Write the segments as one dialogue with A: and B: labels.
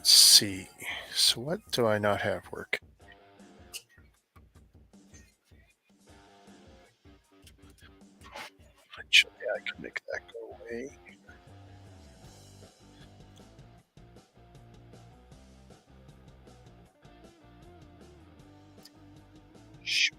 A: Let's see. So what do I not have working? Actually, I can make that go away. Shoot.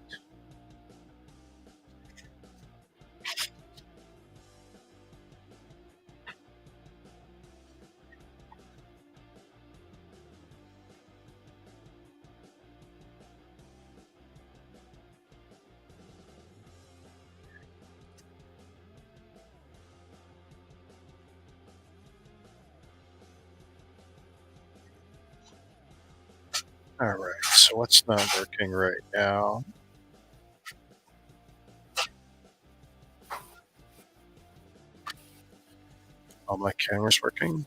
A: All right. So what's not working right now? All my cameras working.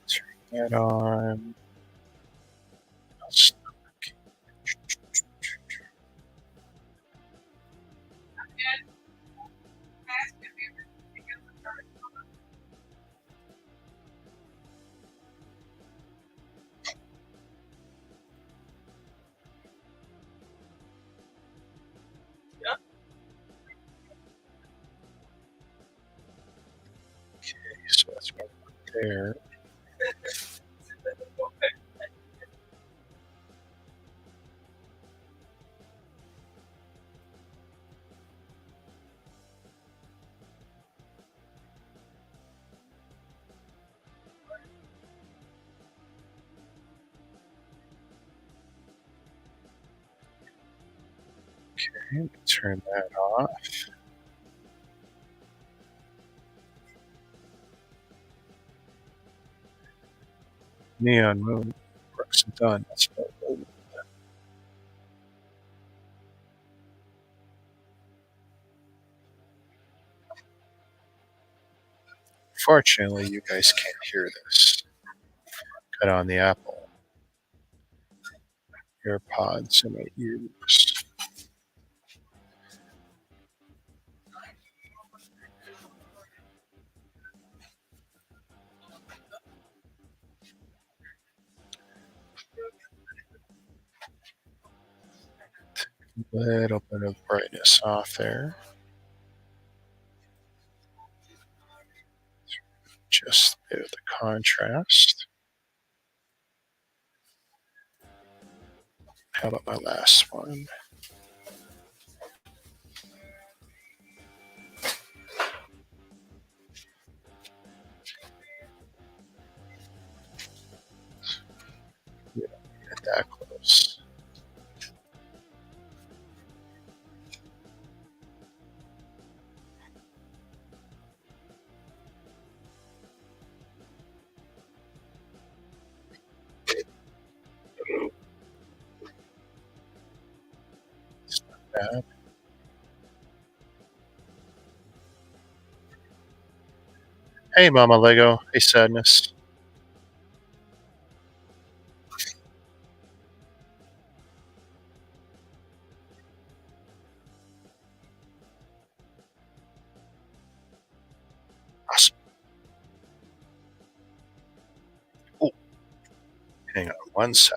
A: Turn that on. So that's right there. Okay, turn that off. Neon moon. Brooks and Dunn. That's what I wrote. Fortunately, you guys can't hear this. Cut on the Apple AirPods in my ears. Little bit of brightness off there. Just a bit of the contrast. How about my last one? Yeah, get that close. It's not bad. Hey, Mama Lego. Hey, Sadness. Awesome. Oh, hang on one sec.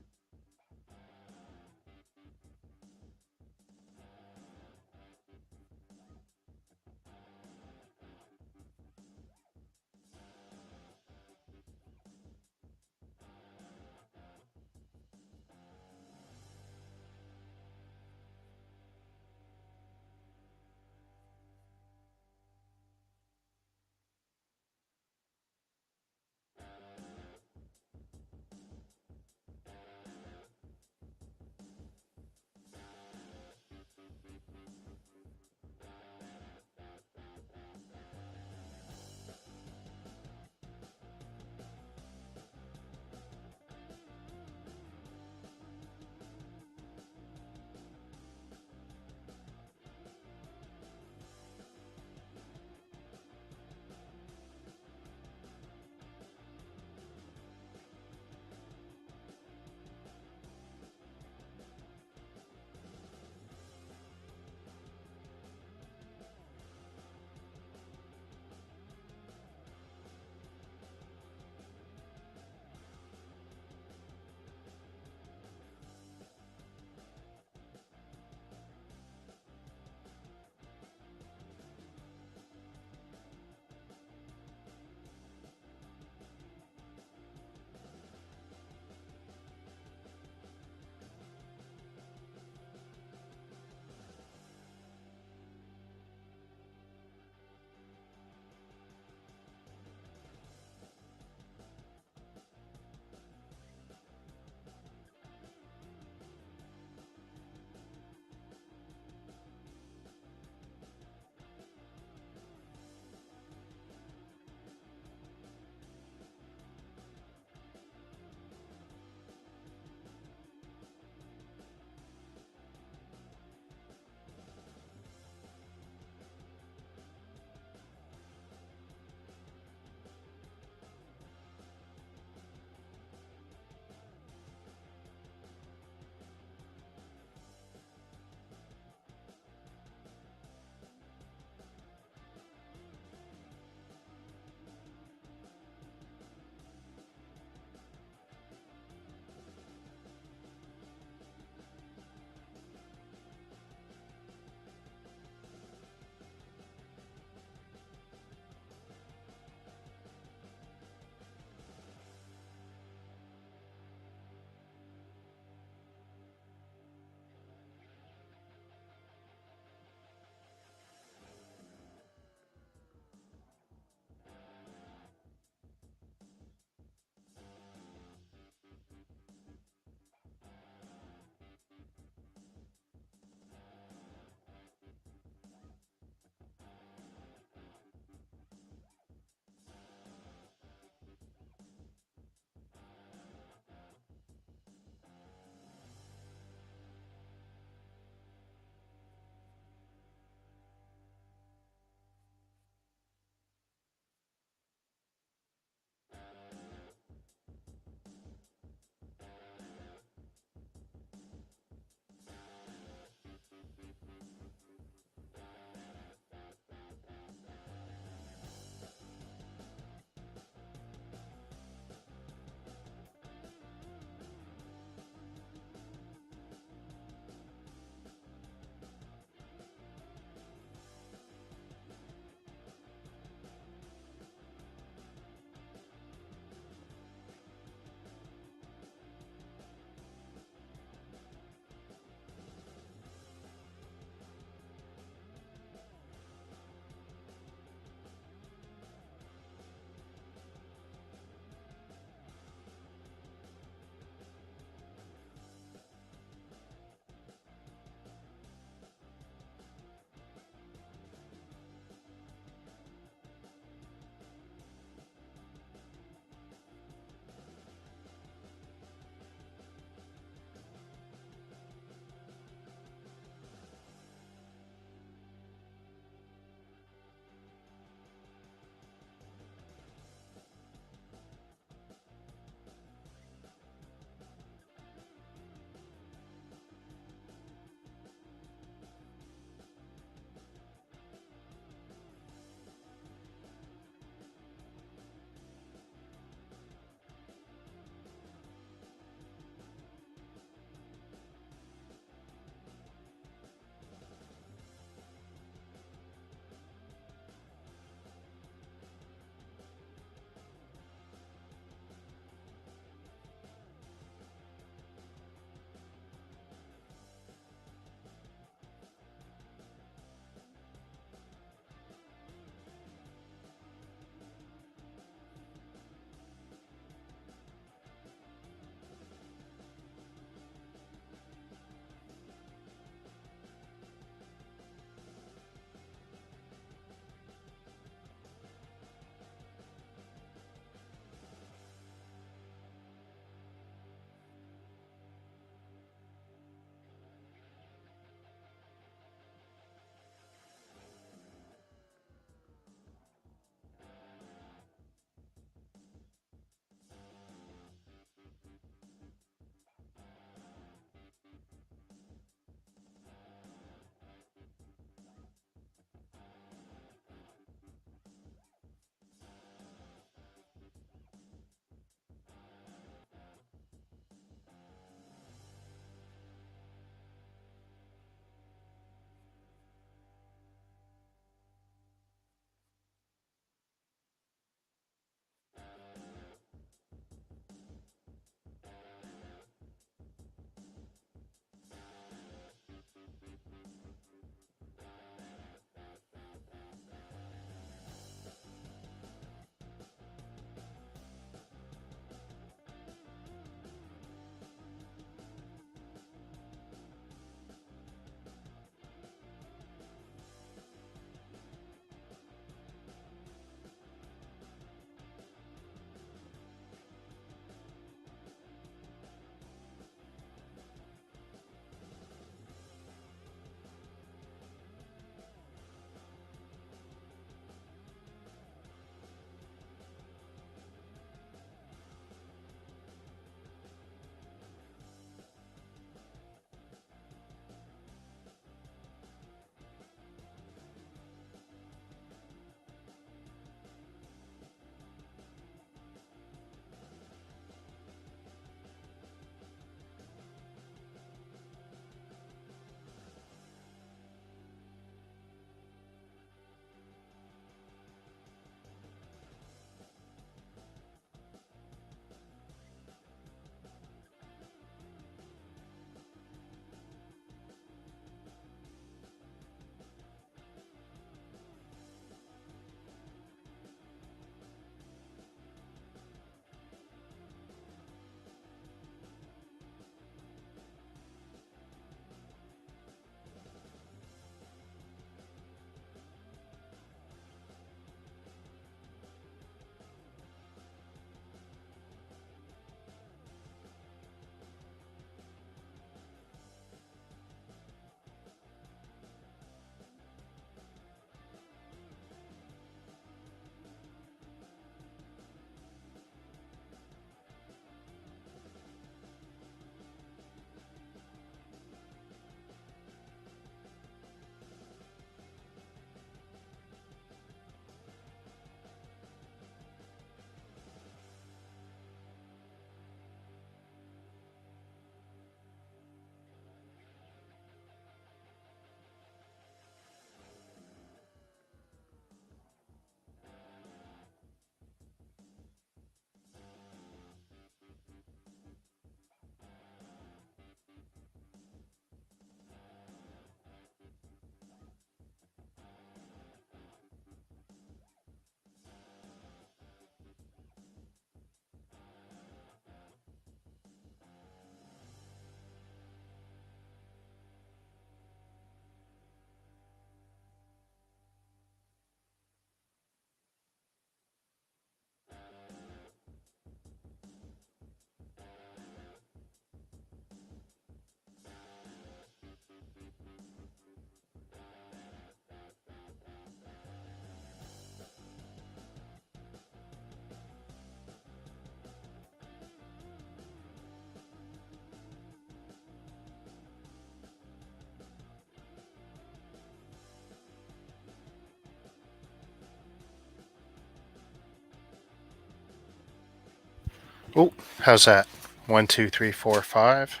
A: Oh, how's that? 1, 2, 3, 4, 5.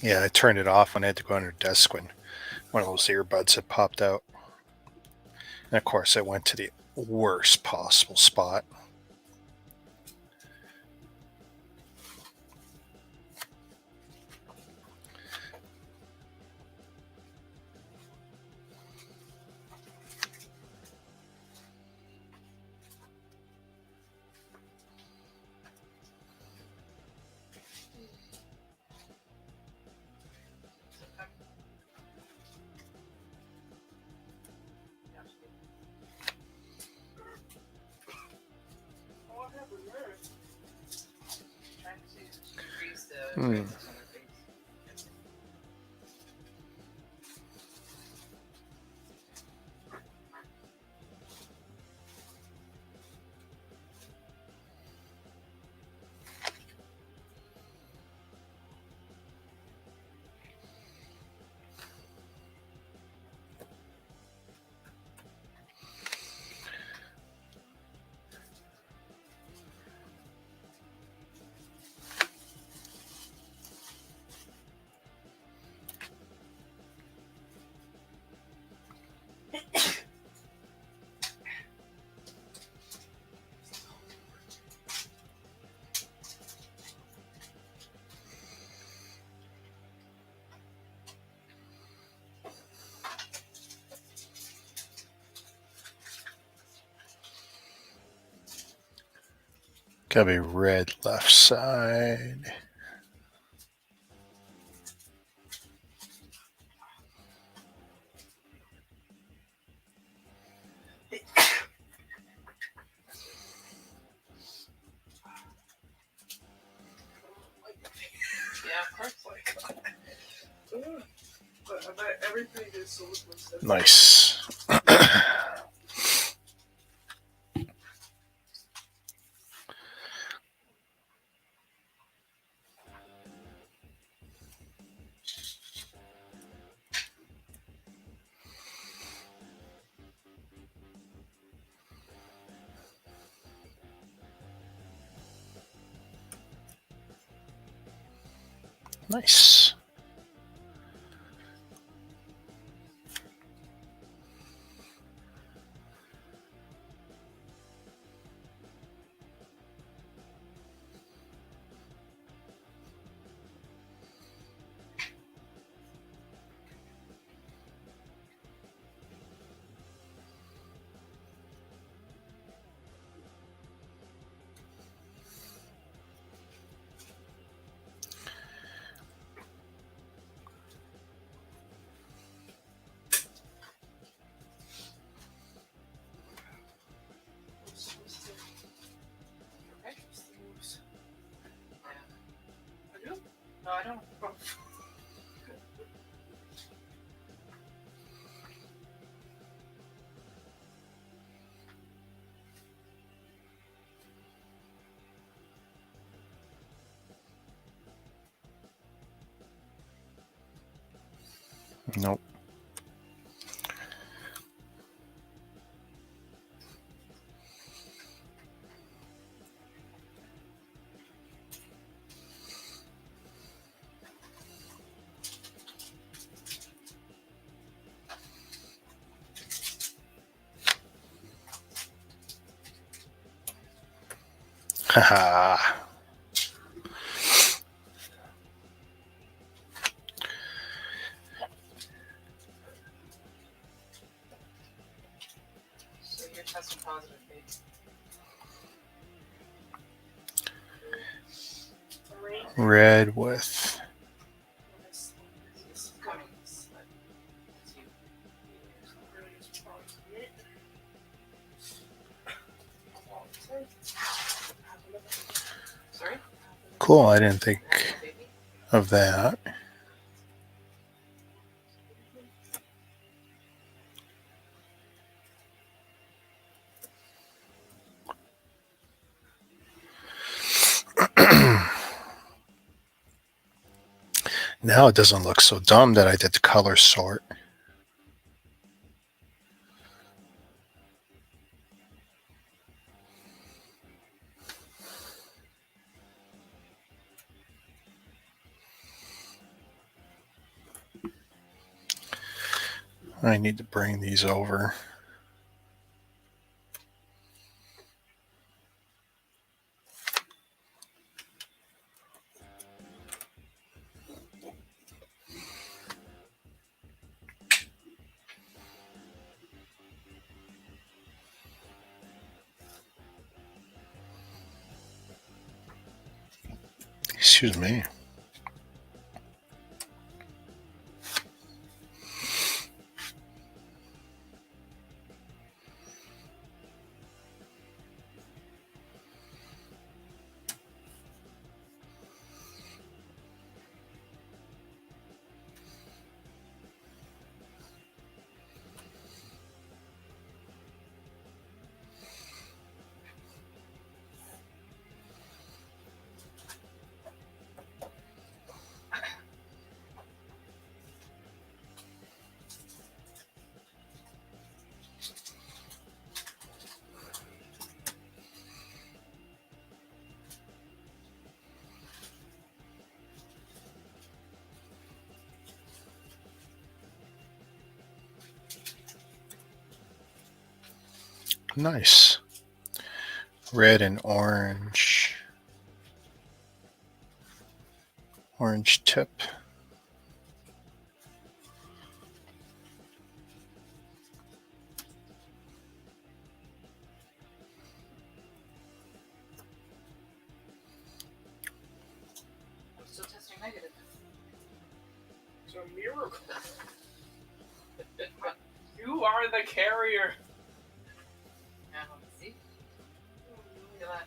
A: Yeah, I turned it off when I had to go under desk when one of those earbuds had popped out. And of course, I went to the worst possible spot. Hmm. Gotta be red left side. Nice. Nice. Nope. Haha. Red with cool. I didn't think of that. Now it doesn't look so dumb that I did the color sort. I need to bring these over. Excuse me. Nice. Red and orange. Orange tip.
B: I'm still testing negative. It's a miracle. You are the carrier. Now, see? Look at that.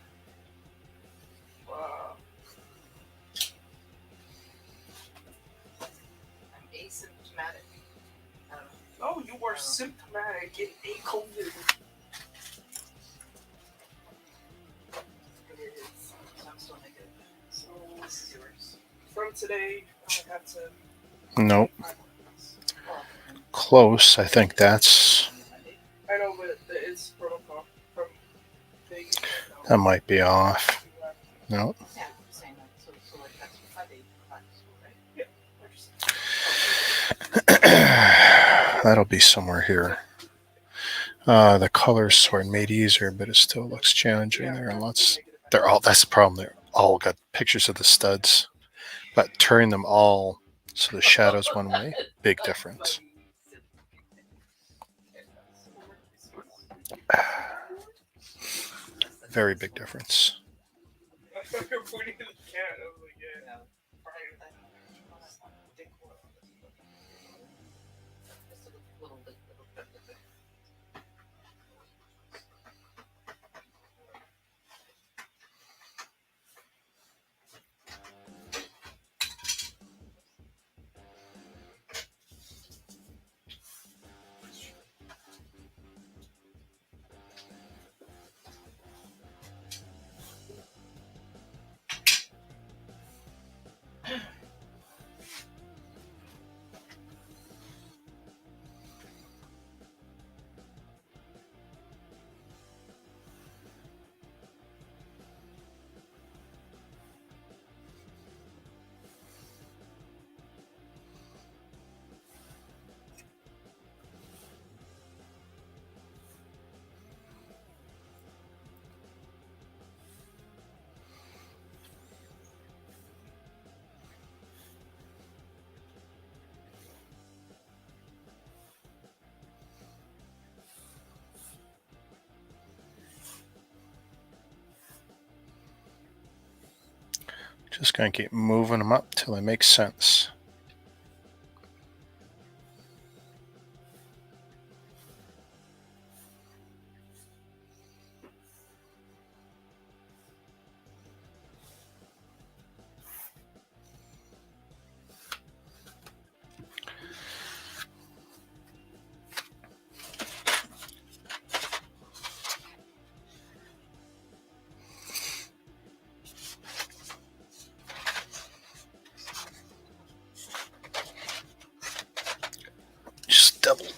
B: Wow. I'm asymptomatic. I don't know. Oh, you are symptomatic in a COVID. It is. So I'm still negative. So this is yours. From today, I have to.
A: Nope. Close. I think that's.
B: I know, but it's protocol from Vegas.
A: That might be off. No.
B: Yeah, I'm saying that. So like that's 5 days back to school, right? Yeah.
A: That'll be somewhere here. The color sort made easier, but it still looks challenging there. And they're all. That's the problem. They're all got pictures of the studs, but turn them all so the shadows one way. Big difference. Very big difference. Just gonna keep moving them up till it makes sense.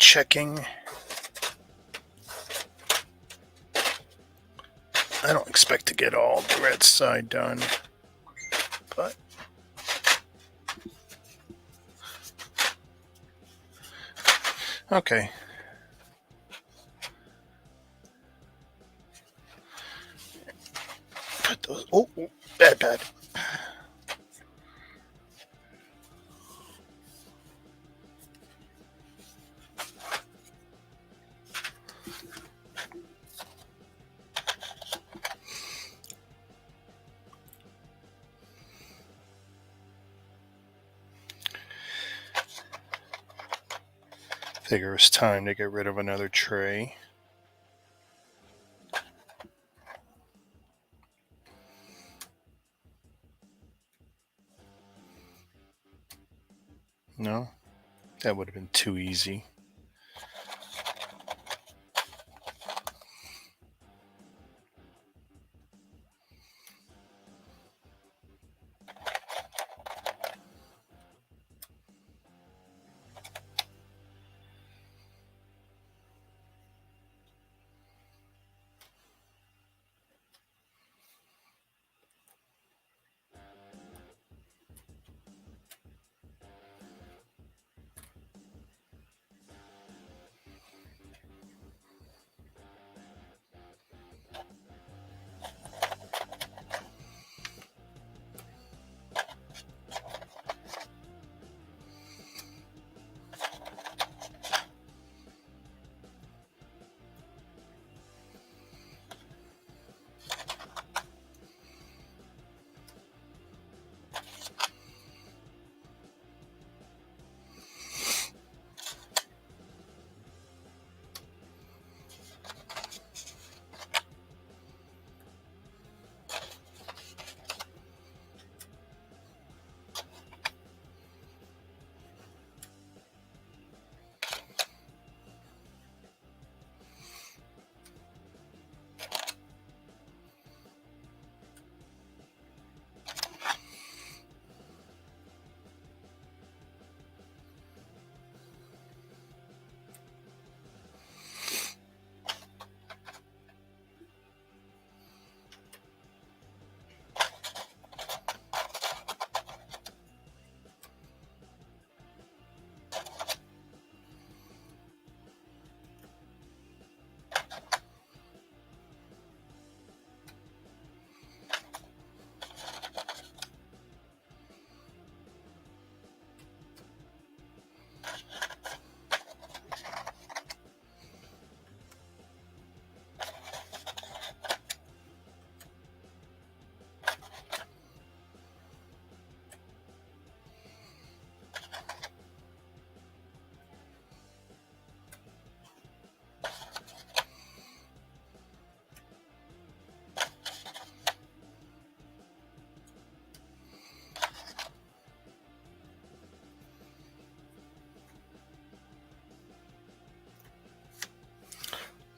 A: checking. I don't expect to get all the red side done, but okay. Put those. Oh, bad. Figure it's time to get rid of another tray. No, that would have been too easy.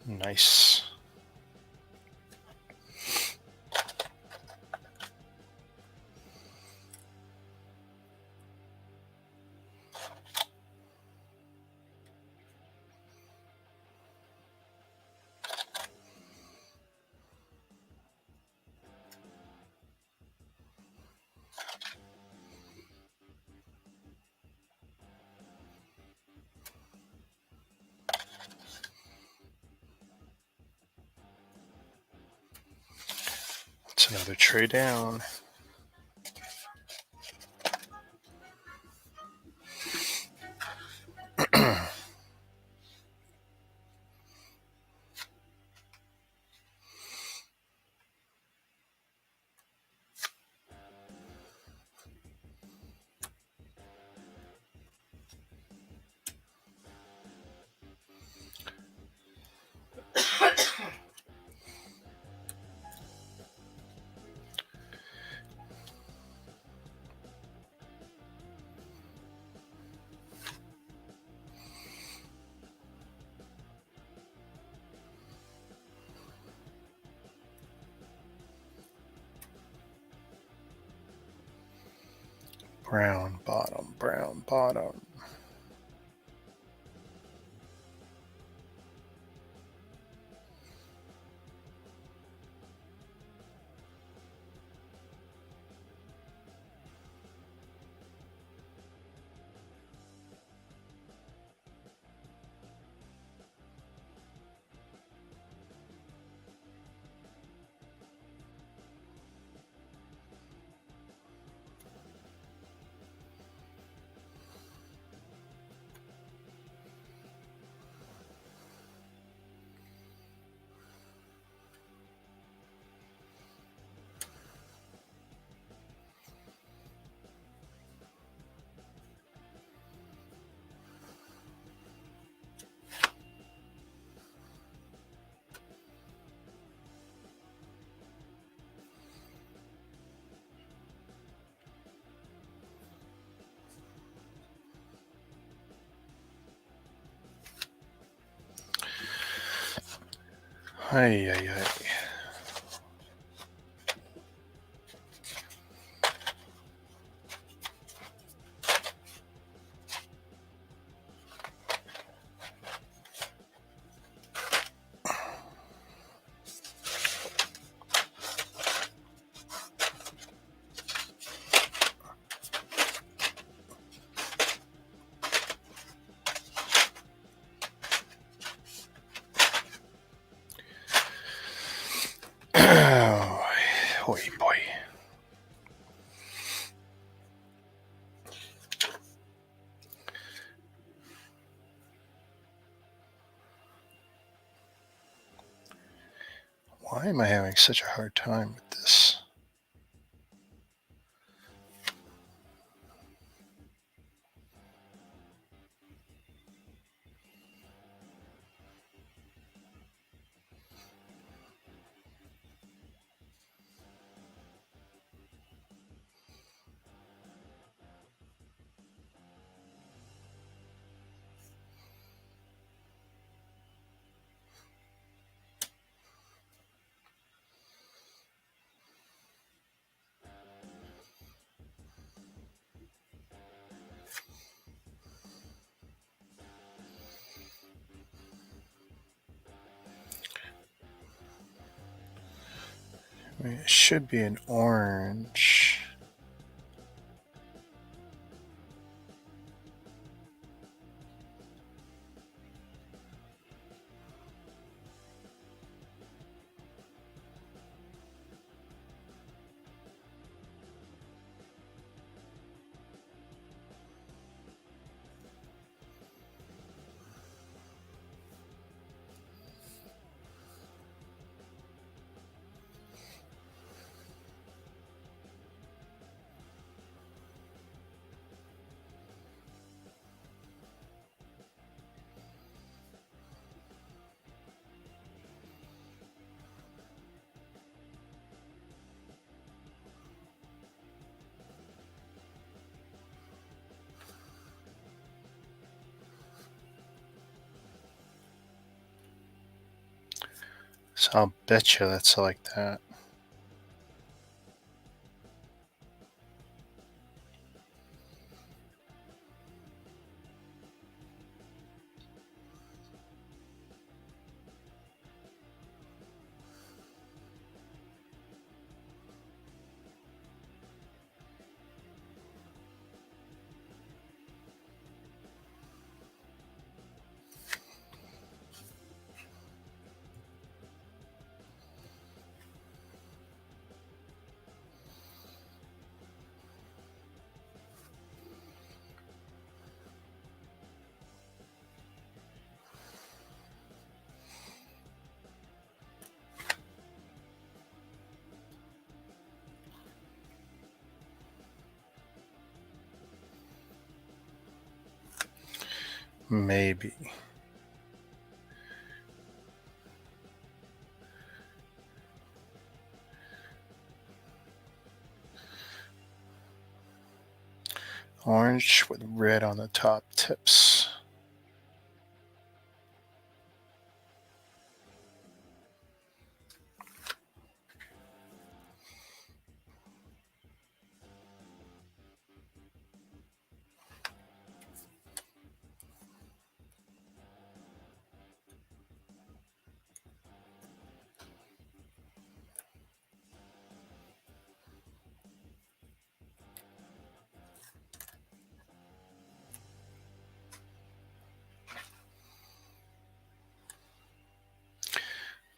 A: Nice. It's another tray down. Brown bottom, brown bottom. Ay, ay, ay. Oh, boy. Why am I having such a hard time with this? I mean, it should be an orange. So I'll bet you that's like that. Maybe. Orange with red on the top tips.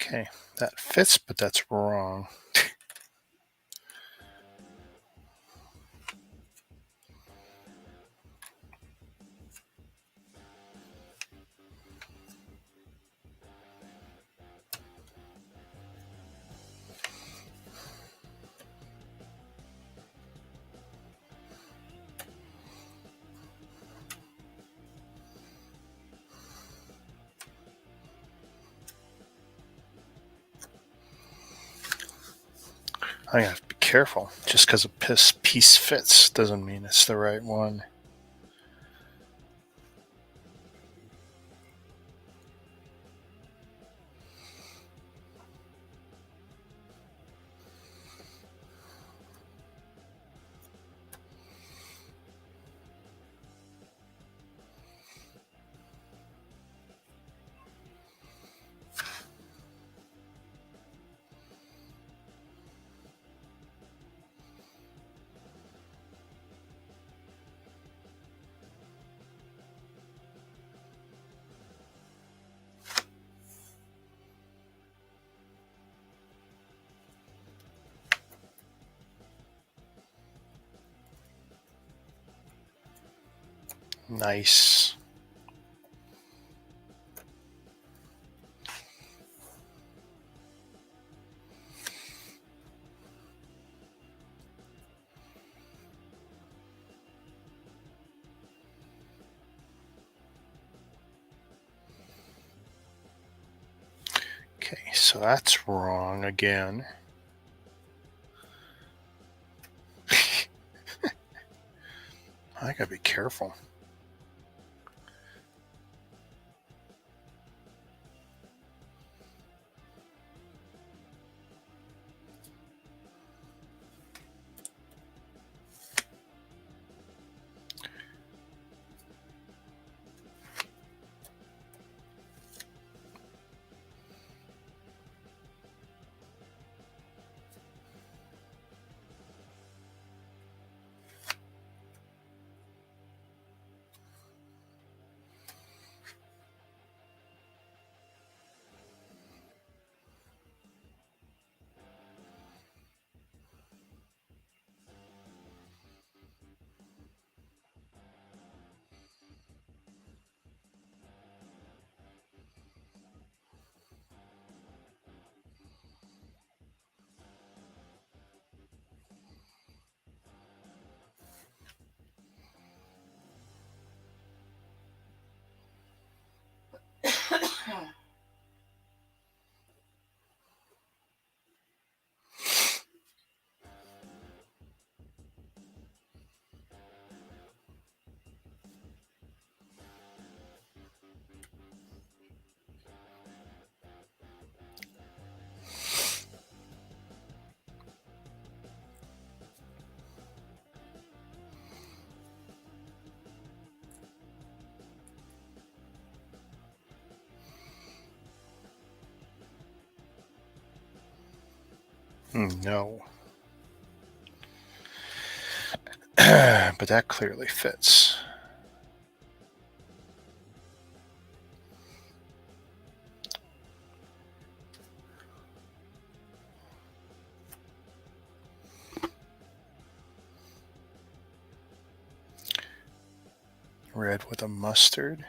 A: Okay, that fits, but that's wrong. I have to be careful. Just because a piece fits doesn't mean it's the right one. Nice. Okay, so that's wrong again. I gotta be careful. No. But that clearly fits. Red with a mustard.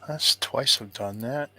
A: That's twice I've done that.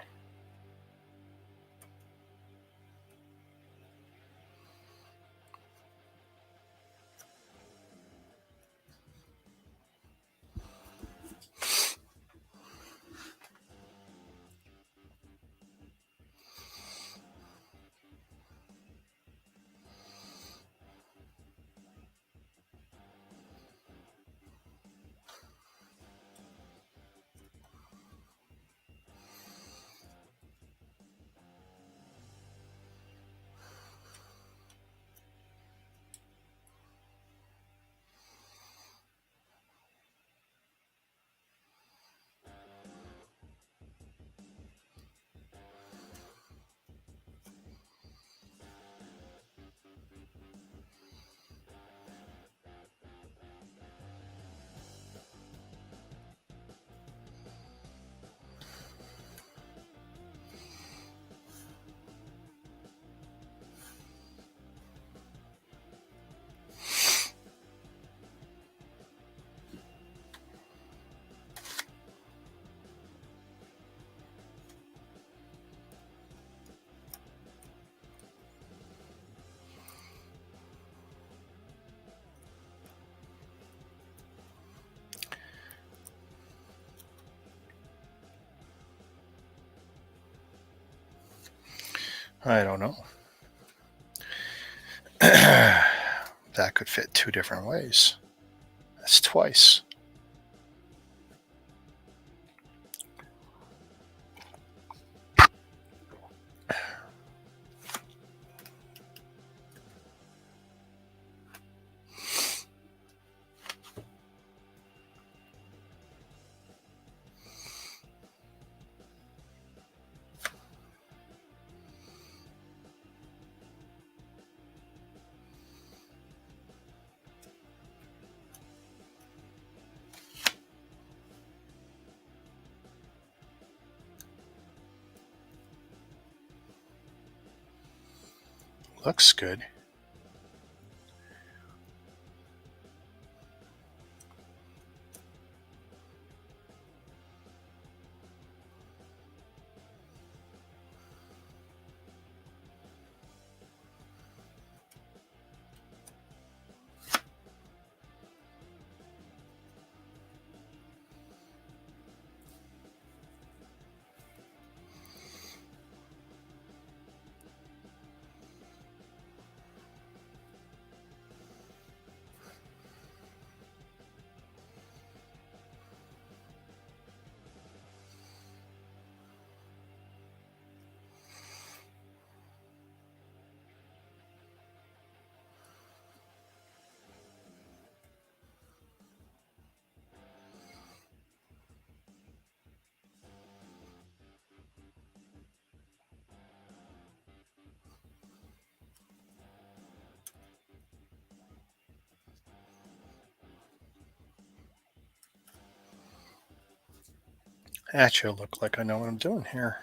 A: I don't know. That could fit 2 different ways. That's twice. Looks good. Actually, look like I know what I'm doing here.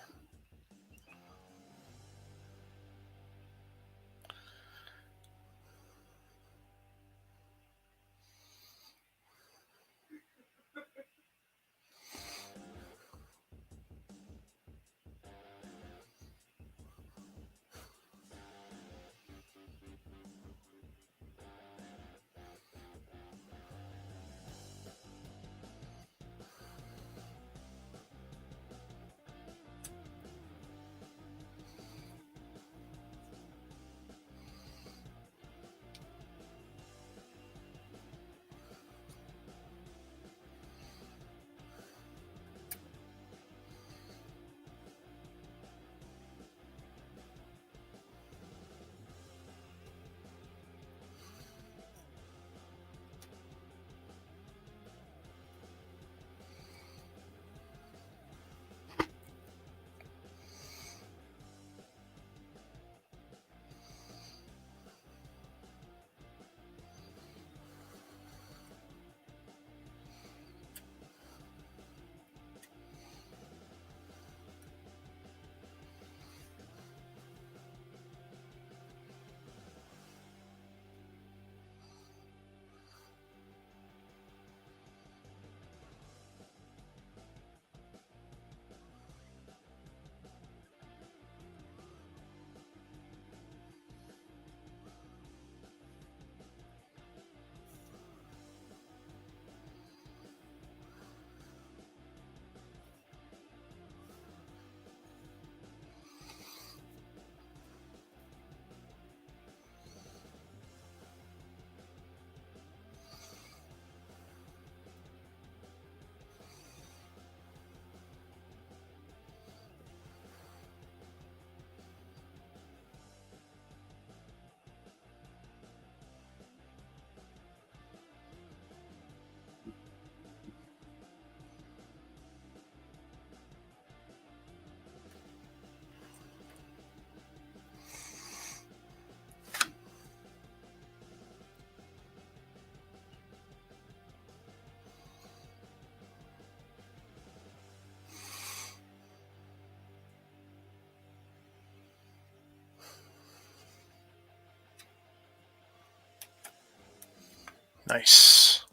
A: Nice.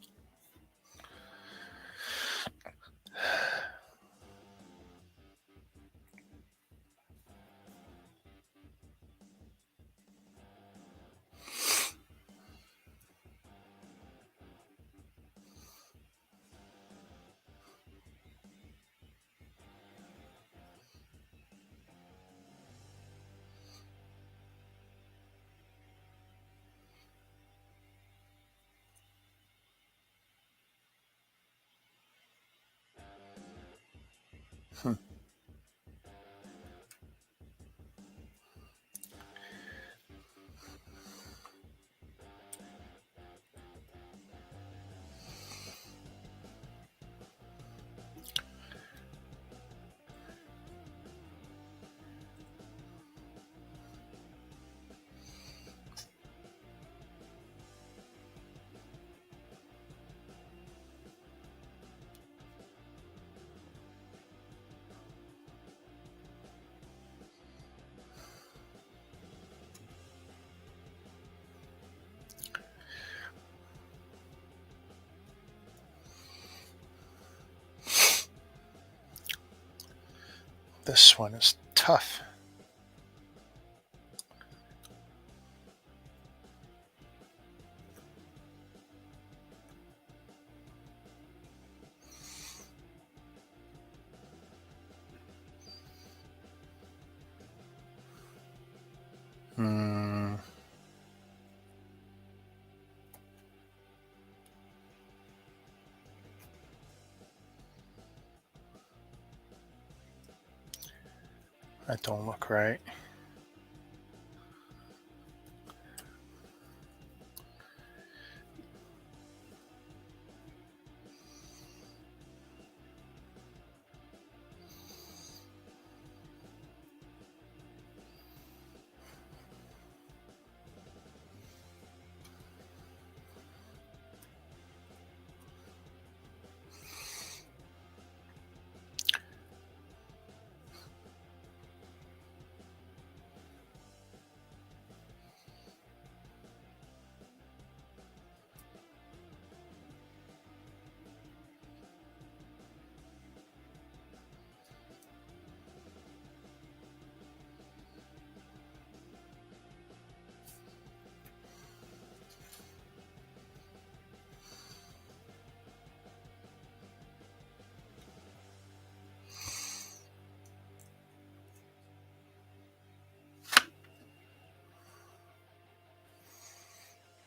A: Hmm. This one is tough. Hmm. That don't look right.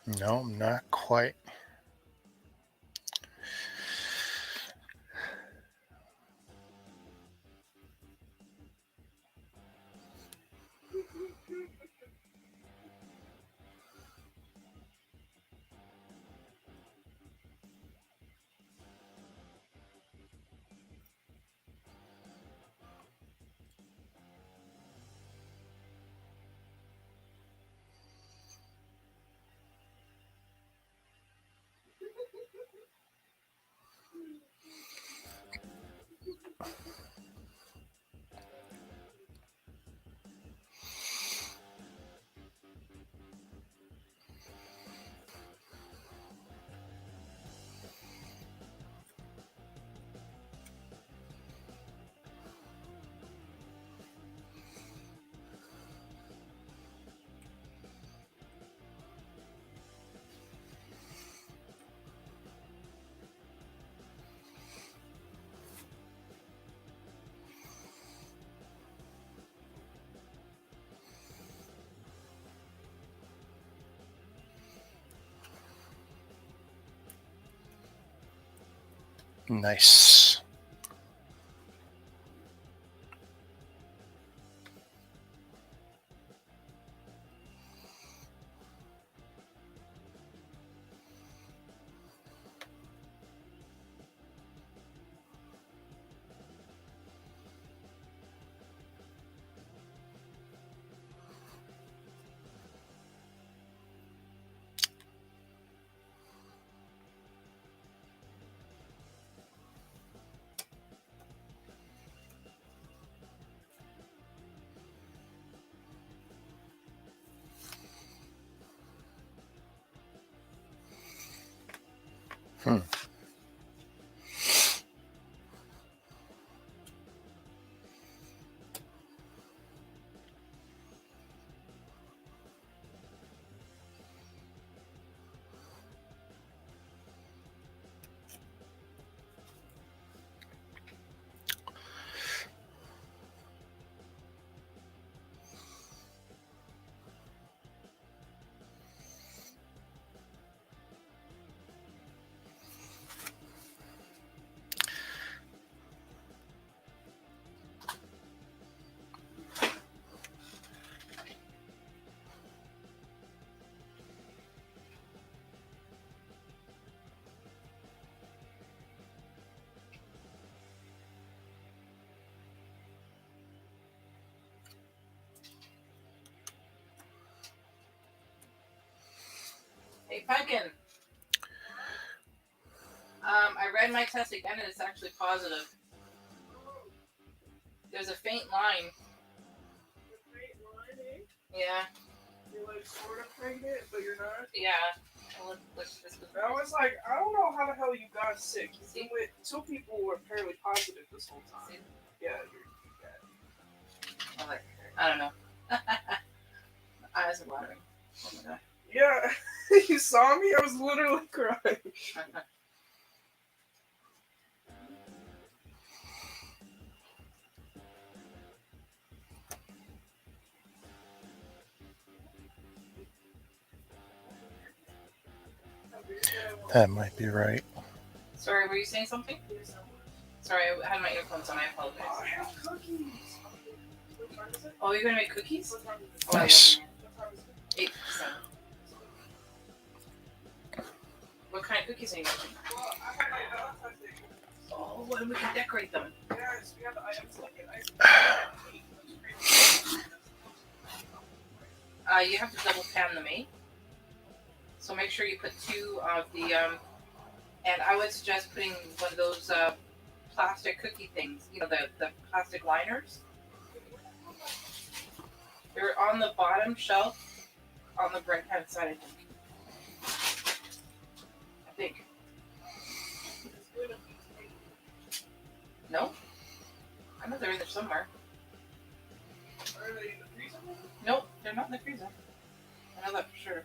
A: No, not quite. Nice. Hmm.
B: Hey, Pumpkin. I read my test again and it's actually positive. There's a faint line. Yeah.
C: You're like sort of pregnant, but you're not.
B: Yeah.
C: I was like, I don't know how the hell you got sick. See, with 2 people were apparently positive this whole time.
B: See?
C: Yeah,
B: I don't know. My eyes are watering. Oh my god.
C: yeah. You saw me? I was literally crying.
A: That might be right.
B: Sorry, were you saying something? Sorry, I had my earphones on. I apologize.
C: I have cookies. What time is it?
B: Oh, you're gonna make cookies?
C: What time is it?
A: Nice.
C: What time is it?
B: 8:07. What kind of cookies are you making?
C: Well, I have my Valentine's Day cookies.
B: Oh, what we can decorate them.
C: Yes, we have the items like it.
B: You have to double pan them, eh? So make sure you put 2 of the and I would suggest putting one of those plastic cookie things. You know, the plastic liners. They're on the bottom shelf on the right hand side, I think. No? I know they're in there somewhere.
C: Are they in the freezer?
B: Nope, they're not in the freezer. I know that for sure.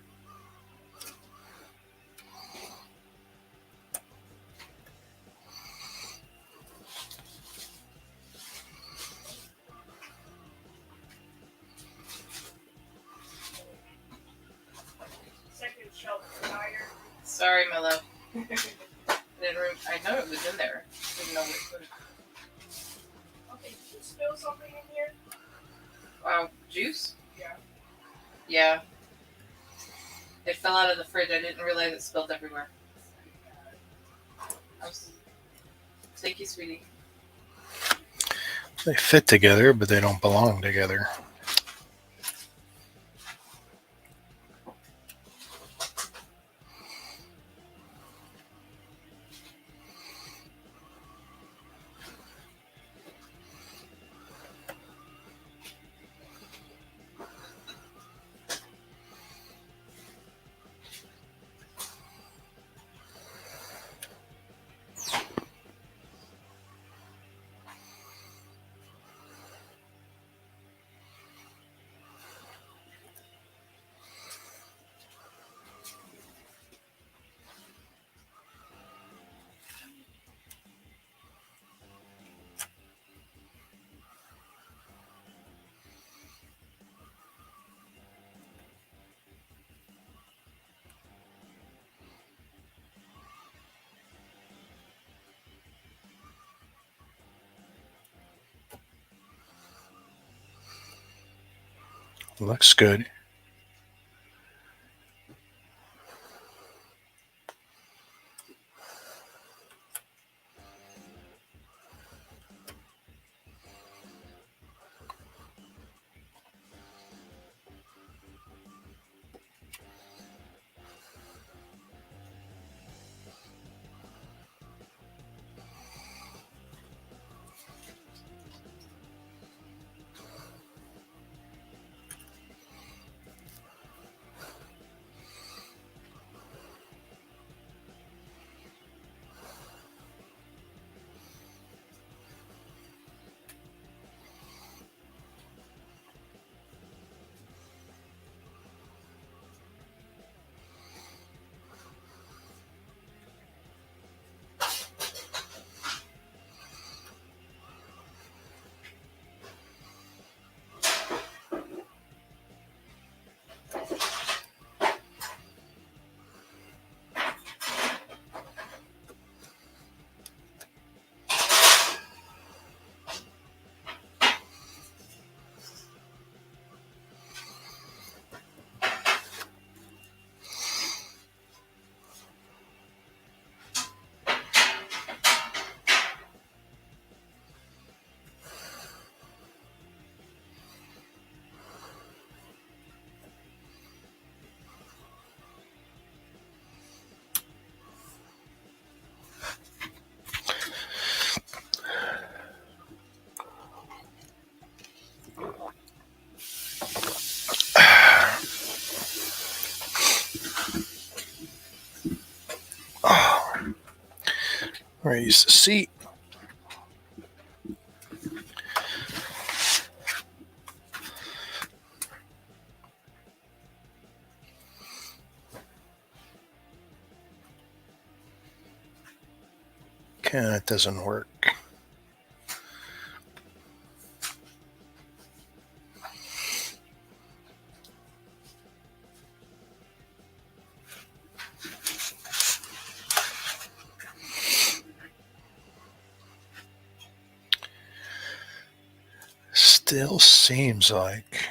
C: Second shelf higher.
B: Sorry, my love. I know it was in there. Didn't know what it was.
C: Okay, did you spill something in here?
B: Juice?
C: Yeah.
B: Yeah. It fell out of the fridge. I didn't realize it spilled everywhere. Thank you, sweetie.
A: They fit together, but they don't belong together. Looks good. Raise the seat. Okay, that doesn't work. Still seems like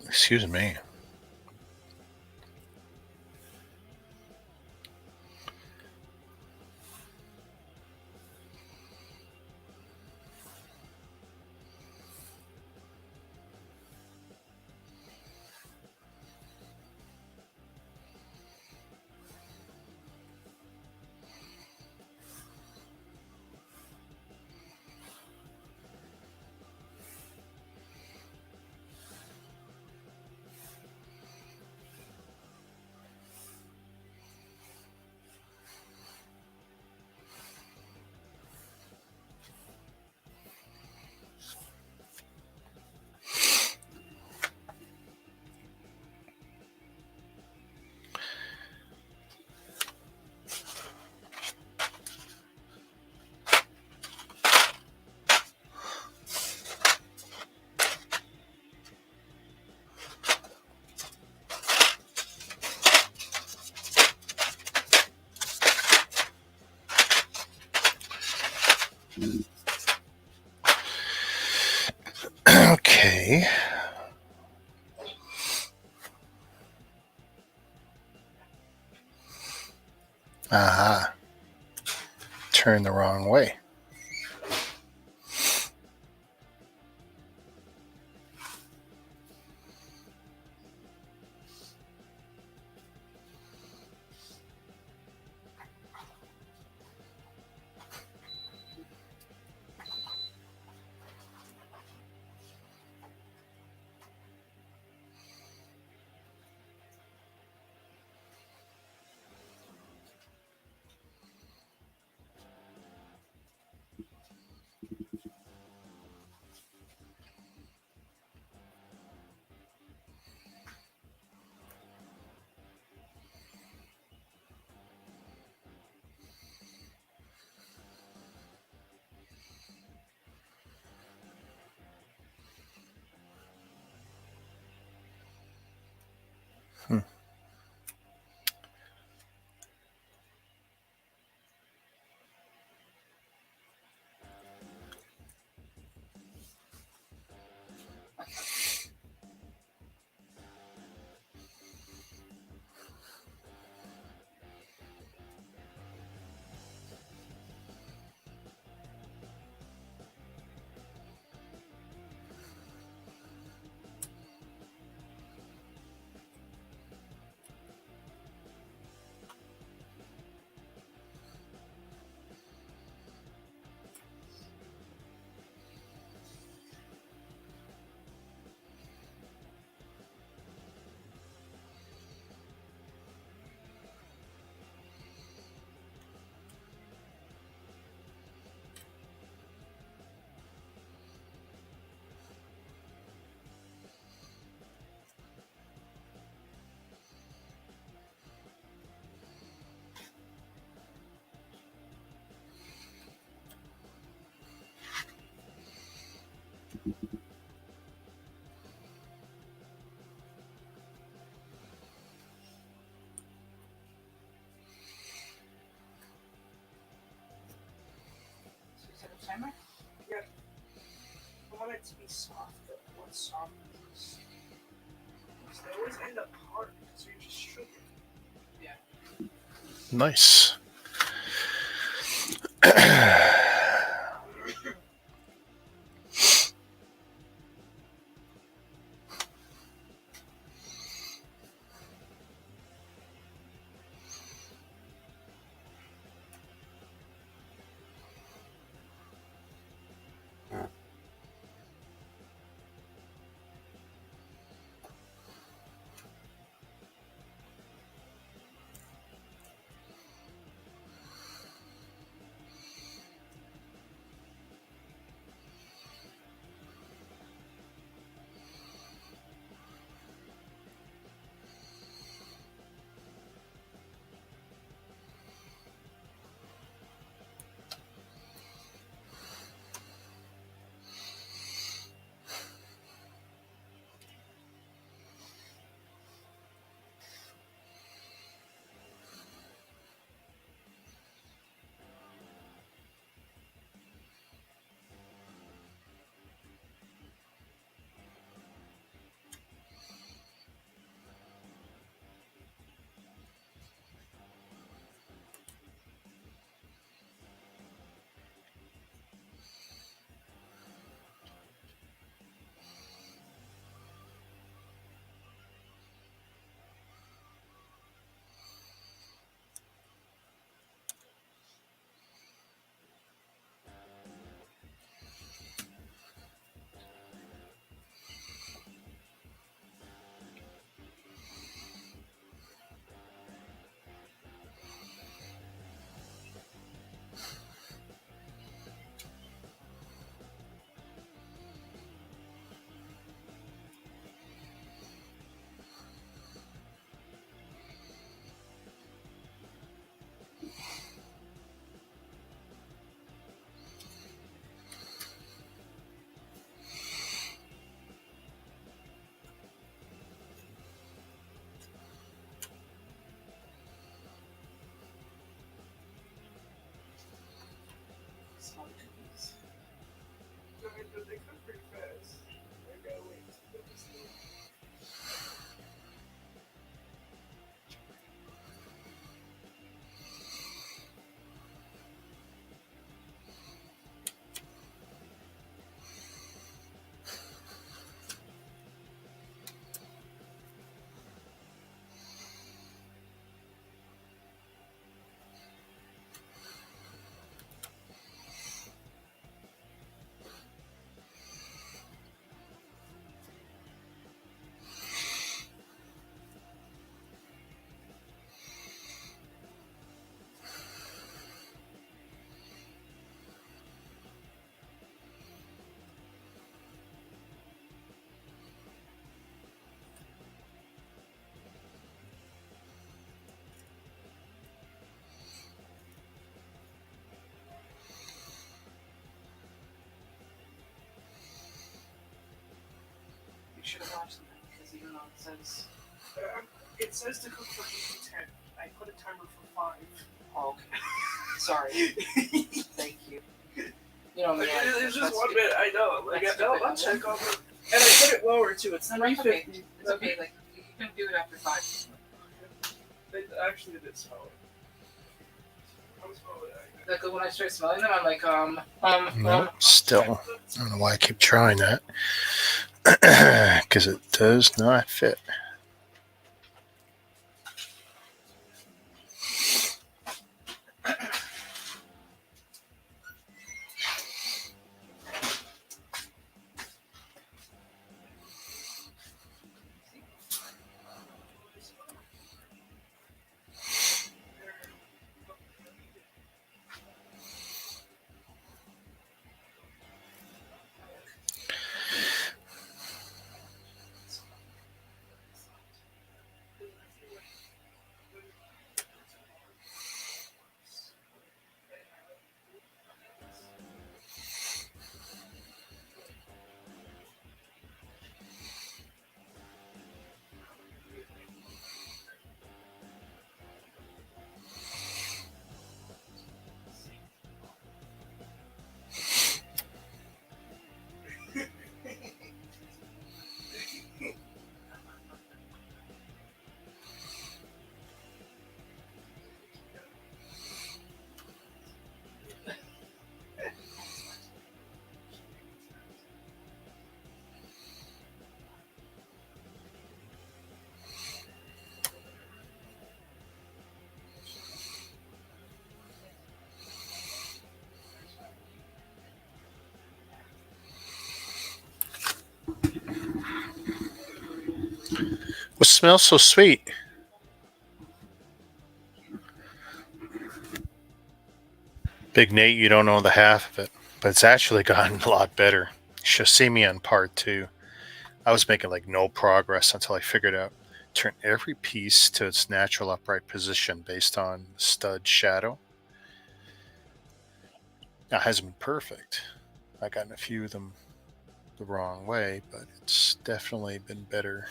A: excuse me. Okay. Aha. Turn the wrong way.
C: meant to be soft, though. What's soft? They always end up hard because you're just sugar.
A: Nice.
C: Solid cookies. They come pretty fast. I gotta wait to put this thing.
B: You should have watched them because even though
C: It says to cook for 8 to 10. I put a timer for 5.
B: oh, okay. Sorry. Thank you. You know,
C: Like,
B: yeah,
C: it's just
B: that's
C: 1
B: good.
C: minute. I know. Like,
B: That's
C: I'll
B: stupid.
C: check on it. And I put it lower too. It's
B: No, it's okay.
C: 350.
B: It's okay. Like you can do it after 5.
C: Actually, it did smell it. I was smelling it.
B: Like when I start smelling them, I'm like
A: No, still. I don't know why I keep trying that. Because it does not fit. What smells so sweet? Big Nate, you don't know the half of it, but it's actually gotten a lot better. You should see me on part two. I was making like no progress until I figured out turn every piece to its natural upright position based on the stud shadow. Now, it hasn't been perfect. I've gotten a few of them the wrong way, but it's definitely been better.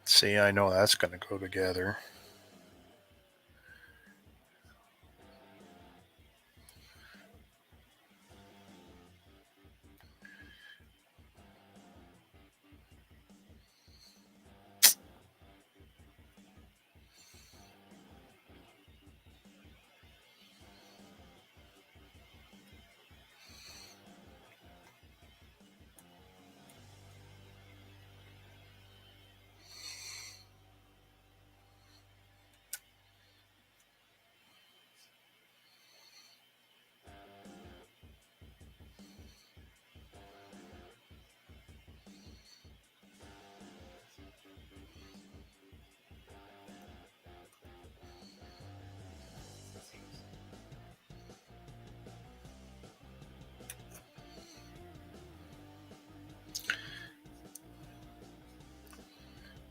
A: See, I know that's going to go together.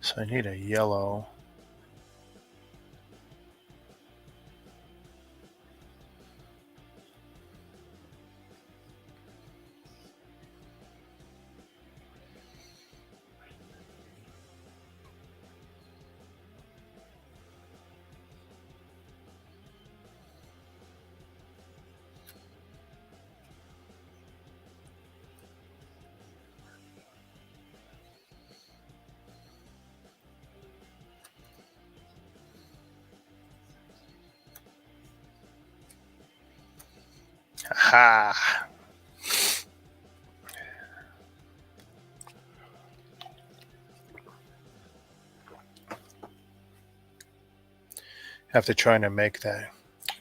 A: So I need a yellow. Ha! After trying to make that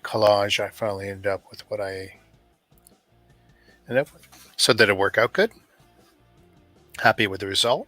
A: collage, I finally ended up with what I ended up with. So did it work out good? Happy with the result?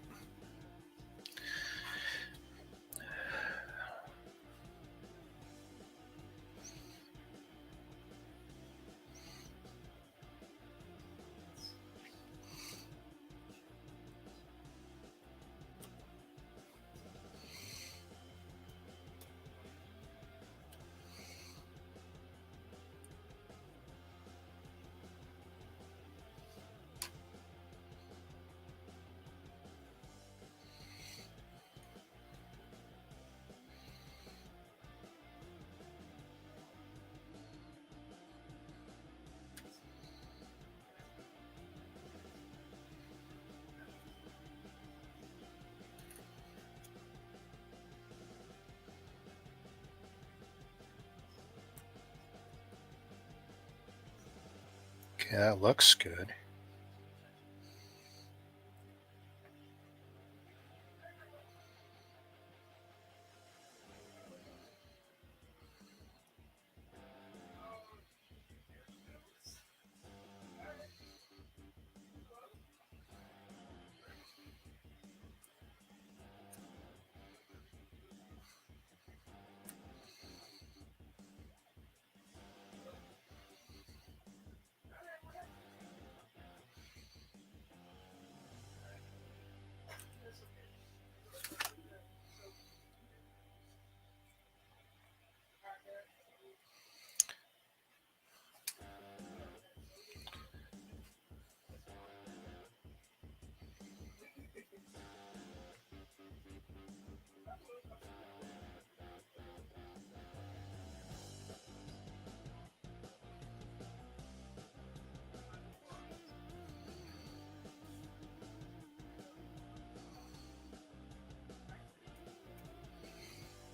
A: Okay, that looks good.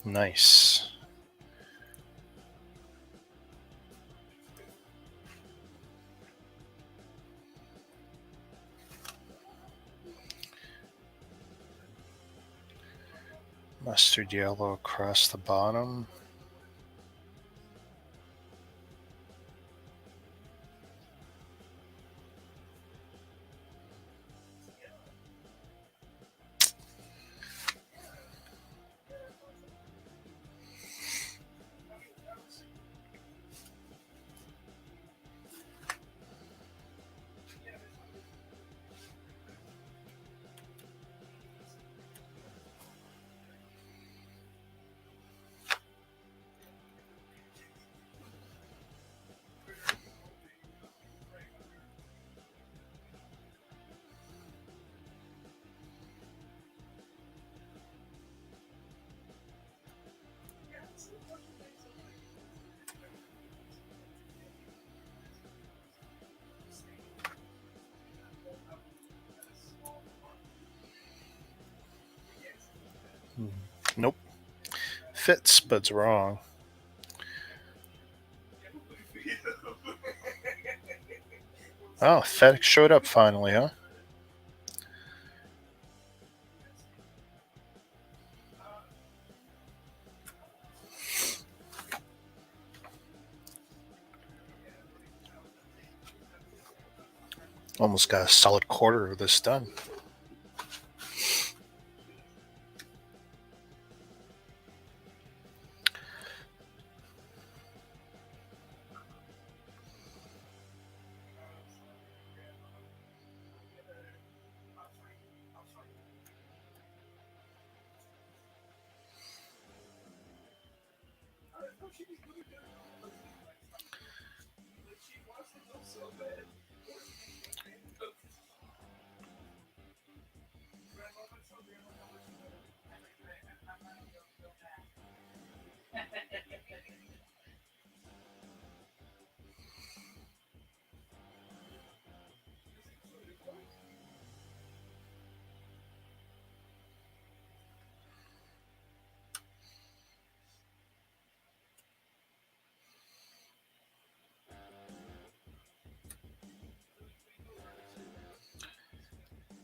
A: Nice. Mustard yellow across the bottom. Nope. Fits, but's wrong. Oh, FedEx showed up finally, huh? Almost got a solid quarter of this done.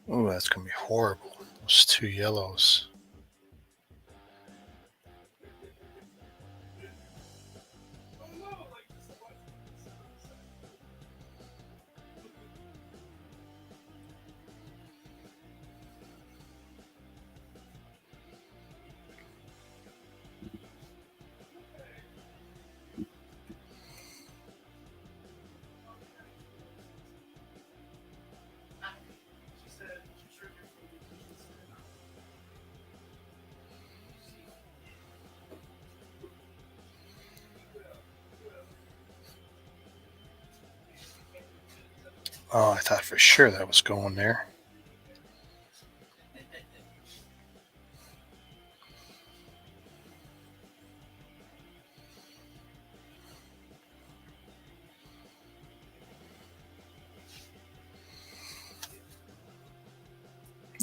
A: Oh, that's gonna be horrible. Those two yellows. Oh, I thought for sure that was going there.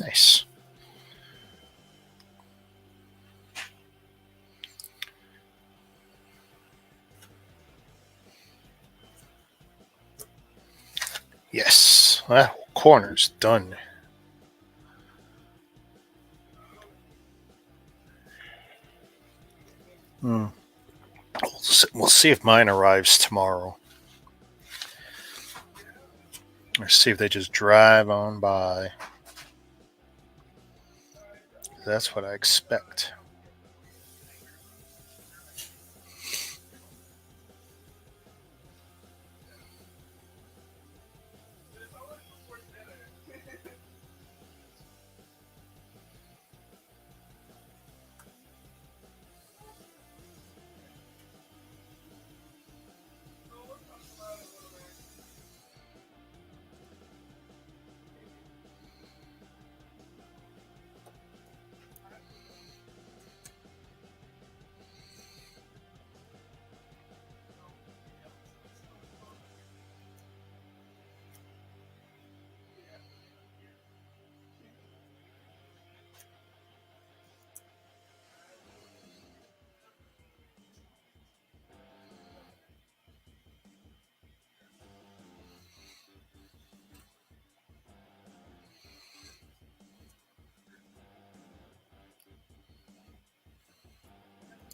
A: Nice. Yes, that corner's done. We'll see if mine arrives tomorrow. Let's see if they just drive on by. That's what I expect.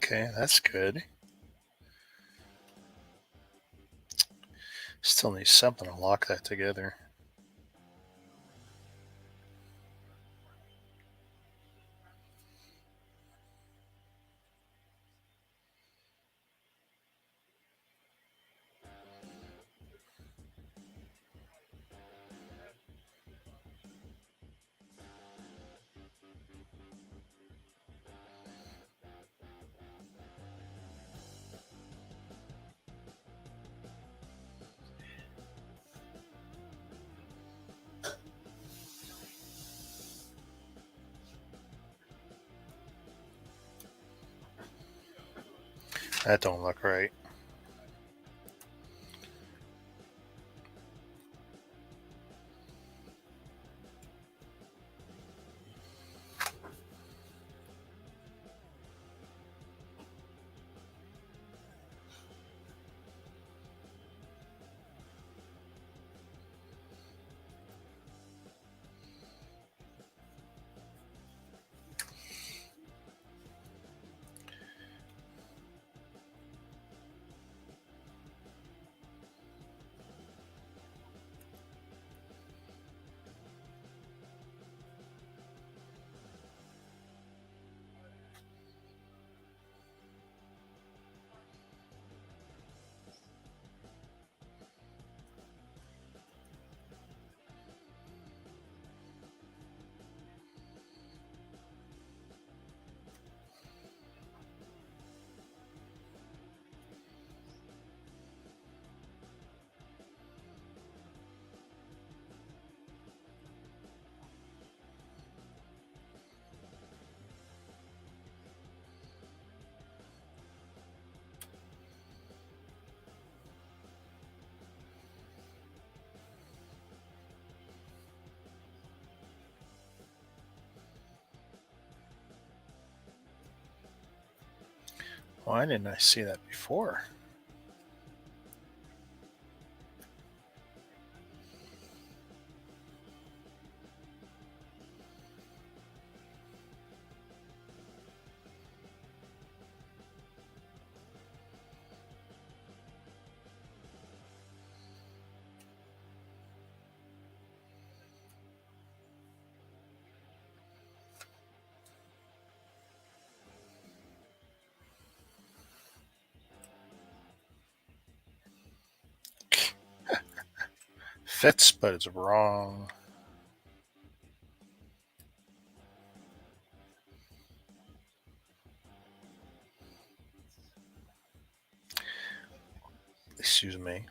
A: Okay, that's good. Still need something to lock that together. That don't look right. Why didn't I see that before? Fits, but it's wrong. Excuse me.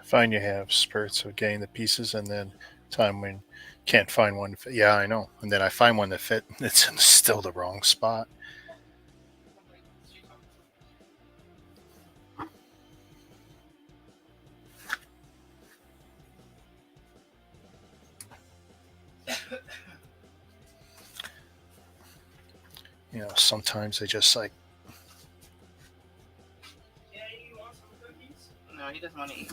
A: Find you have spurts of getting the pieces, and then time when can't find one. Yeah, I know. And then I find one that fit. It's in still the wrong spot. sometimes they just like,
C: Yeah, you want some cookies?
B: No, he doesn't want to eat.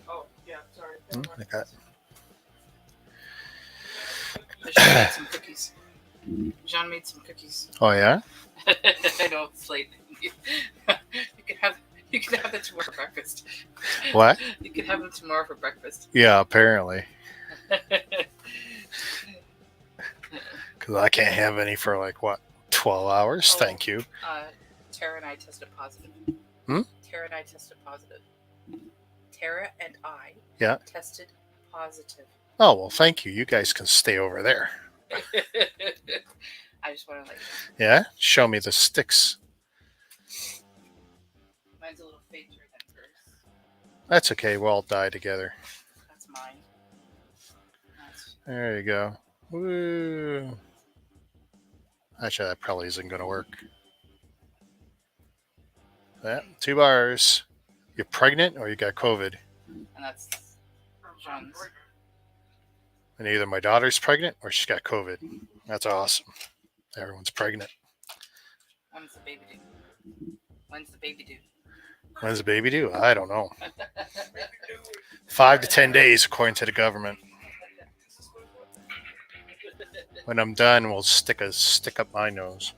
C: Oh, yeah, sorry.
A: I got.
B: Jean made some cookies. Jean made some cookies.
A: Oh yeah.
B: I know it's late. You can have them tomorrow for breakfast.
A: What?
B: You can have them tomorrow for breakfast.
A: Yeah, apparently, because I can't have any for like what 12 hours.
B: Oh.
A: Thank you.
B: Tara and I tested positive.
A: Hmm?
B: Tara and I tested positive. Tara and I
A: Yeah.
B: tested positive.
A: Oh well, thank you. You guys can stay over there.
B: I just want to let you know.
A: Yeah. Show me the sticks.
B: Mine's a little fainter than hers.
A: That's okay. We'll all die together.
B: That's mine. That's...
A: There you go. Woo. Actually, that probably isn't going to work. Yeah, 2 bars. You're pregnant or you got COVID?
B: And that's Jean's.
A: And either my daughter's pregnant or she's got COVID. That's awesome. Everyone's pregnant.
B: When's the baby due? When's the baby due?
A: When's the baby due? I don't know. 5 to 10 days, according to the government. When I'm done, we'll stick up my nose.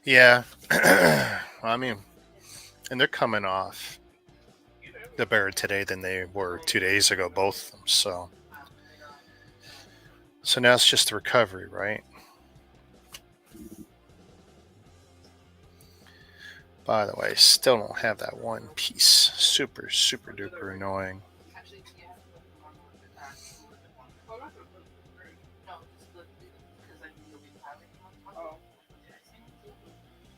A: Yeah. I mean, and they're coming off the better today than they were 2 days ago, both of them. So now it's just the recovery, right? By the way, still don't have that one piece. Super, super duper annoying.
B: Actually, yeah. No, because I think you'll be piling on top.
C: Oh.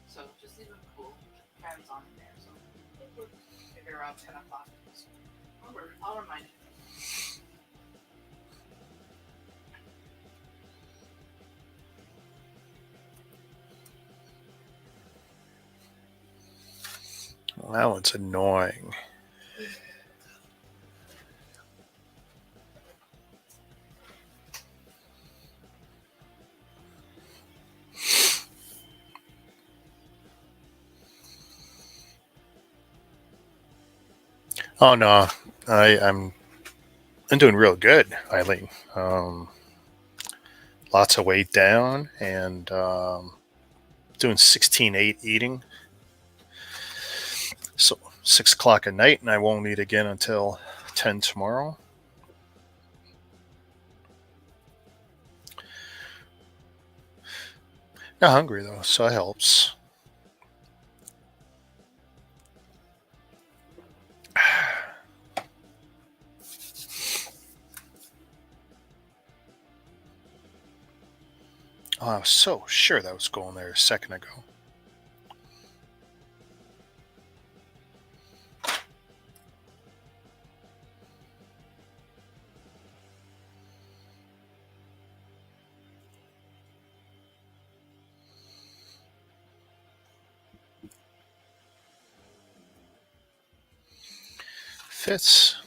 B: So just leave them cool. Fans on in there. So maybe around 10 o'clock. I'll remind you.
A: Well, that one's annoying. Oh no, I'm doing real good, Eileen. Lots of weight down and doing 16-8 eating. So 6 o'clock at night, and I won't eat again until 10 tomorrow. Not hungry though, so it helps. Oh, I was so sure that was going there a second ago. Fits.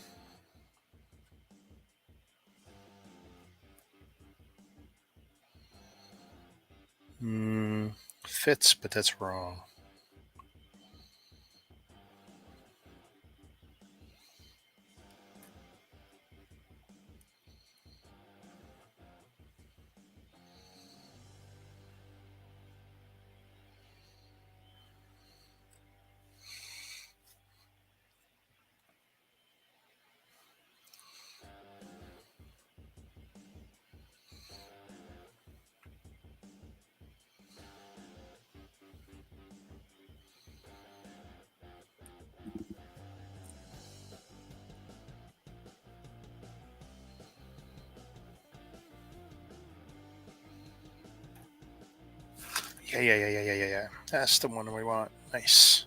A: Fits, but that's wrong. Yeah. That's the one we want. Nice.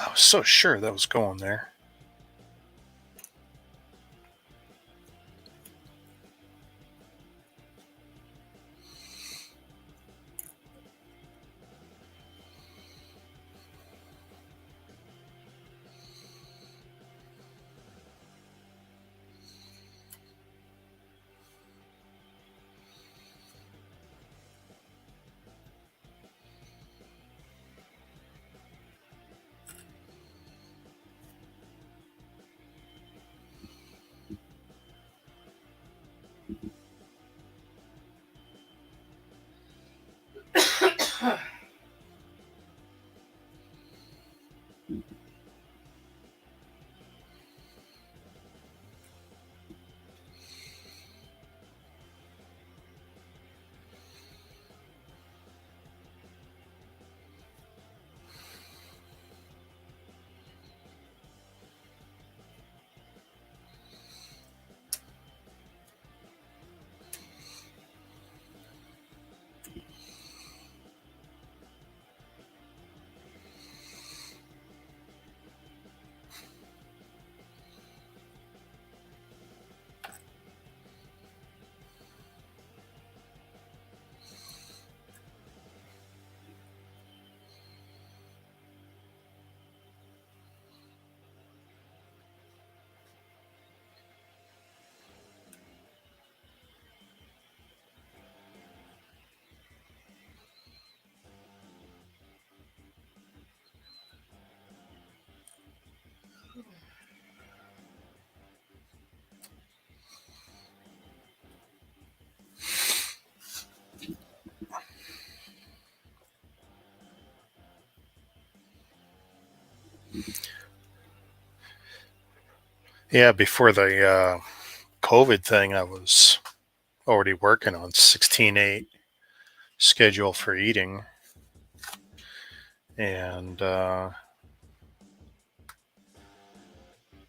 A: I was so sure that was going there. Yeah, before the COVID thing, I was already working on 16/8 schedule for eating, and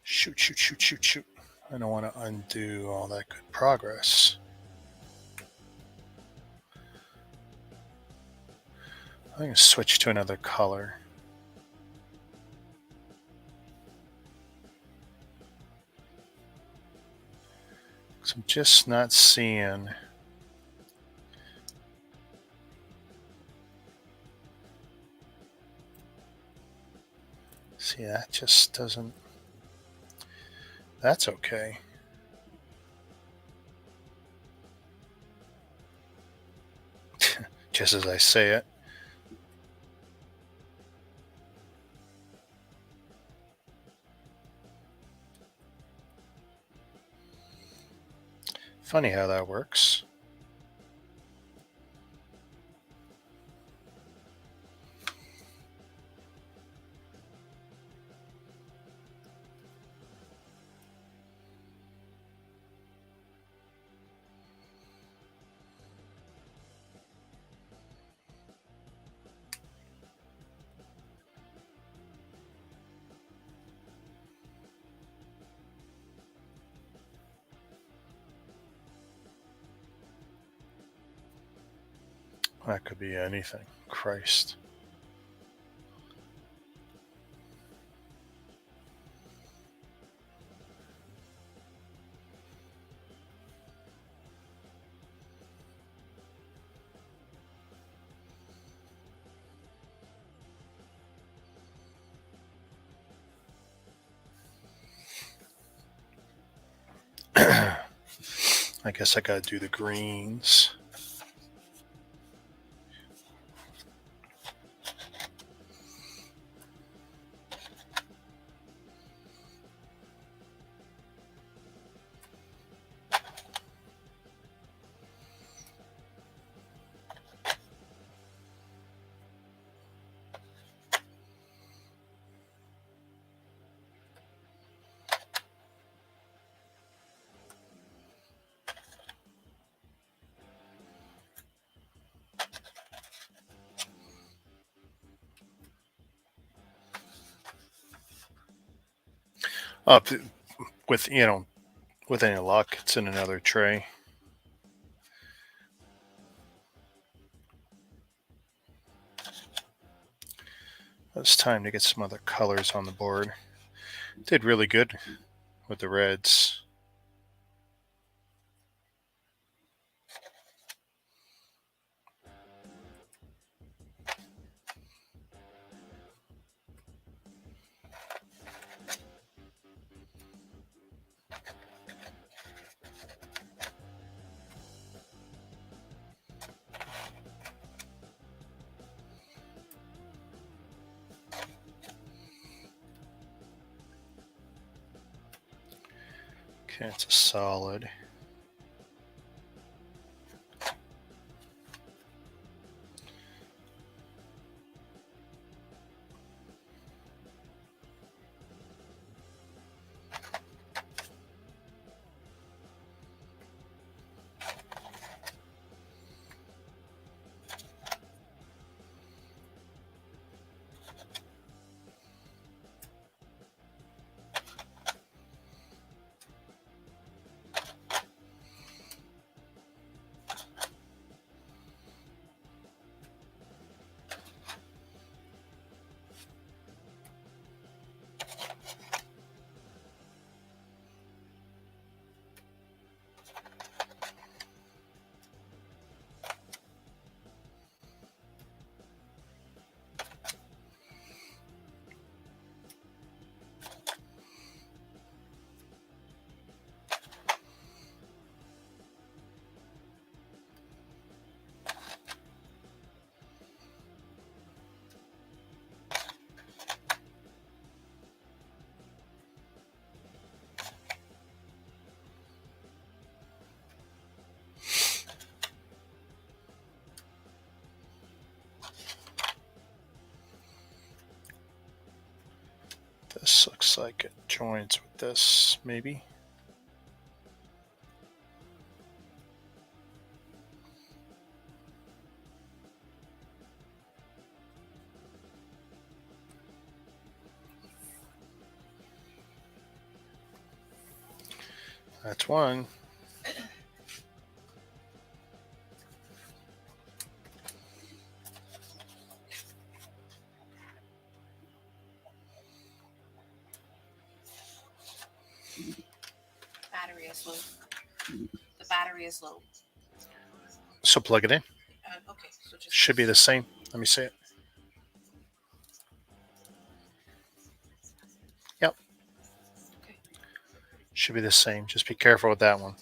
A: shoot. I don't want to undo all that good progress. I'm going to switch to another color. So I'm just not seeing. See, that just doesn't. That's okay. Just as I say it. Funny how that works. That could be anything. Christ. I guess I gotta do the greens. Up with with any luck, it's in another tray. It's time to get some other colors on the board. Did really good with the reds. Okay, it's a solid. This looks like it joins with this, maybe. That's one.
B: Battery is low. The battery is low.
A: So plug it in.
B: Okay, so just
A: Should be the same. Let me see it. Yep.
B: Okay.
A: Should be the same. Just be careful with that one.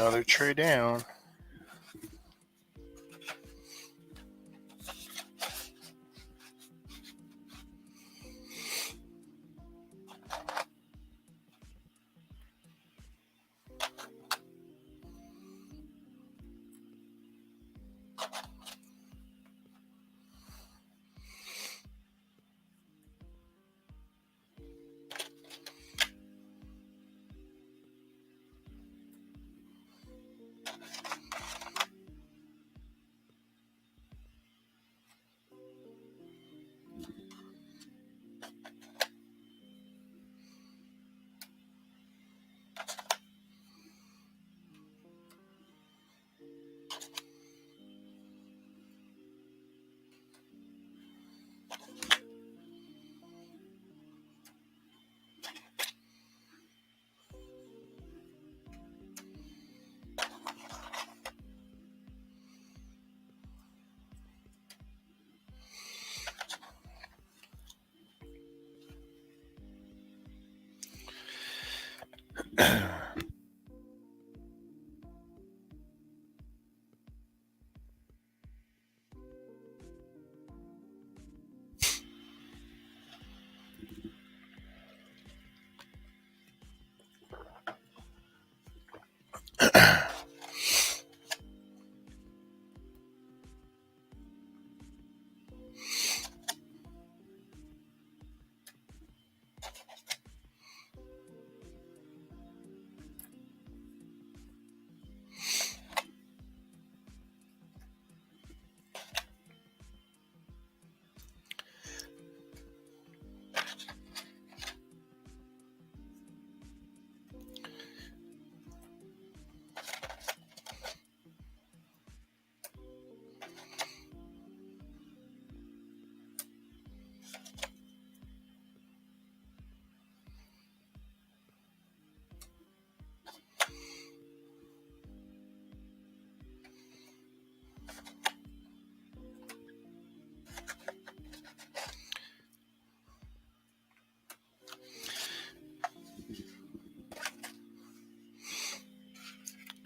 A: Another tray down.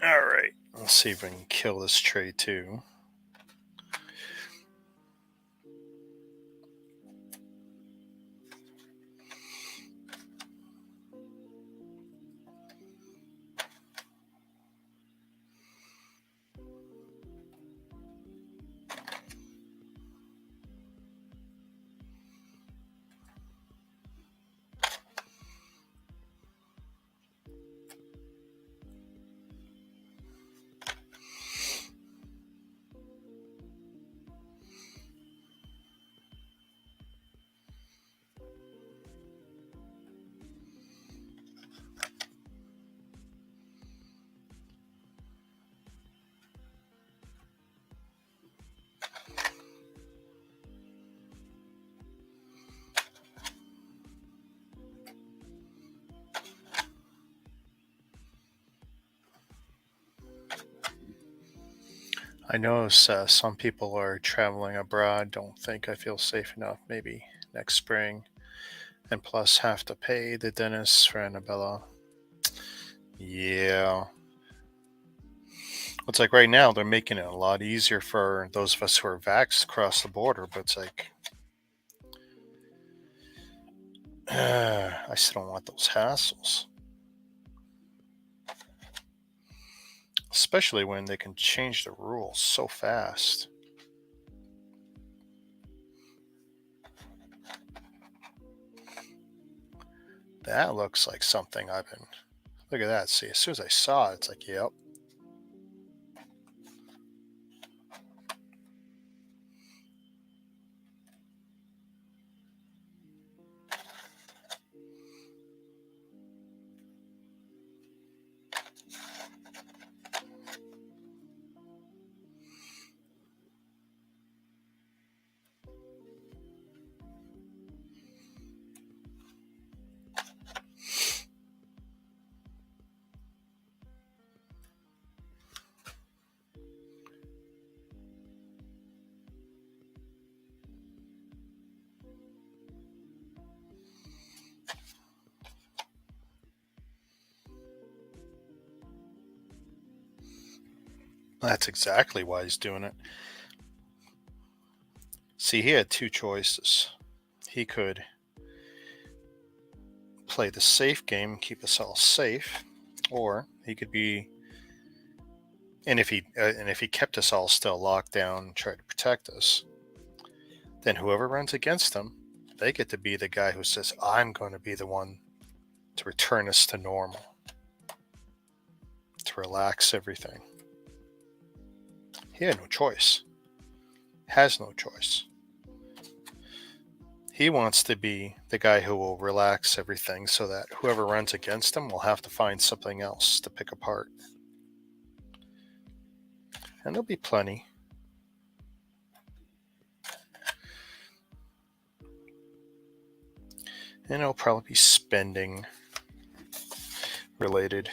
A: All right, let's see if we can kill this tray too. I know some people are traveling abroad, don't think I feel safe enough, maybe next spring, and plus have to pay the dentist for Annabella. Yeah. It's like right now they're making it a lot easier for those of us who are vaxxed across the border, but it's like, I still don't want those hassles. Especially when they can change the rules so fast. That looks like something I've been. Look at that. See, as soon as I saw it, it's like, yep. That's exactly why he's doing it. See, he had two choices. He could play the safe game and keep us all safe, or he could be. And if he kept us all still locked down and tried to protect us, then whoever runs against him, they get to be the guy who says, "I'm going to be the one to return us to normal, to relax everything." He had no choice. Has no choice. He wants to be the guy who will relax everything so that whoever runs against him will have to find something else to pick apart. And there'll be plenty. And it'll probably be spending related.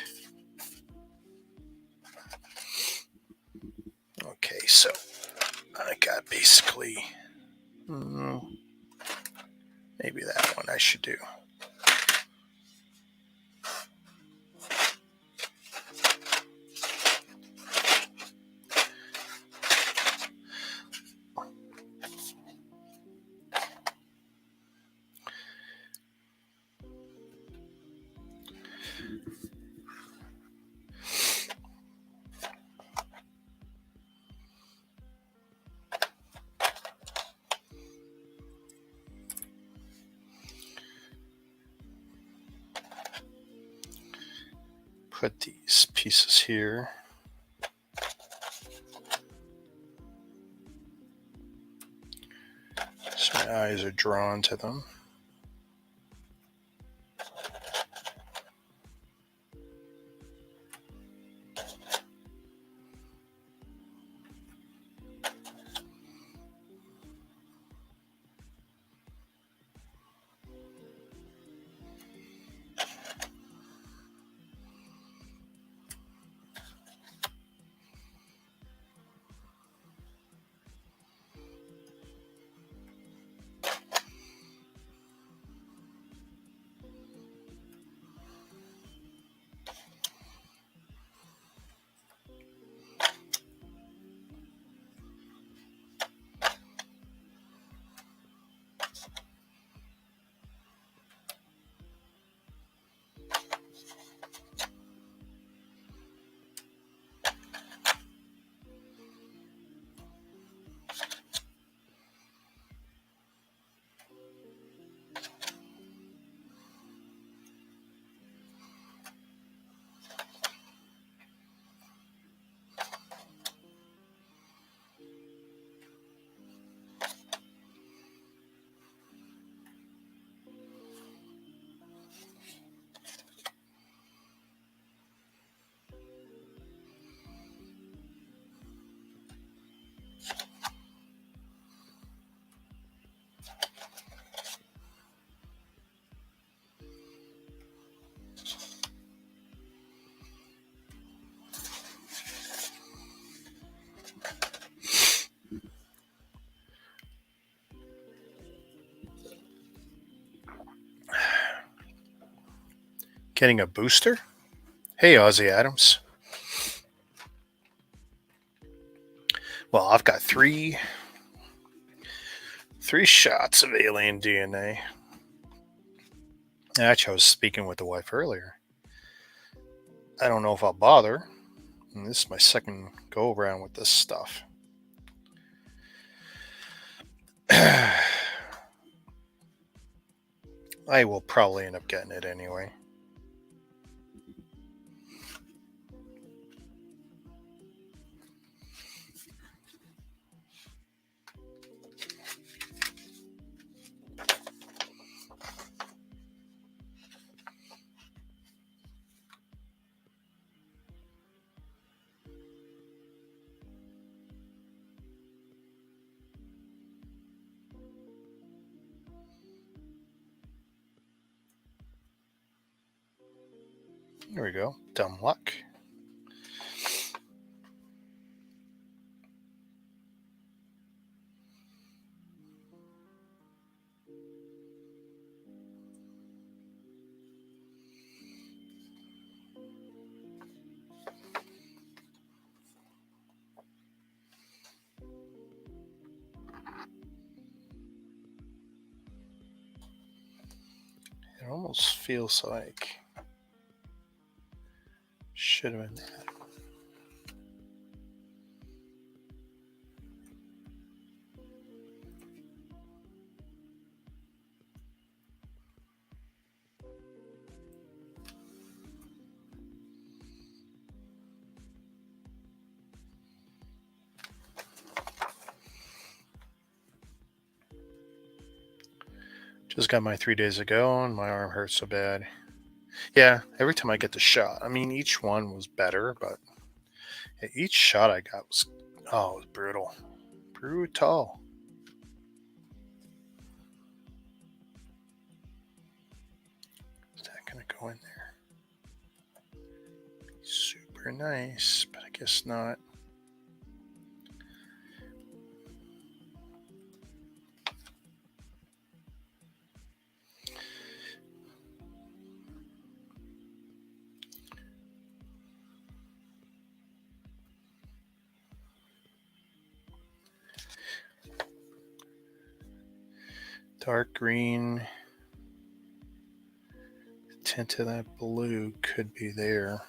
A: Okay, so I got basically maybe that one I should do. Put these pieces here. So my eyes are drawn to them. Getting a booster? Hey, Ozzy Adams. Well, I've got three shots of alien DNA. Actually, I was speaking with the wife earlier. I don't know if I'll bother. And this is my second go around with this stuff. I will probably end up getting it anyway. There we go. Dumb luck. It almost feels like should have been that. Just got my 3 days ago and my arm hurts so bad. Yeah, every time I get the shot, I mean, each one was better, but each shot I got was, it was brutal. Brutal. Is that going to go in there? Super nice, but I guess not. Dark green. The tint of that blue could be there.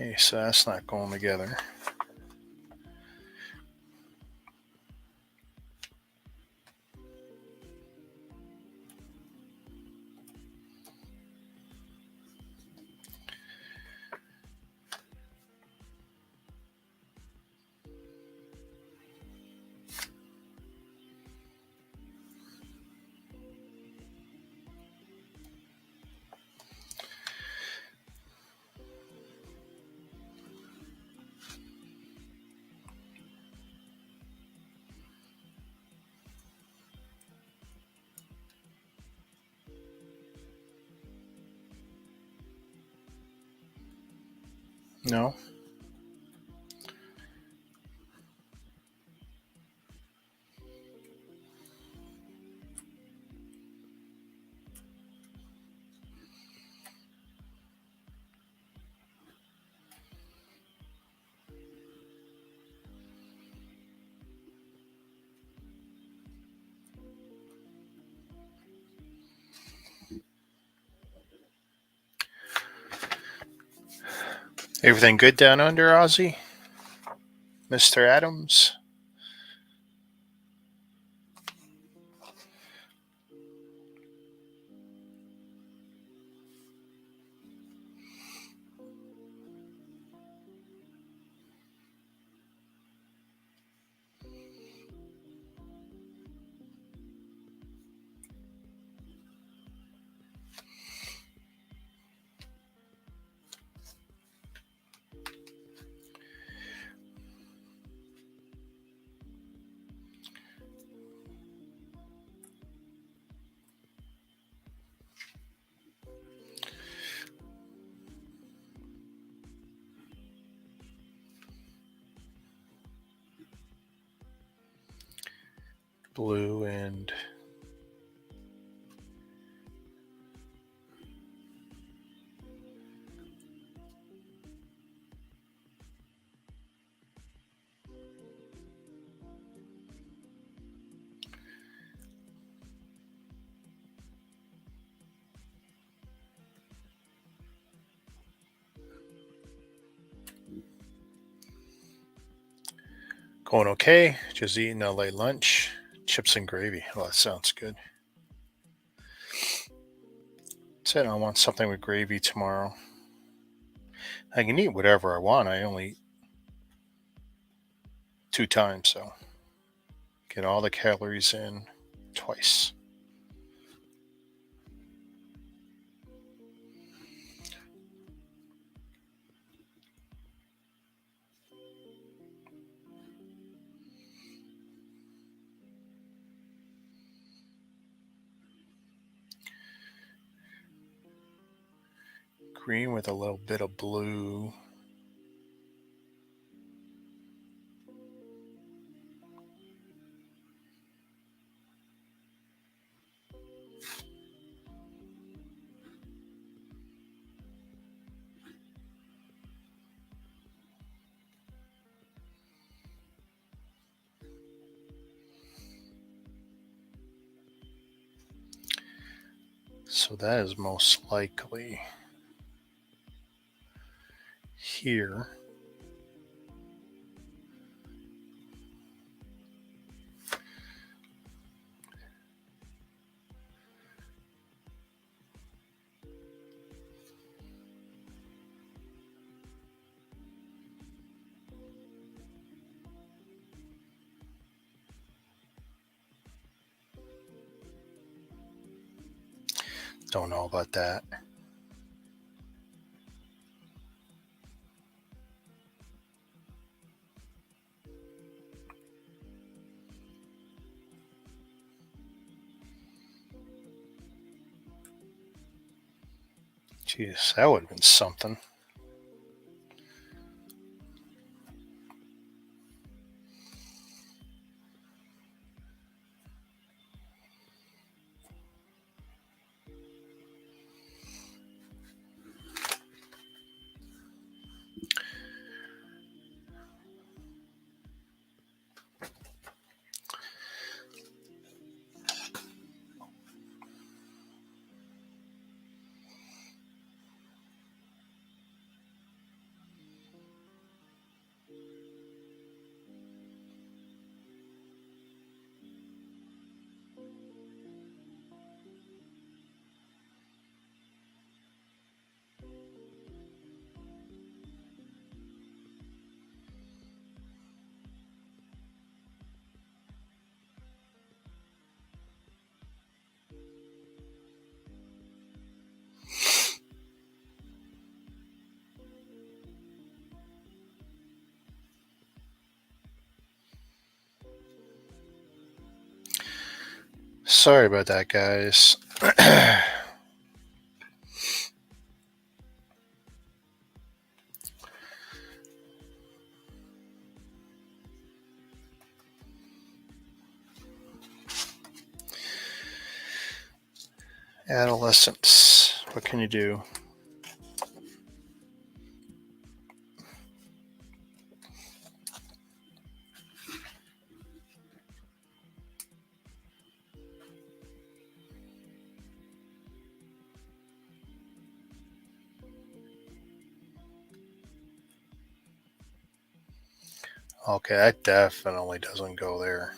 A: Okay, so that's not going together. No. Everything good down under, Ozzy? Mr. Adams? blue and going okay. Just eating a late lunch. Chips and gravy. Oh, that sounds good. Said I want something with gravy tomorrow. I can eat whatever I want. I only eat 2 times, so get all the calories in twice. Green with a little bit of blue. So that is most likely here. Don't know about that. Jeez, that would have been something. Sorry about that, guys. Adolescence. What can you do? Okay, that definitely doesn't go there.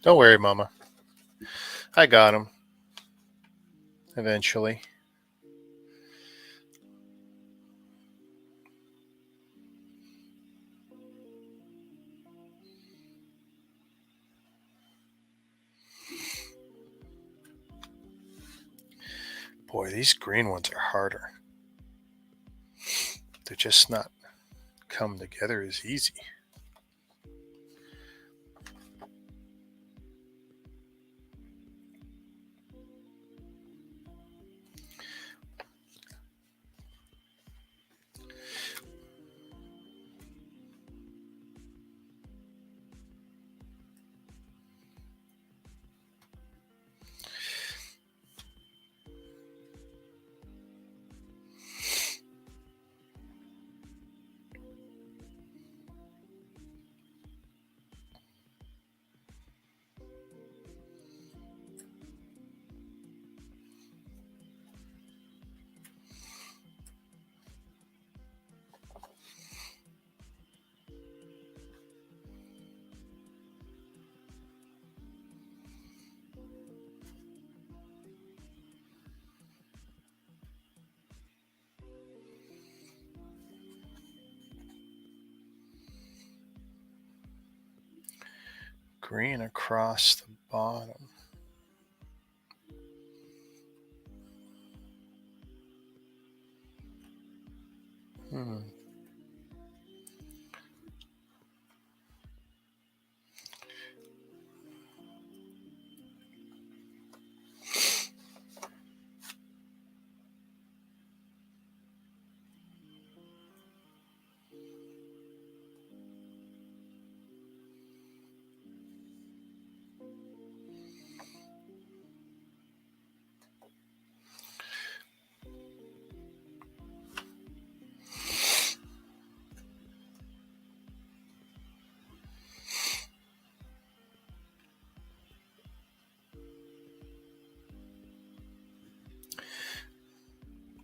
A: Don't worry, Mama. I got him. Eventually. Boy, these green ones are harder. They're just not come together as easy. Green across the bottom.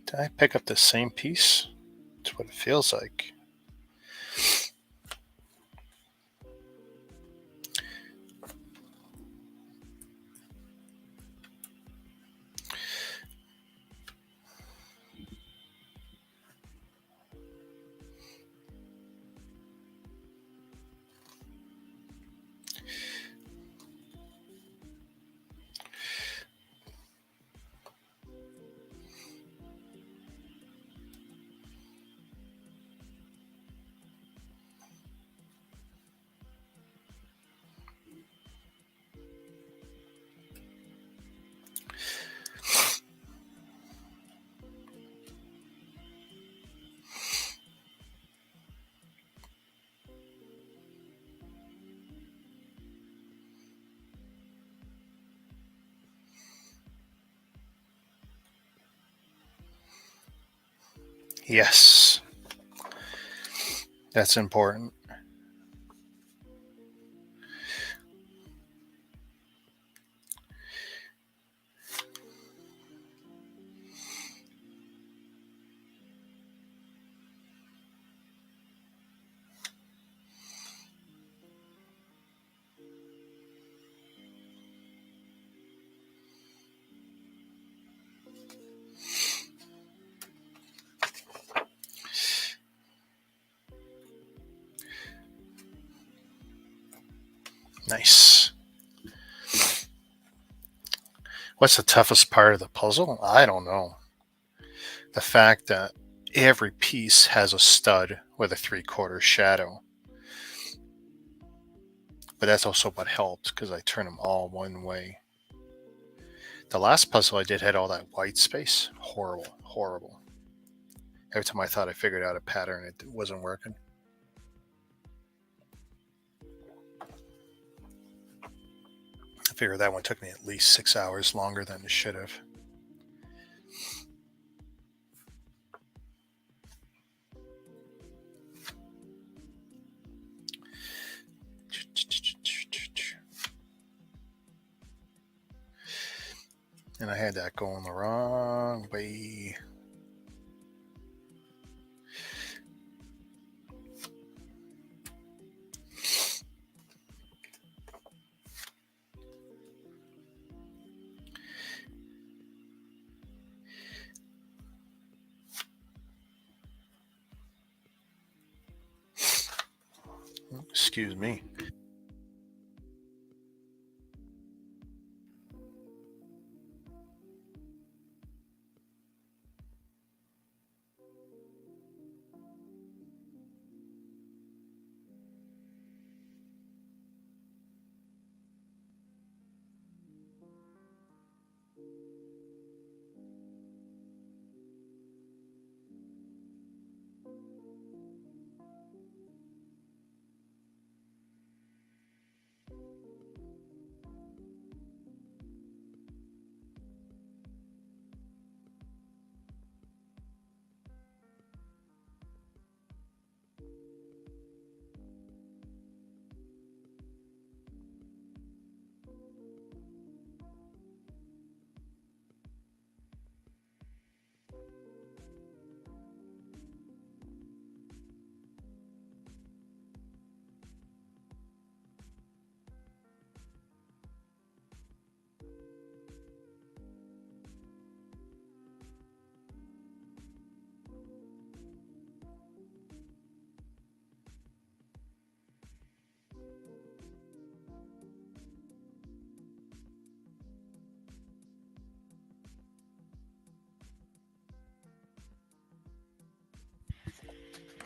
A: Did I pick up the same piece? That's what it feels like. Yes. That's important. Nice. What's the toughest part of the puzzle? I don't know. The fact that every piece has a stud with a 3/4 shadow. But that's also what helped because I turned them all one way. The last puzzle I did had all that white space. Horrible, horrible. Every time I thought I figured out a pattern, it wasn't working. I figured that one took me at least 6 hours longer than it should have. And I had that going the wrong way. Excuse me.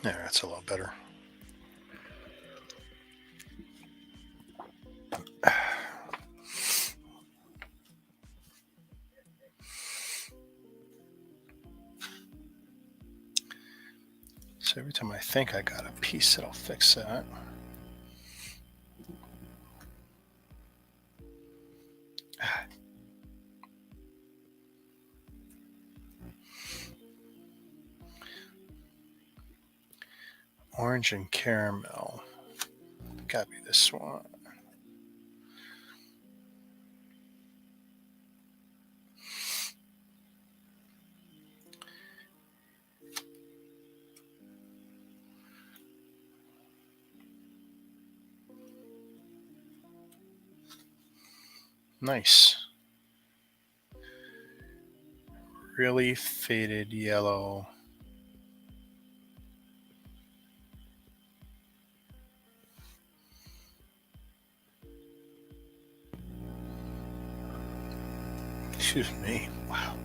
A: There, that's a little better. So every time I think I got a piece that'll fix that. Orange and caramel. Gotta be this one. Nice. Really faded yellow. Excuse me. Wow.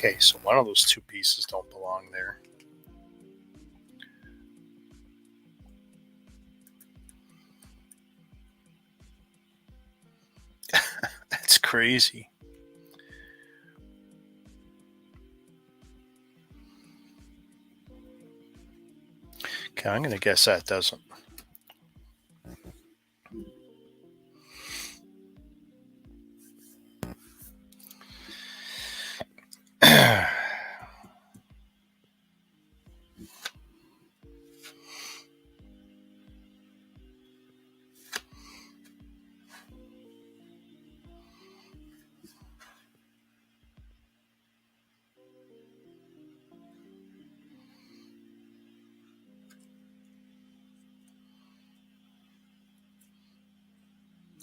A: Okay, so one of those two pieces don't belong there. That's crazy. Okay, I'm going to guess that doesn't.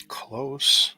A: Close.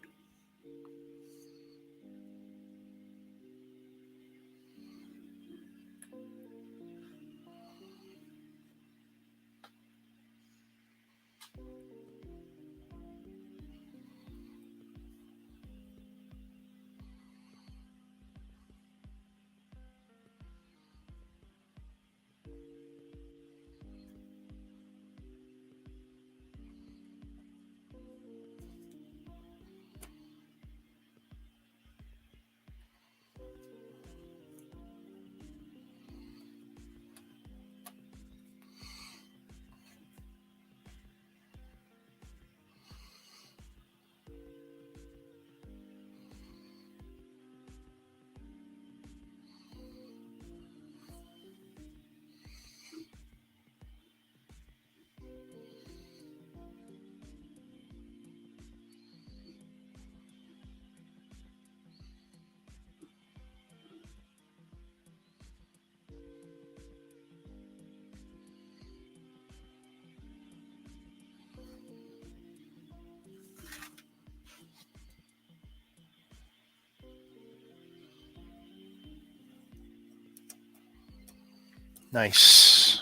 A: Nice.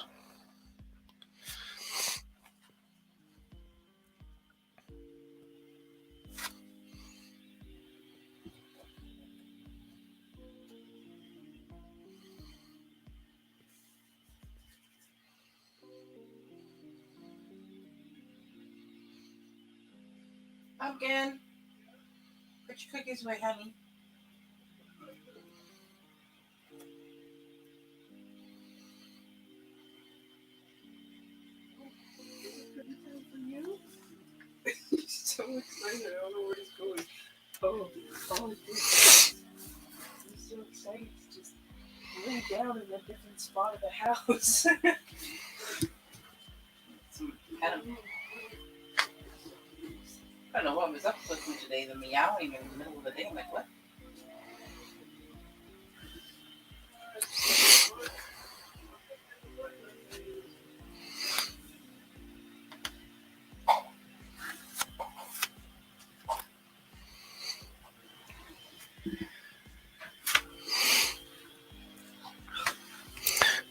B: Pumpkin, put your cookies away, honey.
C: For you? He's so excited. I don't know where he's going. Oh, he's so excited. He's just lay down in a different spot of the house.
B: I don't know what was up with me today. The meowing in the middle of the day. I'm like, what?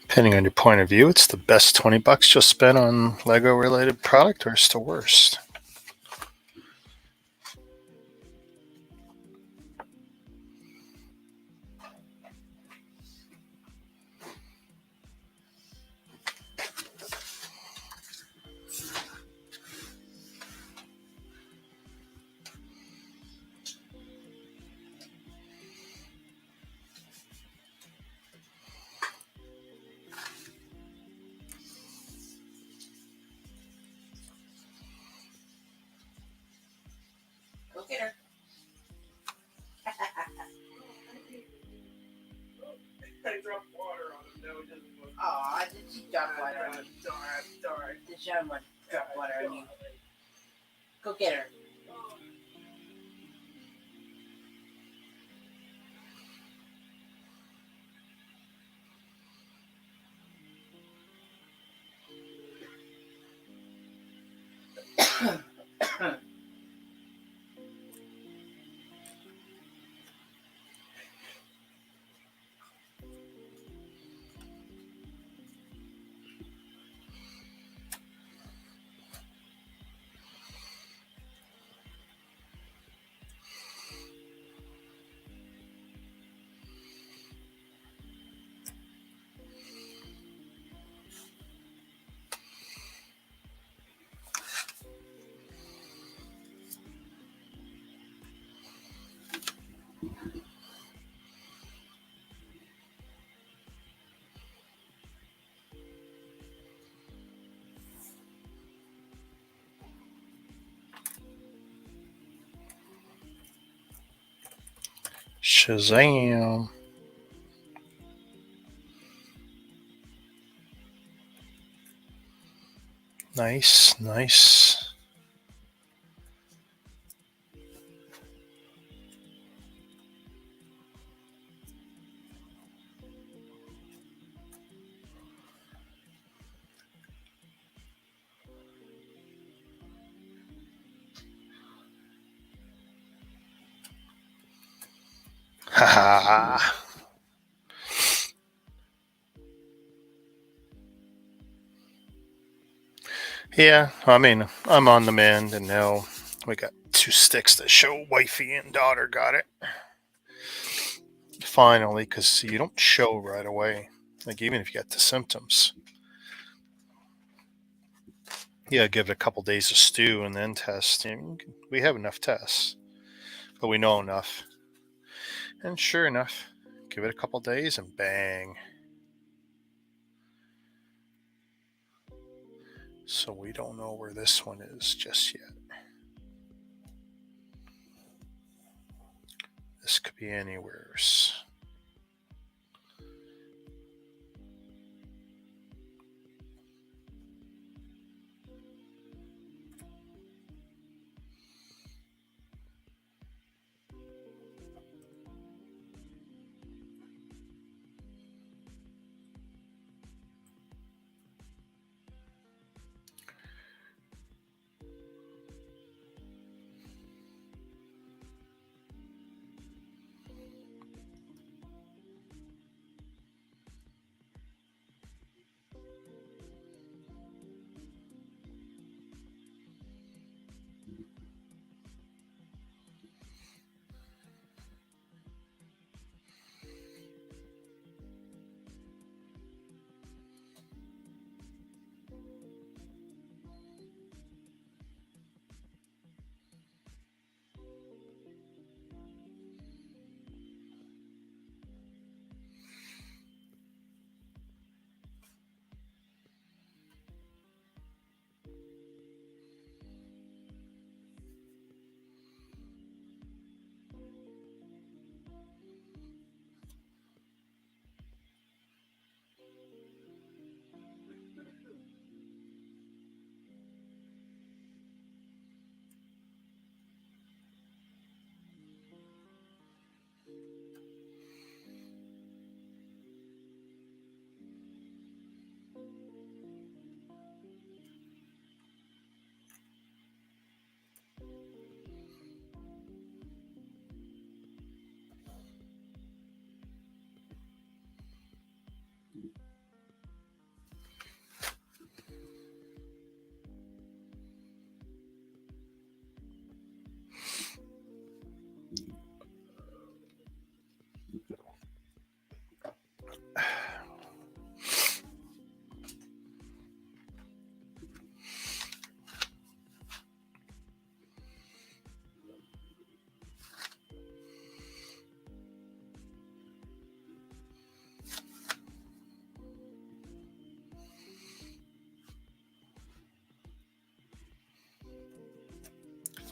A: Depending on your point of view, it's the best $20 you'll spend on Lego related product, or it's the worst.
B: Go get her.
C: I dropped water on him. No, it doesn't look.
B: Aw, did she drop water on you?
C: Darn.
B: Did John drop water on you? Go get her.
A: Shazam. Nice. Ha ha. Yeah, I mean, I'm on the mend, and now we got 2 sticks that show wifey and daughter got it. Finally, because you don't show right away. Like, even if you got the symptoms, yeah, give it a couple days of stew and then test. We have enough tests, but we know enough. And sure enough, give it a couple days and bang. So we don't know where this one is just yet. This could be anywheres.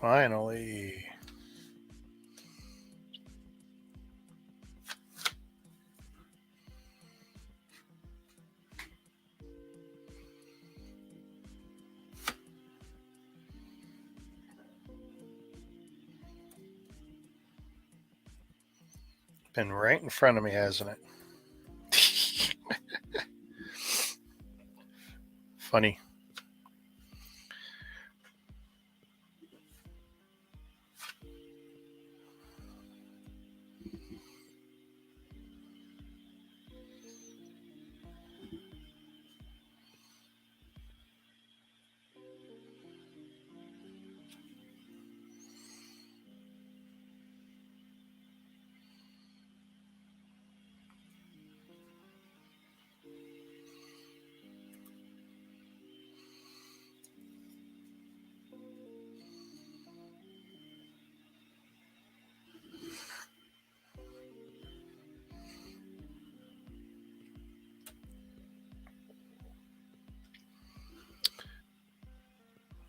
A: Finally. Been right in front of me, hasn't it? Funny.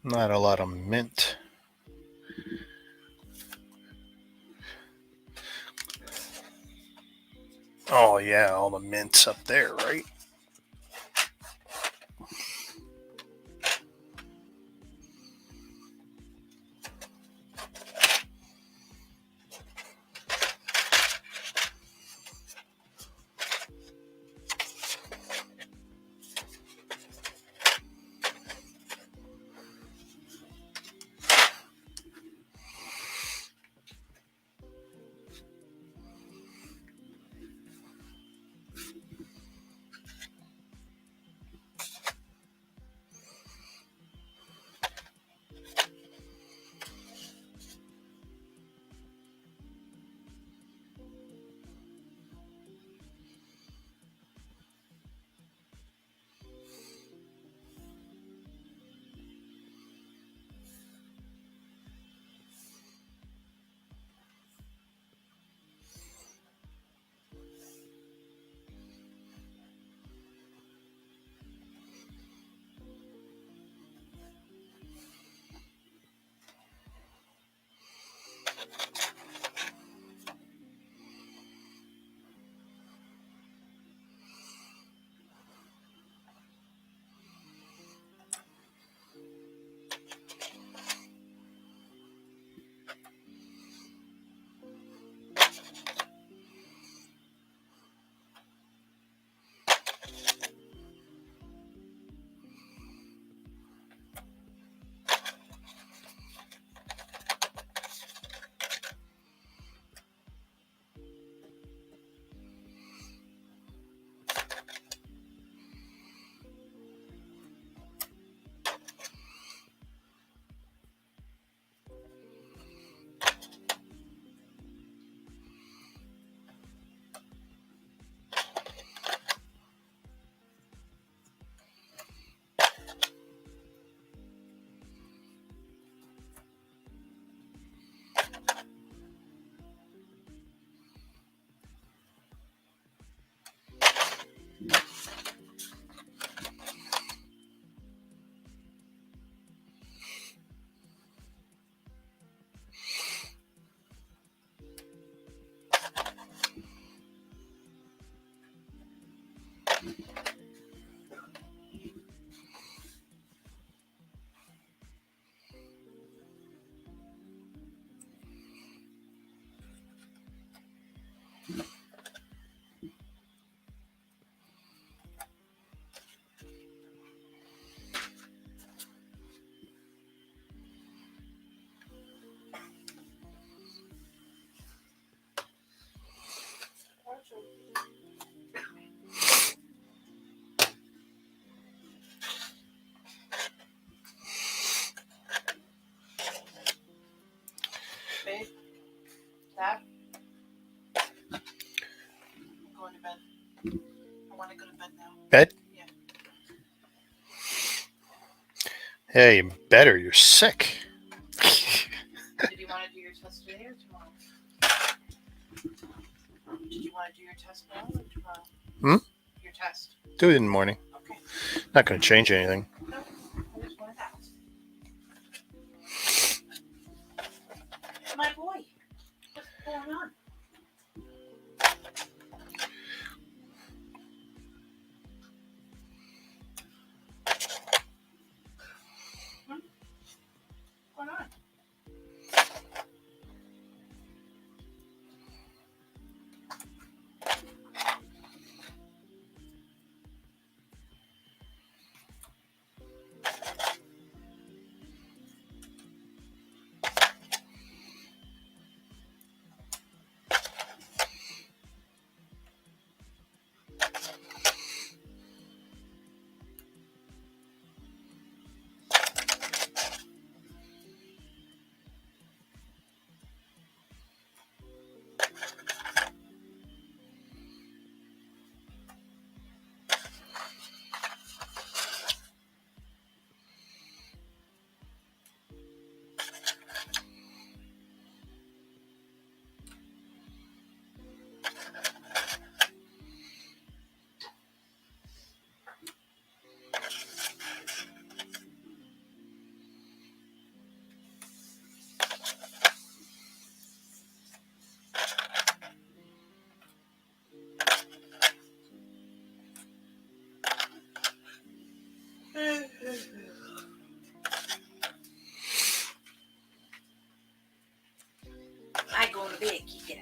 A: Not a lot of mint. Oh yeah, all the mint's up there, right?
C: Babe, Dad, I'm going to bed. I want to go to bed now.
A: Bed?
C: Yeah.
A: Hey, you better. You're sick.
C: Did you want to do your test today or tomorrow? Did you want to do your test now or tomorrow?
A: Hmm?
C: Your test.
A: Do it in the morning.
C: Okay.
A: Not going to change anything.
C: No, I just wanted to ask.
B: I go to bed, kick it.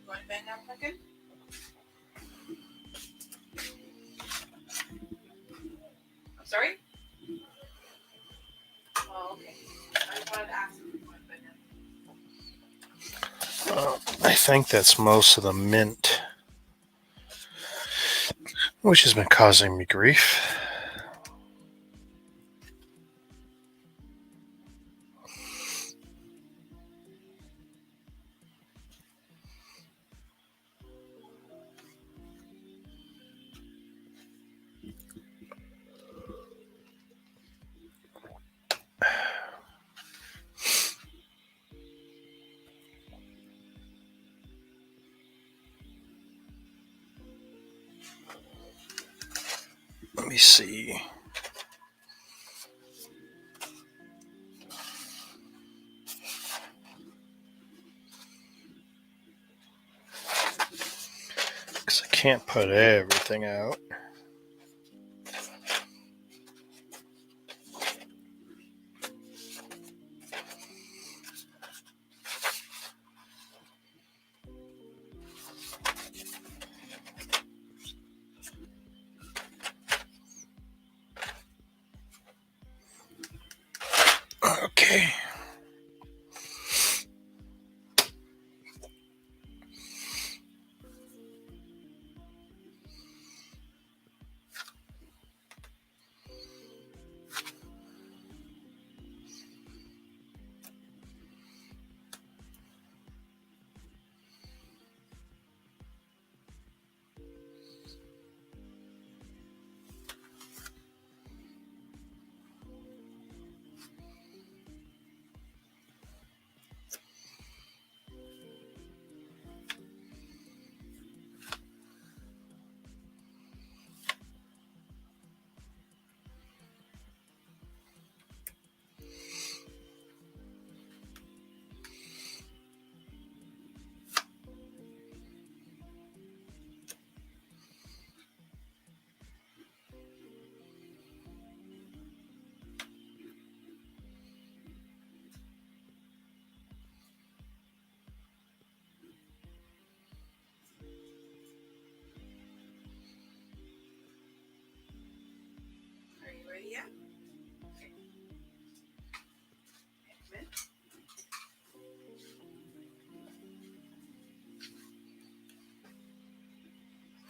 B: Going to bed now, Pumpkin? I'm sorry? Oh, okay. I just wanted to ask if you're going to bed now.
A: I think that's most of the mint, which has been causing me grief. Let me see. Because I can't put everything out. Okay.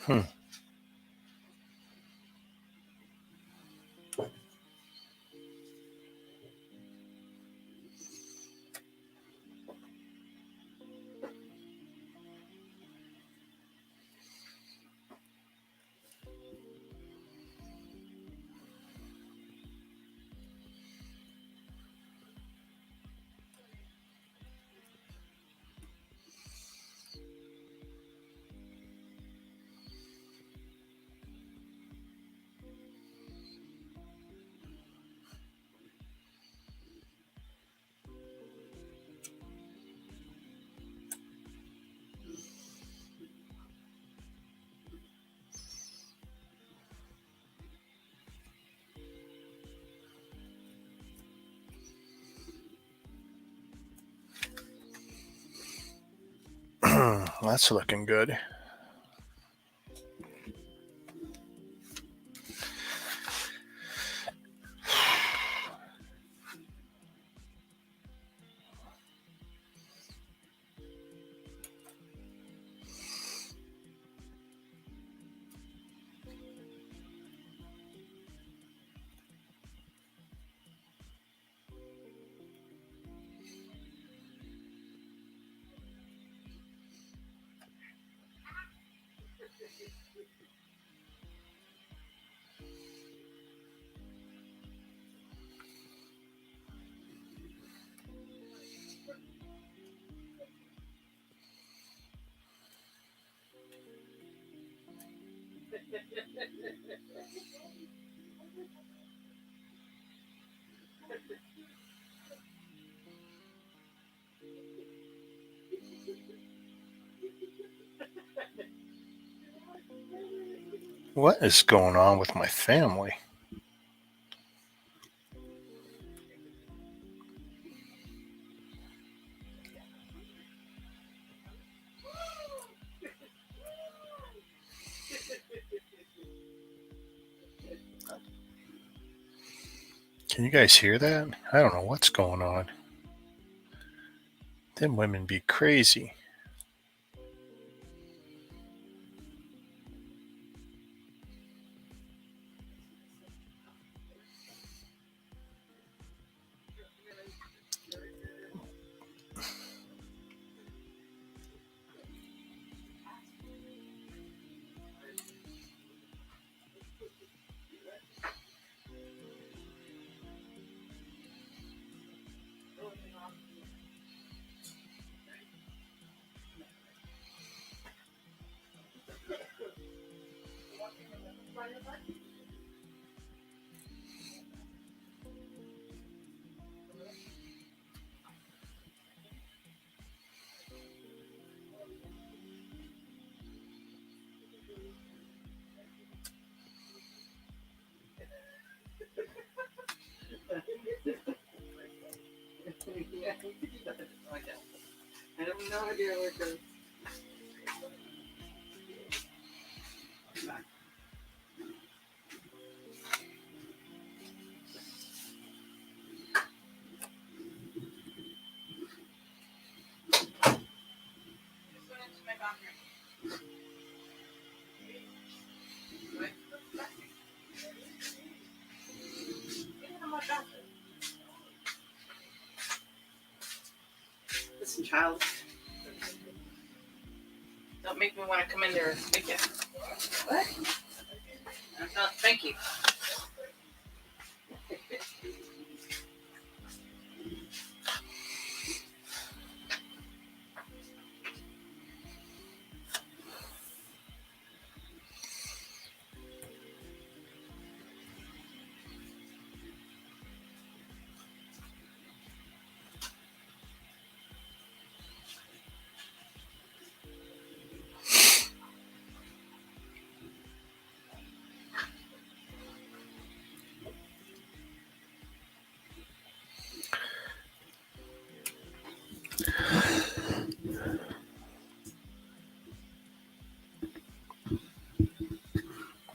A: Hmm. That's looking good. What is going on with my family? Can you guys hear that? I don't know what's going on. Them women be crazy.
C: I have no idea where it goes.
B: Just went into my bathroom. What? Get out of my bathroom.
C: Listen, child.
B: Don't make me want to come in there and stick it. What? Thank you.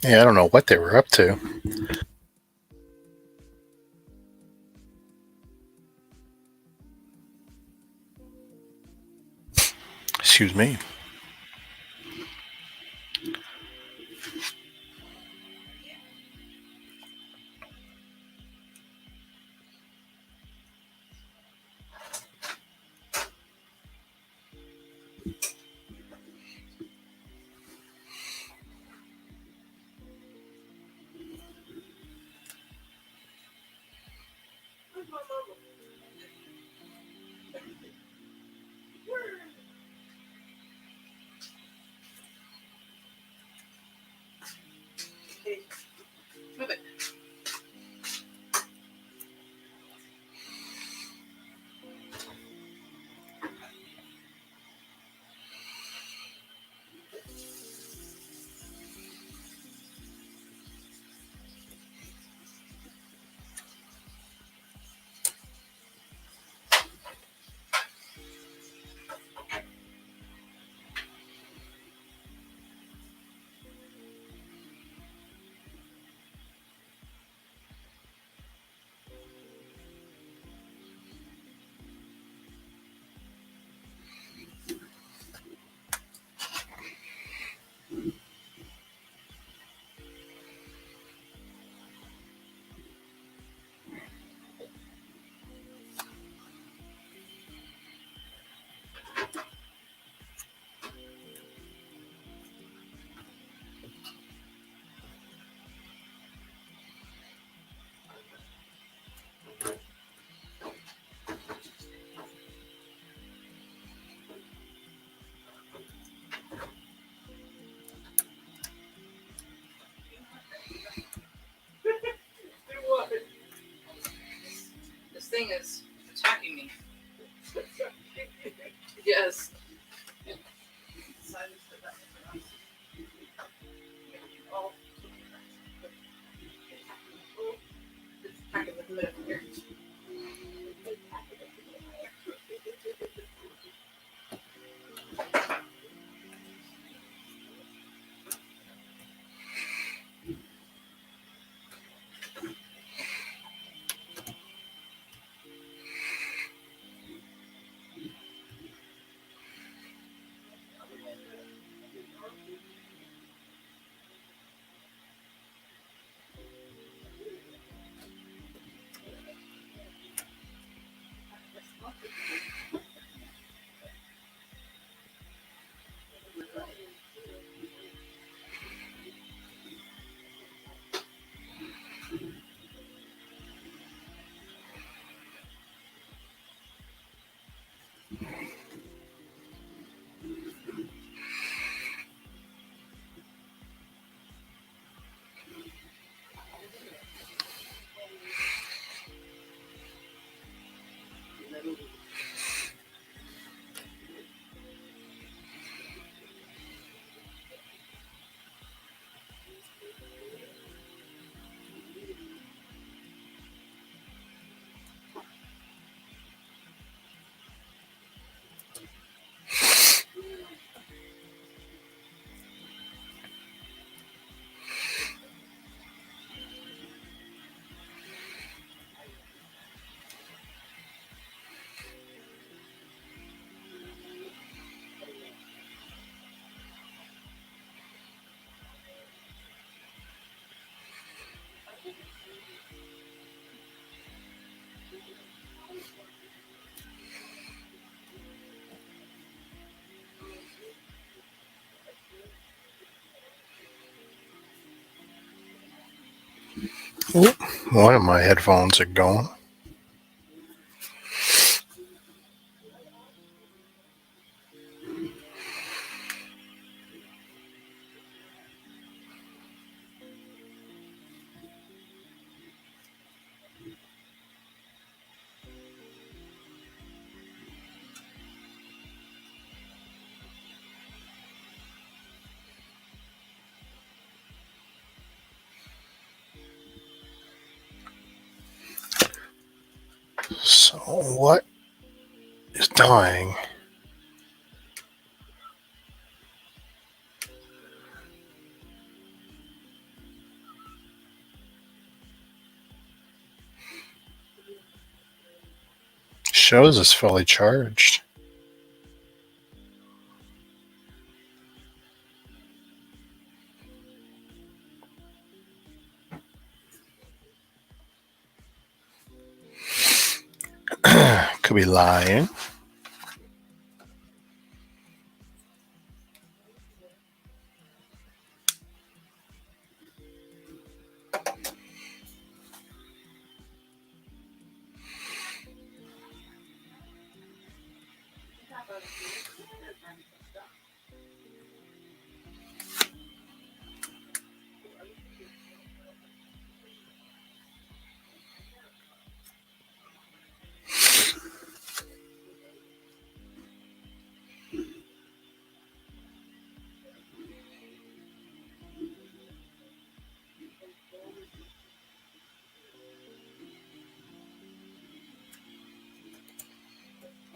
A: Yeah, I don't know what they were up to. Excuse me.
B: thing is attacking me. Yes. Oh. It's attacking the lip here.
A: Oop, one of my headphones are going. So what is dying? Shows is fully charged. Could be lying.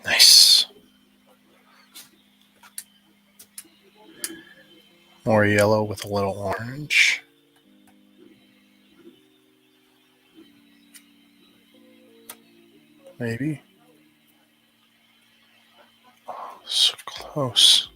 A: Nice. More yellow with a little orange. Maybe. Oh, so close.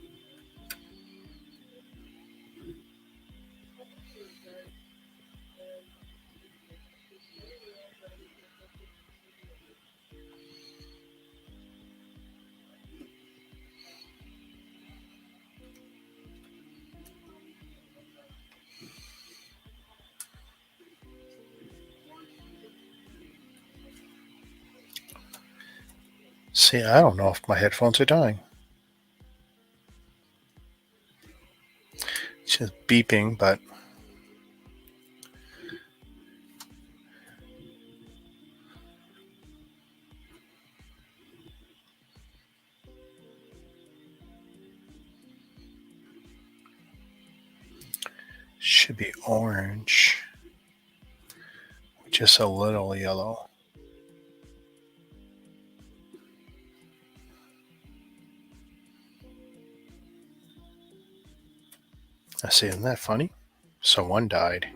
A: See, I don't know if my headphones are dying. It's just beeping, but Should be orange. Just a little yellow. I see, isn't that funny? So one died.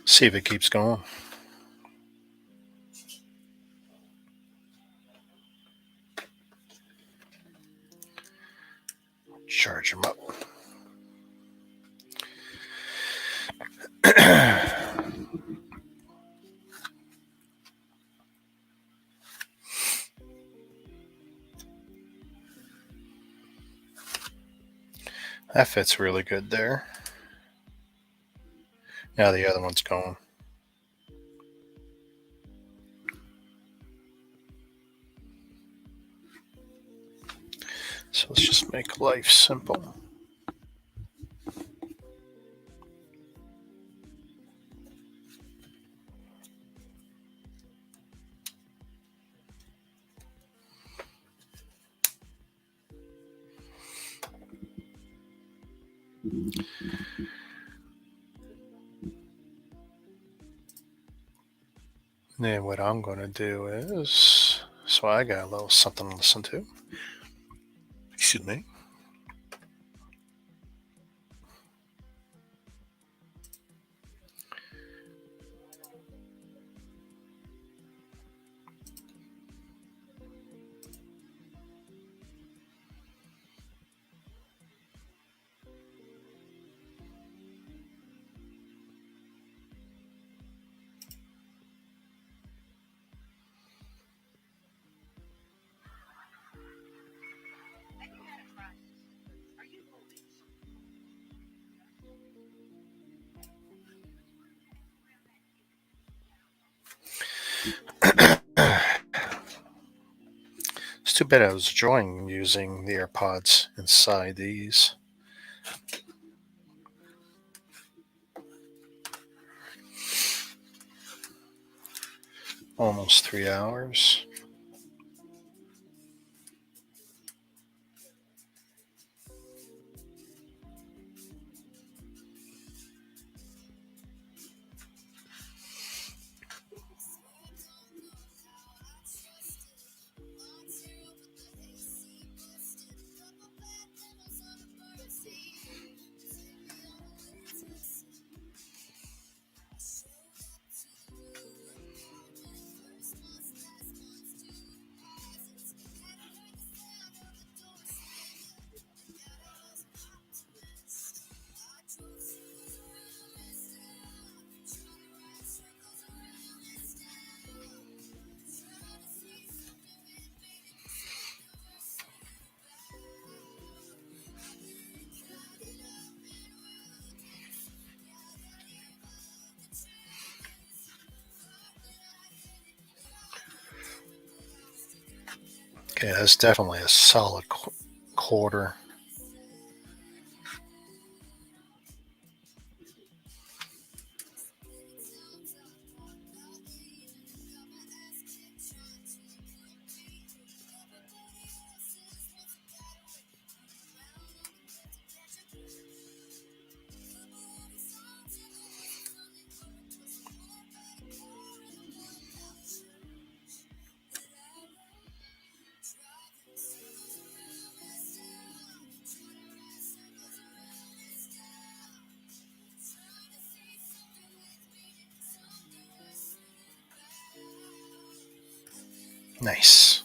A: See if it keeps going. Charge them up. That fits really good there. Now the other one's going. So let's just make life simple. Then what I'm going to do is, so I got a little something to listen to. Excuse me. It's too bad I was drawing using the AirPods inside these. Almost 3 hours. Okay, that's definitely a solid quarter. Nice.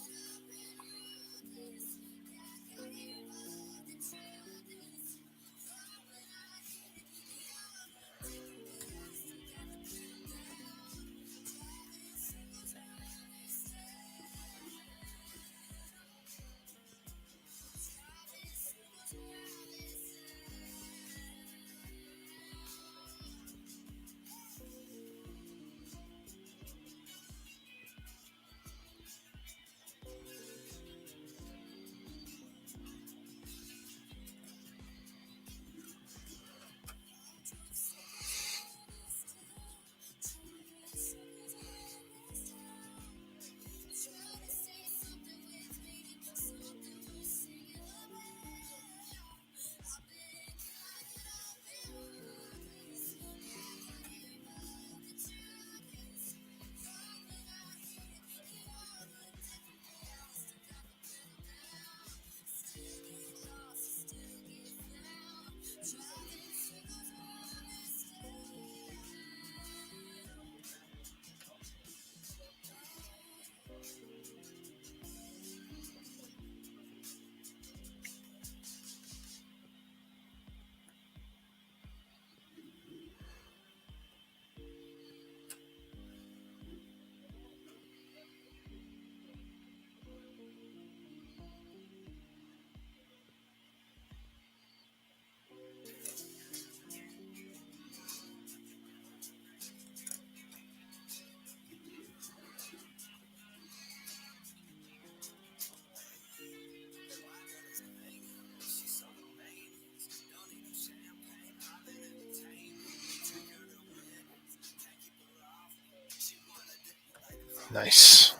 A: Nice.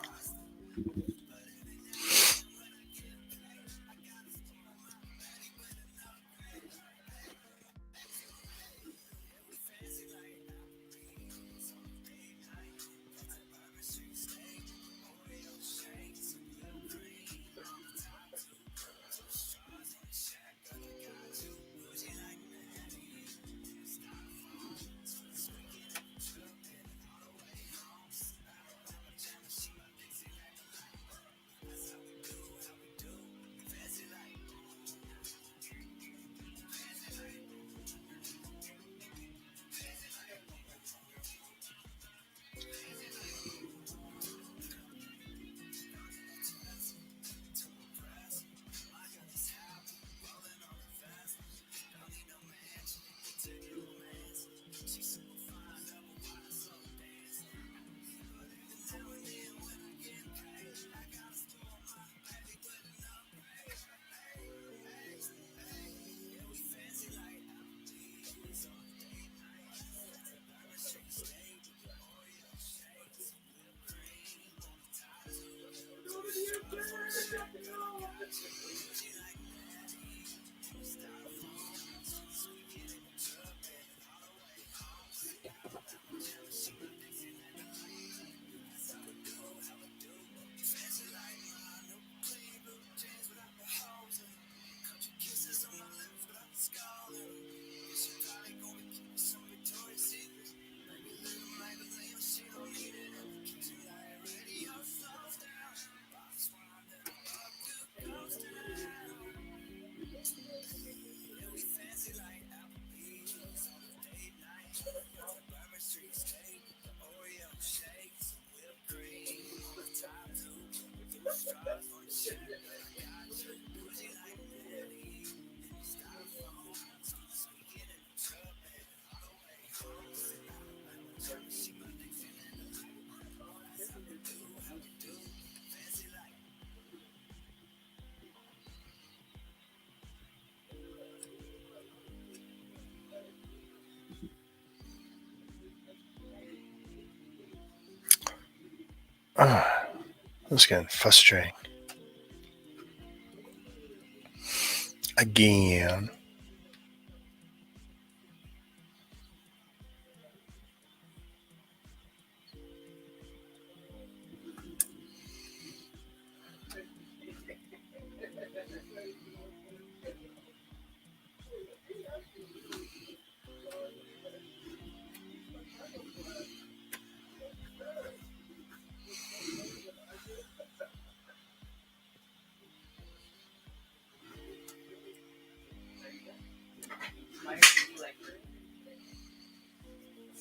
A: This is getting frustrating. Again.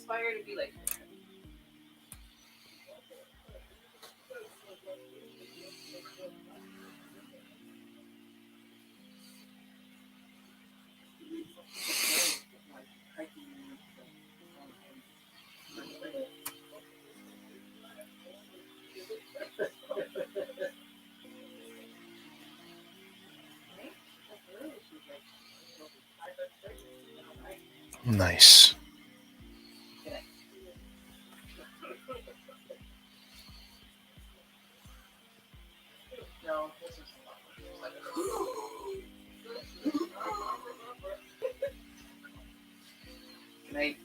B: Aspire to be like her.
A: Nice.
B: No, this is Right.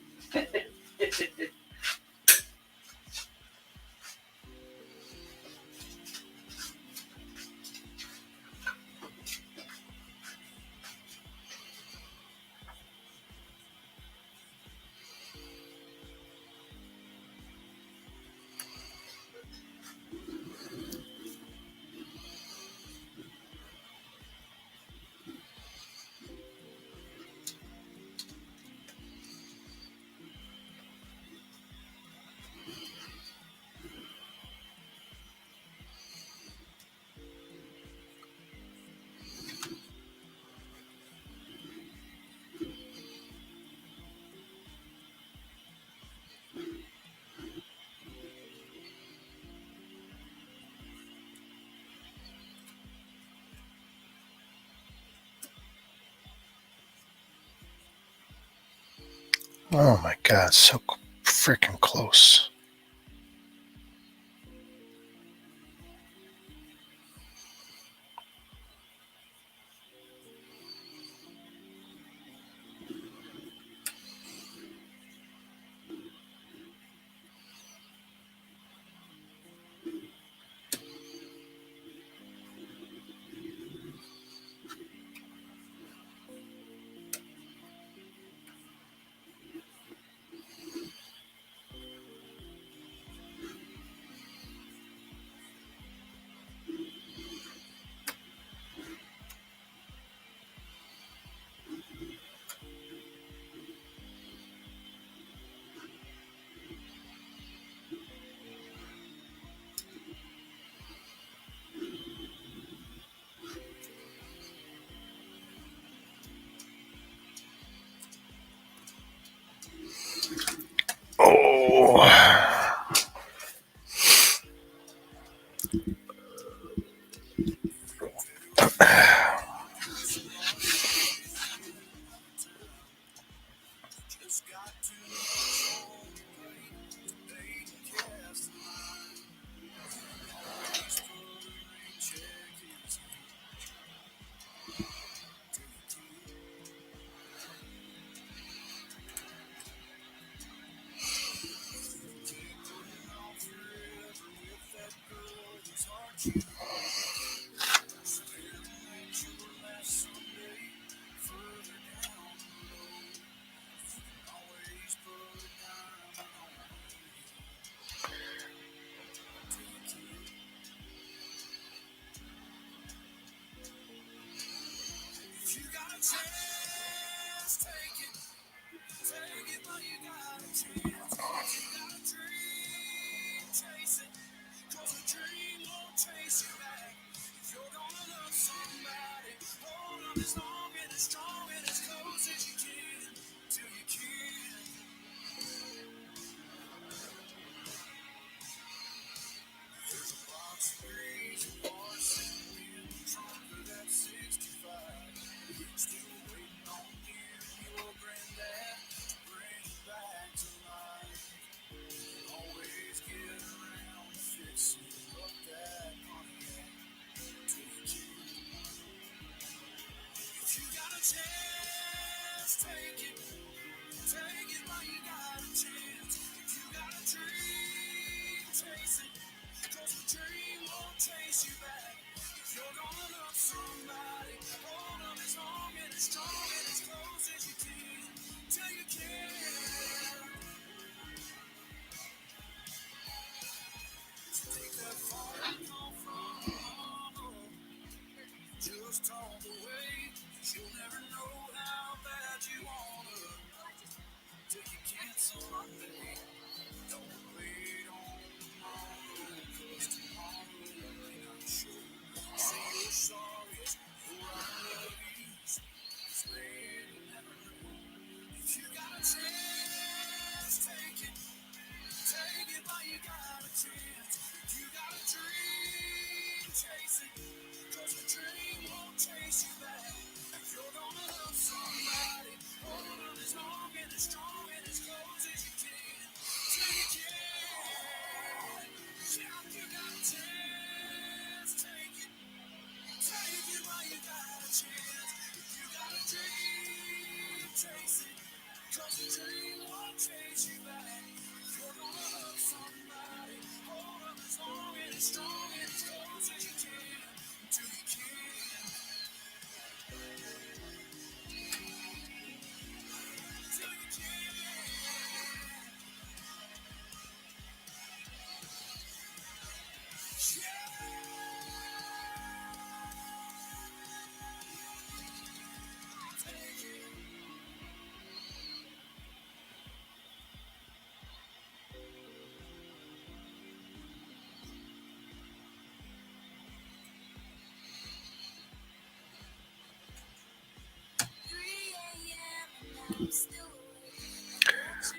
A: Oh my God, so freaking close.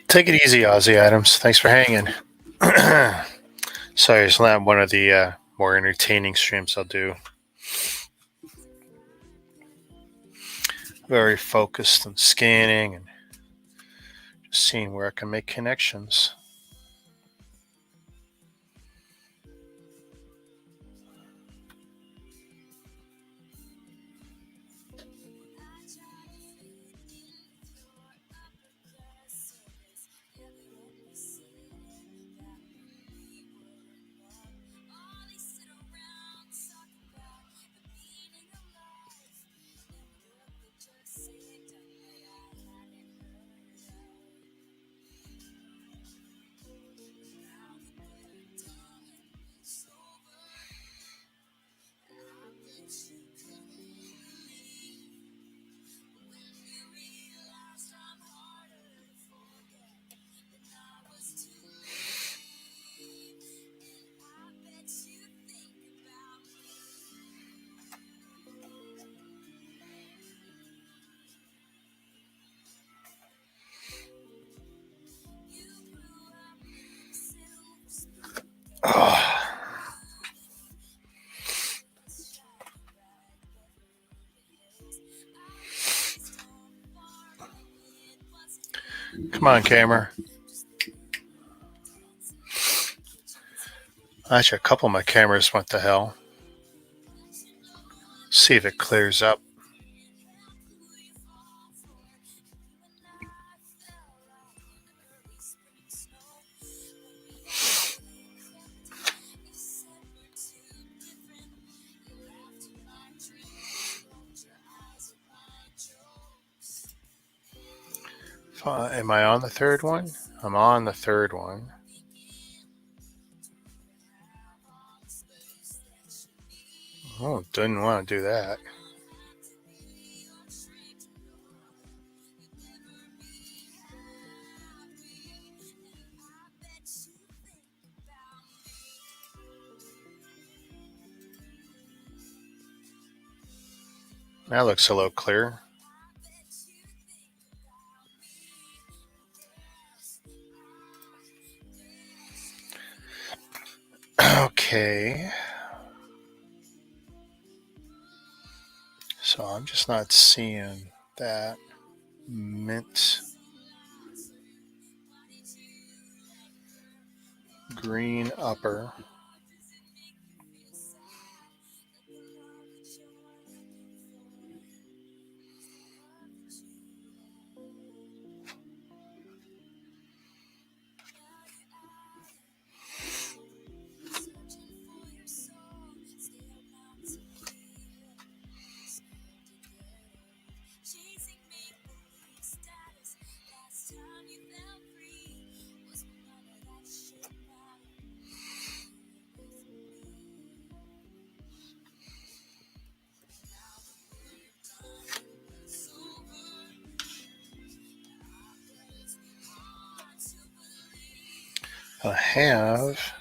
A: Take it easy, Ozzy Adams. Thanks for hanging. Sorry, it's not one of the more entertaining streams I'll do. Very focused on scanning and just seeing where I can make connections. Oh. Come on, camera. Actually, a couple of my cameras went to hell. See if it clears up. Am I on the third one? I'm on the third one. Oh, didn't want to do that. That looks a little clear. Okay. So I'm just not seeing that mint green upper. I have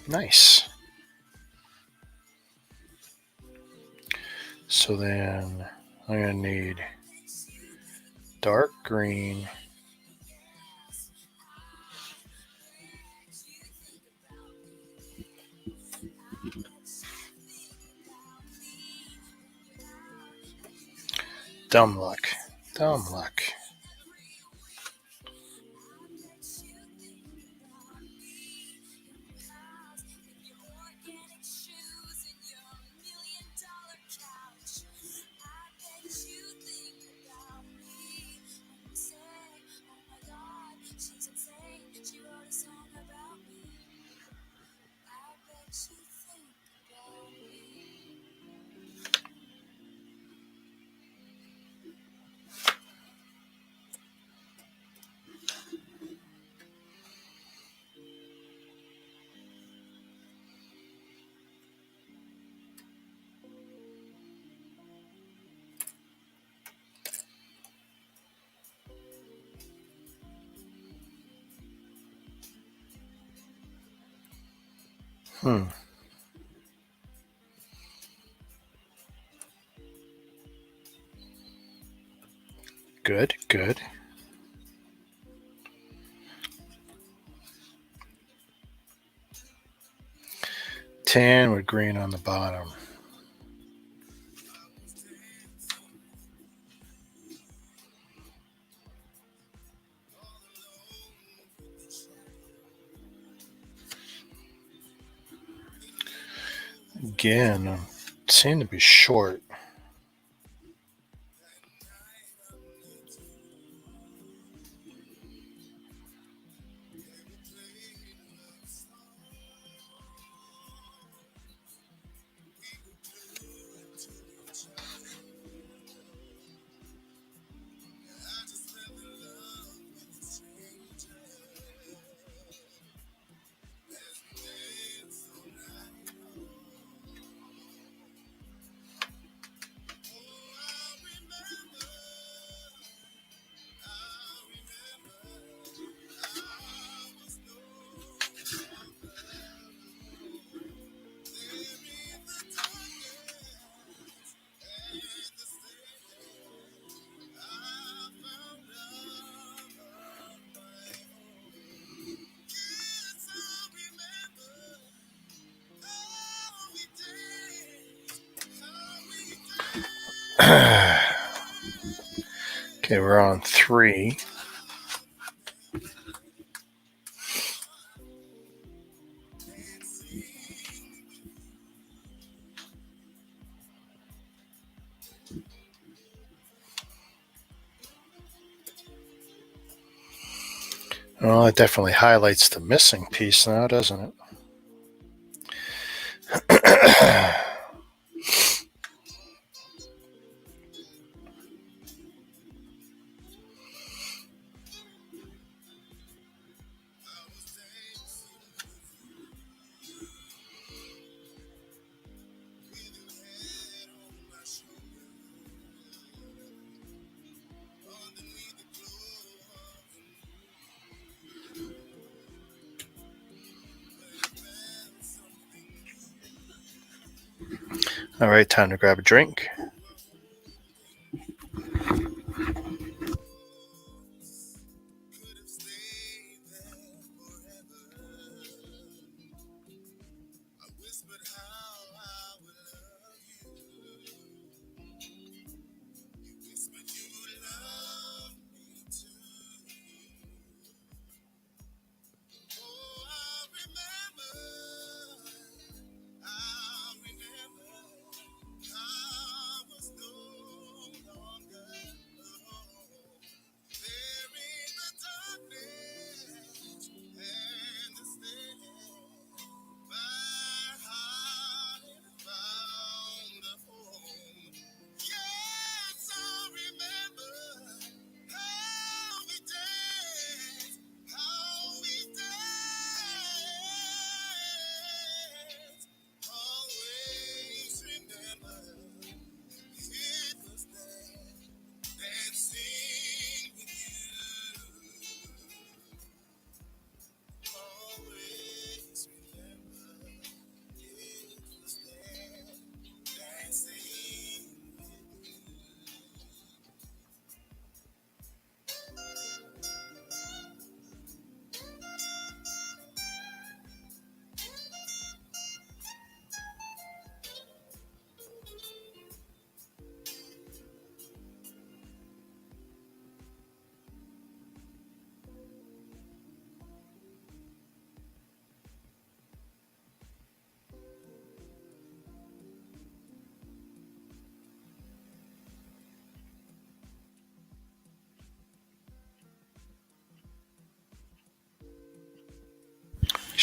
A: nice. So then I'm going to need dark green, dumb luck, dumb luck. Good, good. Tan with green on the bottom. Again, I seem to be short. Okay, we're on 3. Well, it definitely highlights the missing piece now, doesn't it? All right, time to grab a drink.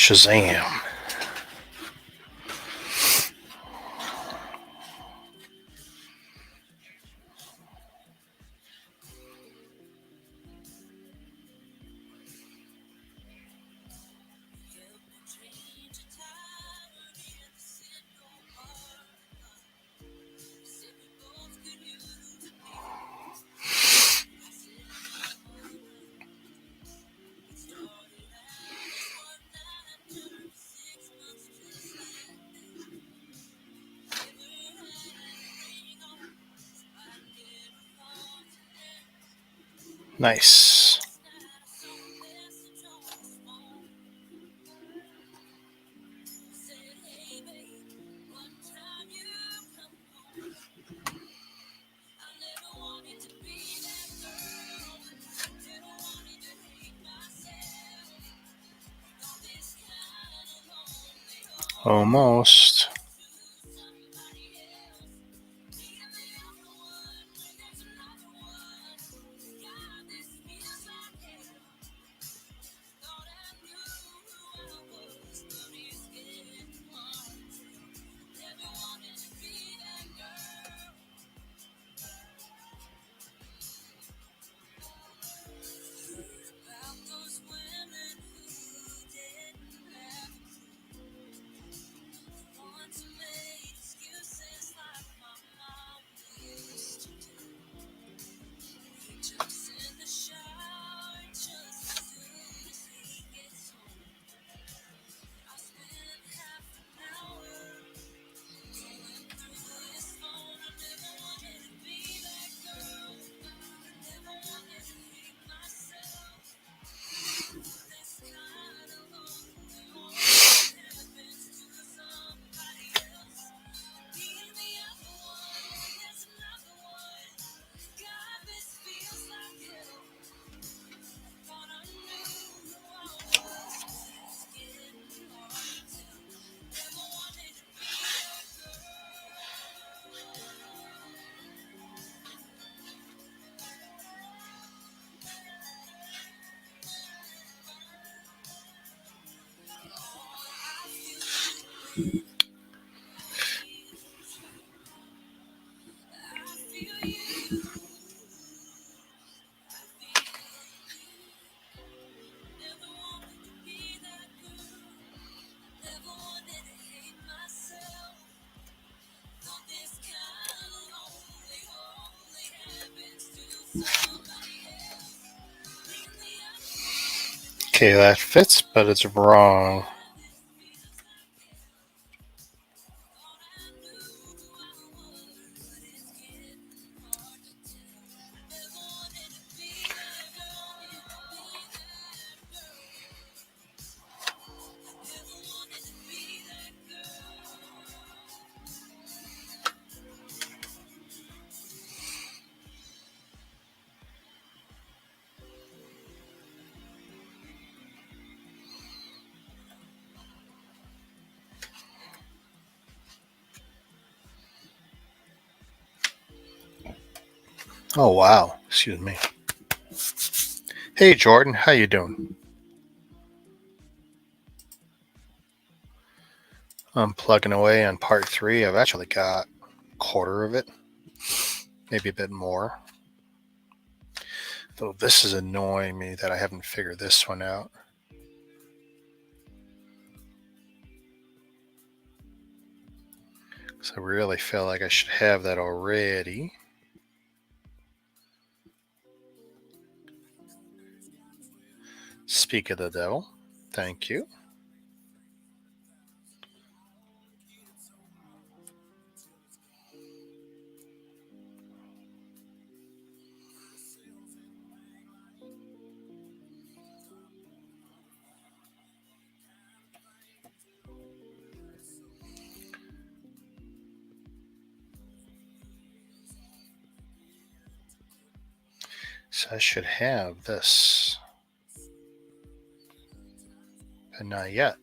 A: Shazam. Nice. Almost. Okay, that fits, but it's wrong. Oh wow, excuse me. Hey Jordan, how you doing? I'm plugging away on part 3. I've actually got a quarter of it, maybe a bit more. Though this is annoying me that I haven't figured this one out. So I really feel like I should have that already. Speak of the devil. Thank you. So I should have this. But not yet.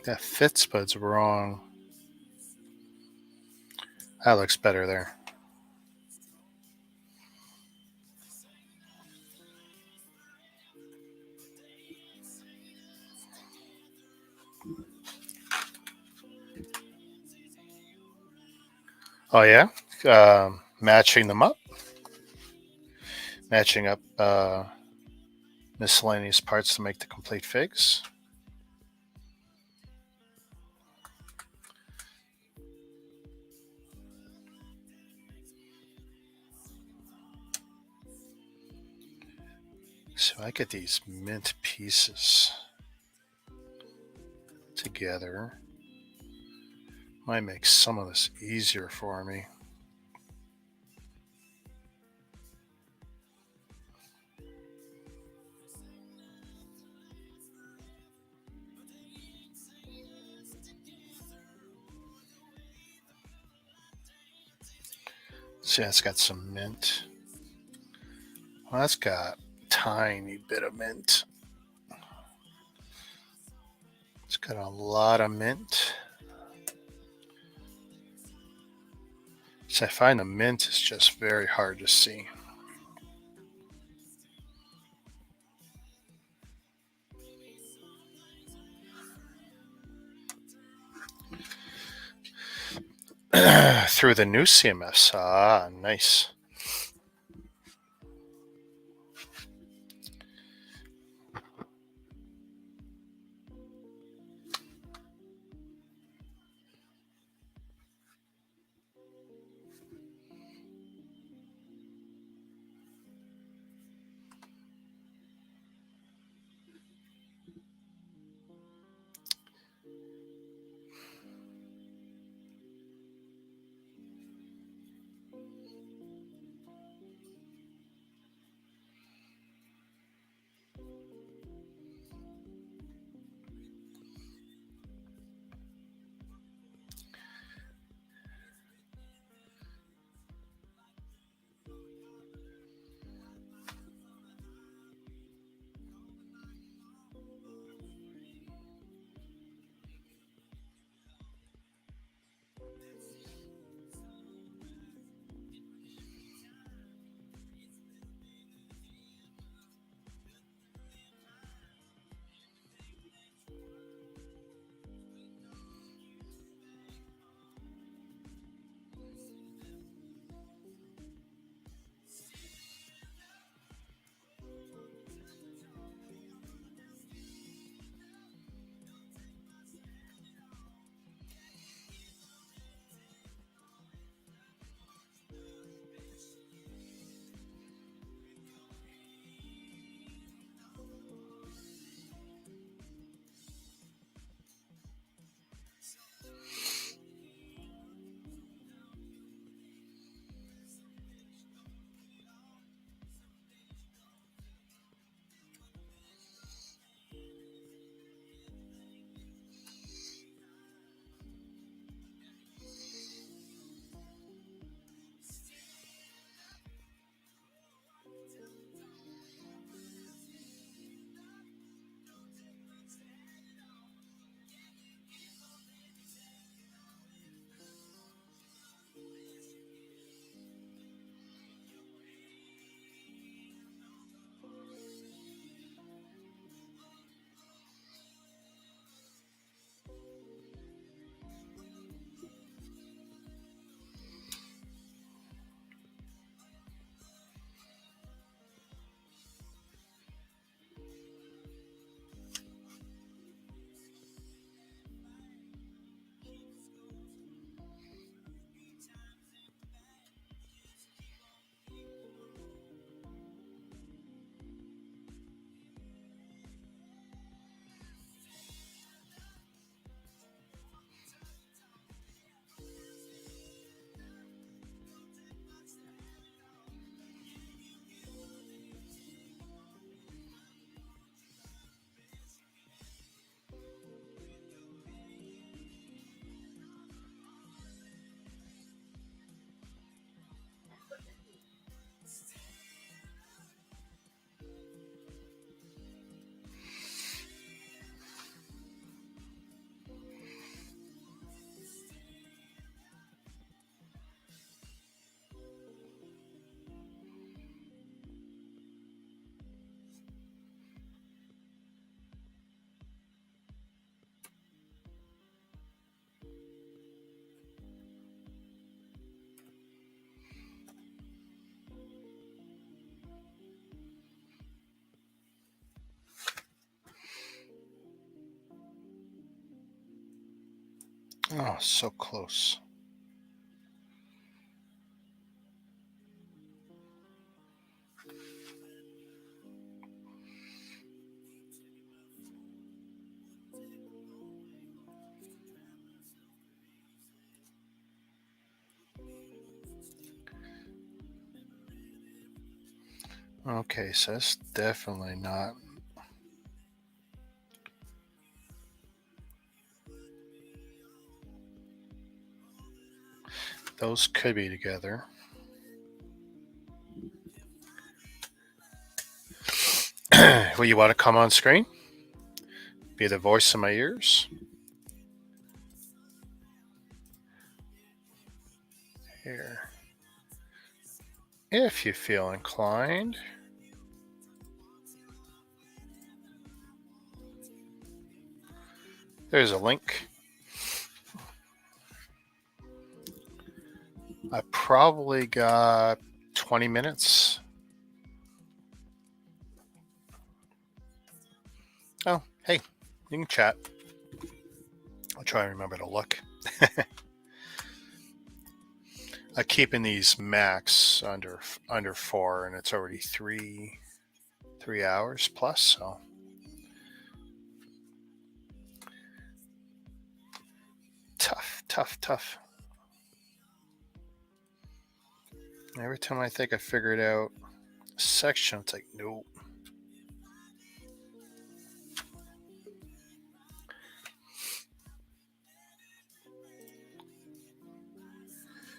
A: That fits, but it's wrong. That looks better there. Oh yeah, matching them up, matching up miscellaneous parts to make the complete figs. So I get these mint pieces together. Might make some of this easier for me. See, it's got some mint. Well, that's got a tiny bit of mint. It's got a lot of mint. So I find the mint is just very hard to see. Through the new CMS. Ah, nice. Oh, so close. Okay, so that's definitely not. Those could be together. Will you want to come on screen? Be the voice in my ears? Here. If you feel inclined. There's a link. I probably got 20 minutes. Oh, hey, you can chat. I'll try and remember to look. I'm keeping these max under 4, and it's already 3 hours plus. So tough. Every time I think I figured out a section, it's like, nope.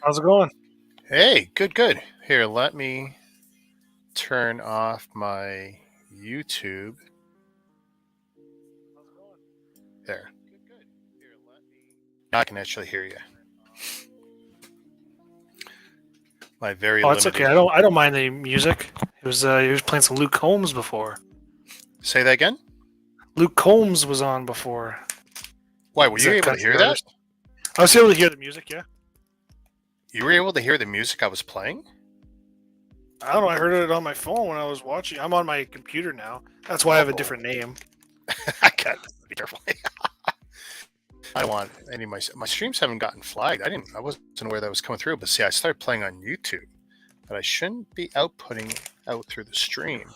D: How's it going?
A: Hey, good. Here, let me turn off my YouTube. There. Now I can actually hear you. My very
D: Oh, it's
A: limited.
D: okay. I don't mind the music. It was he was playing some Luke Combs before.
A: Say that again?
D: Luke Combs was on before.
A: Why, were
D: He's
A: you
D: a
A: able to
D: country
A: hear
D: artist.
A: that?
D: I was able to hear the music, yeah.
A: You were able to hear the music I was playing?
D: I don't know. I heard it on my phone when I was watching. I'm on my computer now. That's why I have a different name.
A: I got to be careful. I don't want any of my streams haven't gotten flagged. I wasn't aware that was coming through, but see, I started playing on YouTube, but I shouldn't be outputting out through the stream.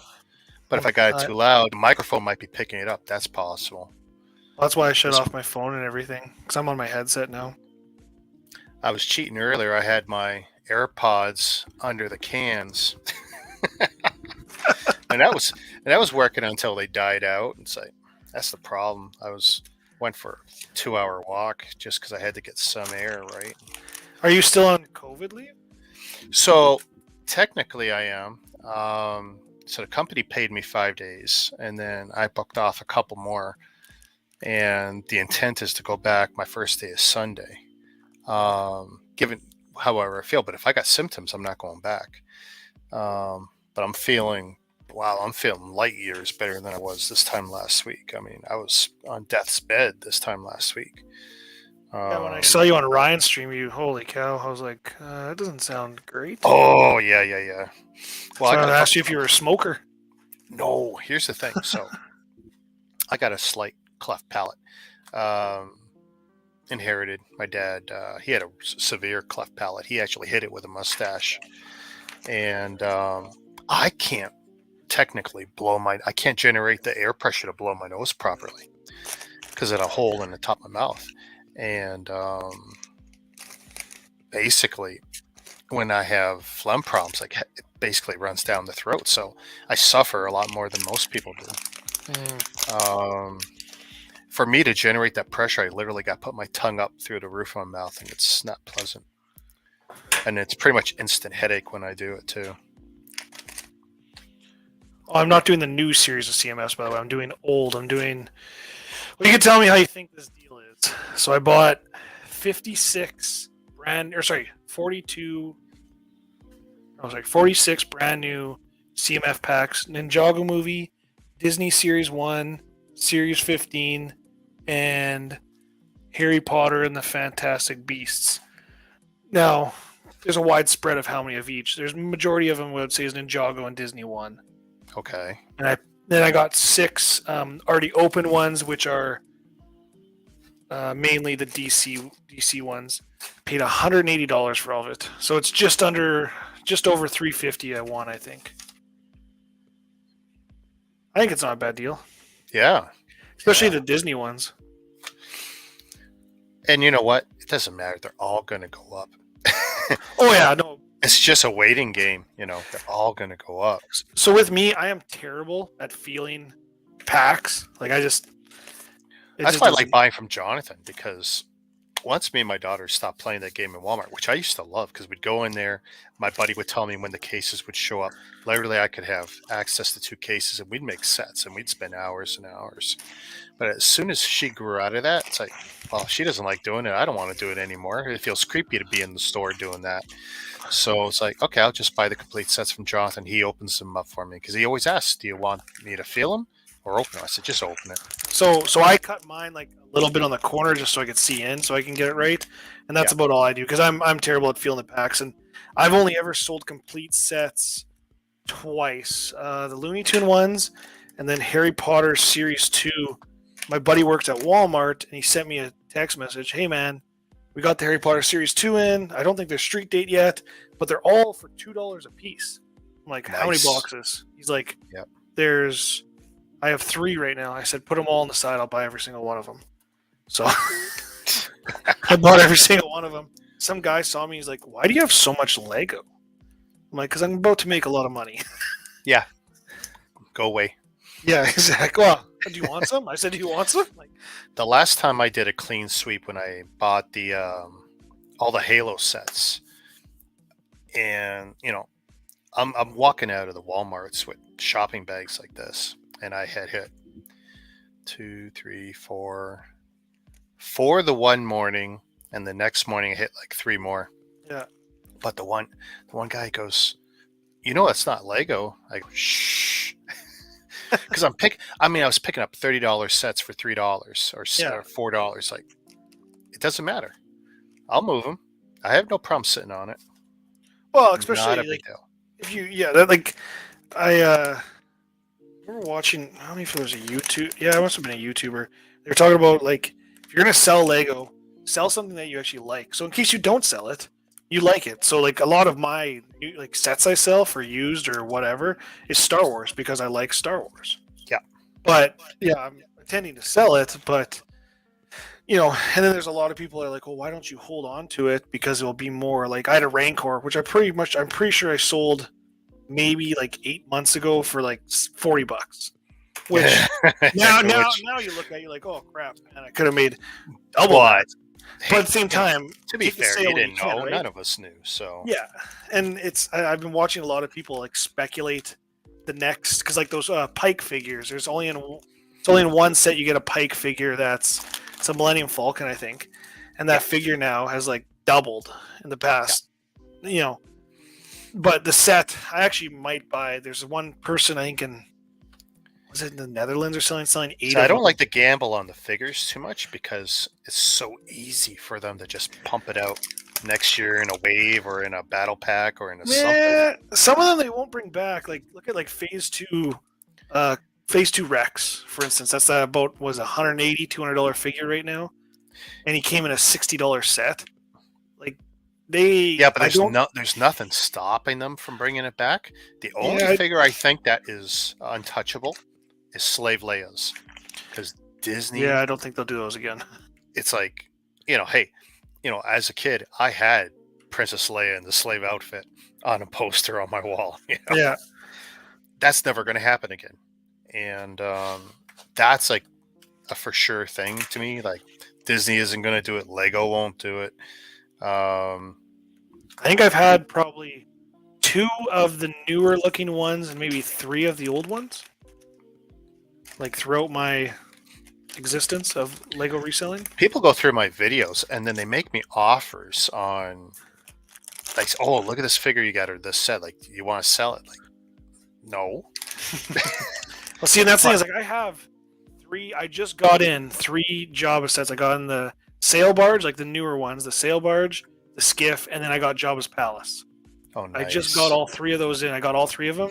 A: But if I got it too loud, the microphone might be picking it up. That's possible.
D: That's why I shut off my phone and everything, because I'm on my headset now.
A: I was cheating earlier. I had my AirPods under the cans, and that was working until they died out. It's like that's the problem. Went for a 2-hour walk just because I had to get some air. Right?
D: Are you still on COVID leave?
A: So technically, I am. So the company paid me 5 days, and then I booked off a couple more. And the intent is to go back. My first day is Sunday. Given however I feel, but if I got symptoms, I'm not going back. But I'm feeling light years better than I was this time last week. I mean, I was on death's bed this time last week.
D: Yeah, when I saw you on Ryan's stream, holy cow, I was like, that doesn't sound great.
A: Oh, yeah.
D: Well, I asked you if you were a smoker.
A: No, here's the thing. So I got a slight cleft palate. Inherited. My dad, he had a severe cleft palate. He actually hit it with a mustache. And I can't technically I can't generate the air pressure to blow my nose properly because of a hole in the top of my mouth. And basically, when I have phlegm problems, it basically runs down the throat. So I suffer a lot more than most people do. For me to generate that pressure, I literally got to put my tongue up through the roof of my mouth, and it's not pleasant. And it's pretty much instant headache when I do it too.
D: Oh, I'm not doing the new series of CMS, by the way. I'm doing old. Well, you can tell me how you think this deal is. So I bought 46 brand new CMF packs. Ninjago movie, Disney Series 1, Series 15, and Harry Potter and the Fantastic Beasts. Now, there's a wide spread of how many of each. There's majority of them I would say is Ninjago and Disney 1.
A: Okay.
D: And then I got 6 already open ones, which are mainly the DC ones. Paid $180 for all of it, so it's just over $350 I won. I think it's not a bad deal,
A: Yeah.
D: especially
A: Yeah.
D: the Disney ones.
A: And you know what? It doesn't matter. They're all going to go up.
D: Oh yeah, no.
A: It's just a waiting game. You know, they're all going to go up.
D: So with me, I am terrible at feeling packs. Like
A: That's why I like buying from Jonathan, because once me and my daughter stopped playing that game in Walmart, which I used to love, because we'd go in there, my buddy would tell me when the cases would show up. Literally, I could have access to 2 cases, and we'd make sets, and we'd spend hours and hours. But as soon as she grew out of that, it's like, well, she doesn't like doing it. I don't want to do it anymore. It feels creepy to be in the store doing that. So it's like, okay, I'll just buy the complete sets from Jonathan. He opens them up for me, because he always asks, do you want me to feel them or open them? I said, just open it.
D: So I cut mine like a little bit on the corner just so I could see in, so I can get it right, and that's about all I do, because I'm terrible at feeling the packs, and I've only ever sold complete sets twice. The Looney Tune ones, and then Harry Potter Series 2. My buddy works at Walmart, and he sent me a text message. Hey, man, we got the Harry Potter Series 2 in. I don't think there's street date yet, but they're all for $2 a piece. I'm like, how many
A: Nice.
D: boxes? He's like,
A: Yep.
D: I have 3 right now. I said, put them all on the side. I'll buy every single one of them. So I bought every single one of them. Some guy saw me. He's like, why do you have so much Lego? I'm like, because I'm about to make a lot of money.
A: Yeah. Go away.
D: Yeah, exactly. Well, do you want some? I said, do you want some? Like,
A: The last time I did a clean sweep, when I bought the all the Halo sets, and you know, I'm walking out of the Walmarts with shopping bags like this, and I had hit 2, 3, 4 the one morning, and the next morning I hit like 3 more.
D: Yeah.
A: But the one guy goes, you know, it's not Lego. I go, shh. Because I was picking up $30 sets for $3 or $4. Like, it doesn't matter. I'll move them. I have no problem sitting on it.
D: well,
A: Not
D: especially
A: a big
D: like
A: deal.
D: if you, that like I remember watching. I don't know if it was a YouTube. Yeah, it must have been a YouTuber. They were talking about like if you're gonna sell Lego, sell something that you actually like. So in case you don't sell it, you like it. So like a lot of my new, like sets I sell for used or whatever is Star Wars because I like Star Wars.
A: Yeah.
D: But yeah, I'm intending to sell it, but you know, and then there's a lot of people that are like, well, why don't you hold on to it because it'll be more like I had a Rancor, which I'm pretty sure I sold maybe like 8 months ago for like $40. Which now you look at it, you're like, oh crap, man, I could have made double that. But at the same time,
A: to be
D: you can
A: fair,
D: say
A: you
D: what you
A: didn't
D: can,
A: know.
D: right?
A: None of us knew. So
D: Yeah, and I've been watching a lot of people like speculate the next because like those Pike figures. It's only in one set you get a Pike figure it's a Millennium Falcon, I think, and that figure now has like doubled in the past. You know, but the set I actually might buy. There's one person I think was it in the Netherlands or selling 8
A: So
D: of
A: I don't
D: them.
A: like to gamble on the figures too much because it's so easy for them to just pump it out next year in a wave or in a battle pack or in a something.
D: Yeah, some of them they won't bring back. Like look at like Phase 2 Rex, for instance. That's about was $180, $200 figure right now, and he came in a $60 set. Like
A: but there's nothing stopping them from bringing it back. The only figure I think that is untouchable is Slave Leia's, because Disney.
D: Yeah, I don't think they'll do those again.
A: It's like, hey, as a kid, I had Princess Leia in the slave outfit on a poster on my wall.
D: Yeah,
A: that's never going to happen again, and that's like a for sure thing to me. Like Disney isn't going to do it. Lego won't do it.
D: I think I've had probably 2 of the newer looking ones and maybe 3 of the old ones. Like throughout my existence of Lego reselling.
A: People go through my videos and then they make me offers on, like, oh, look at this figure you got or this set. Like, you want to sell it? Like, no.
D: Well, see, and that's the thing is like I have 3. I just got in 3 Jabba sets. I got in the sail barge, like the newer ones, the sail barge, the skiff, and then I got Jabba's palace.
A: Oh, nice.
D: I just got all 3 of those in. I got all 3 of them.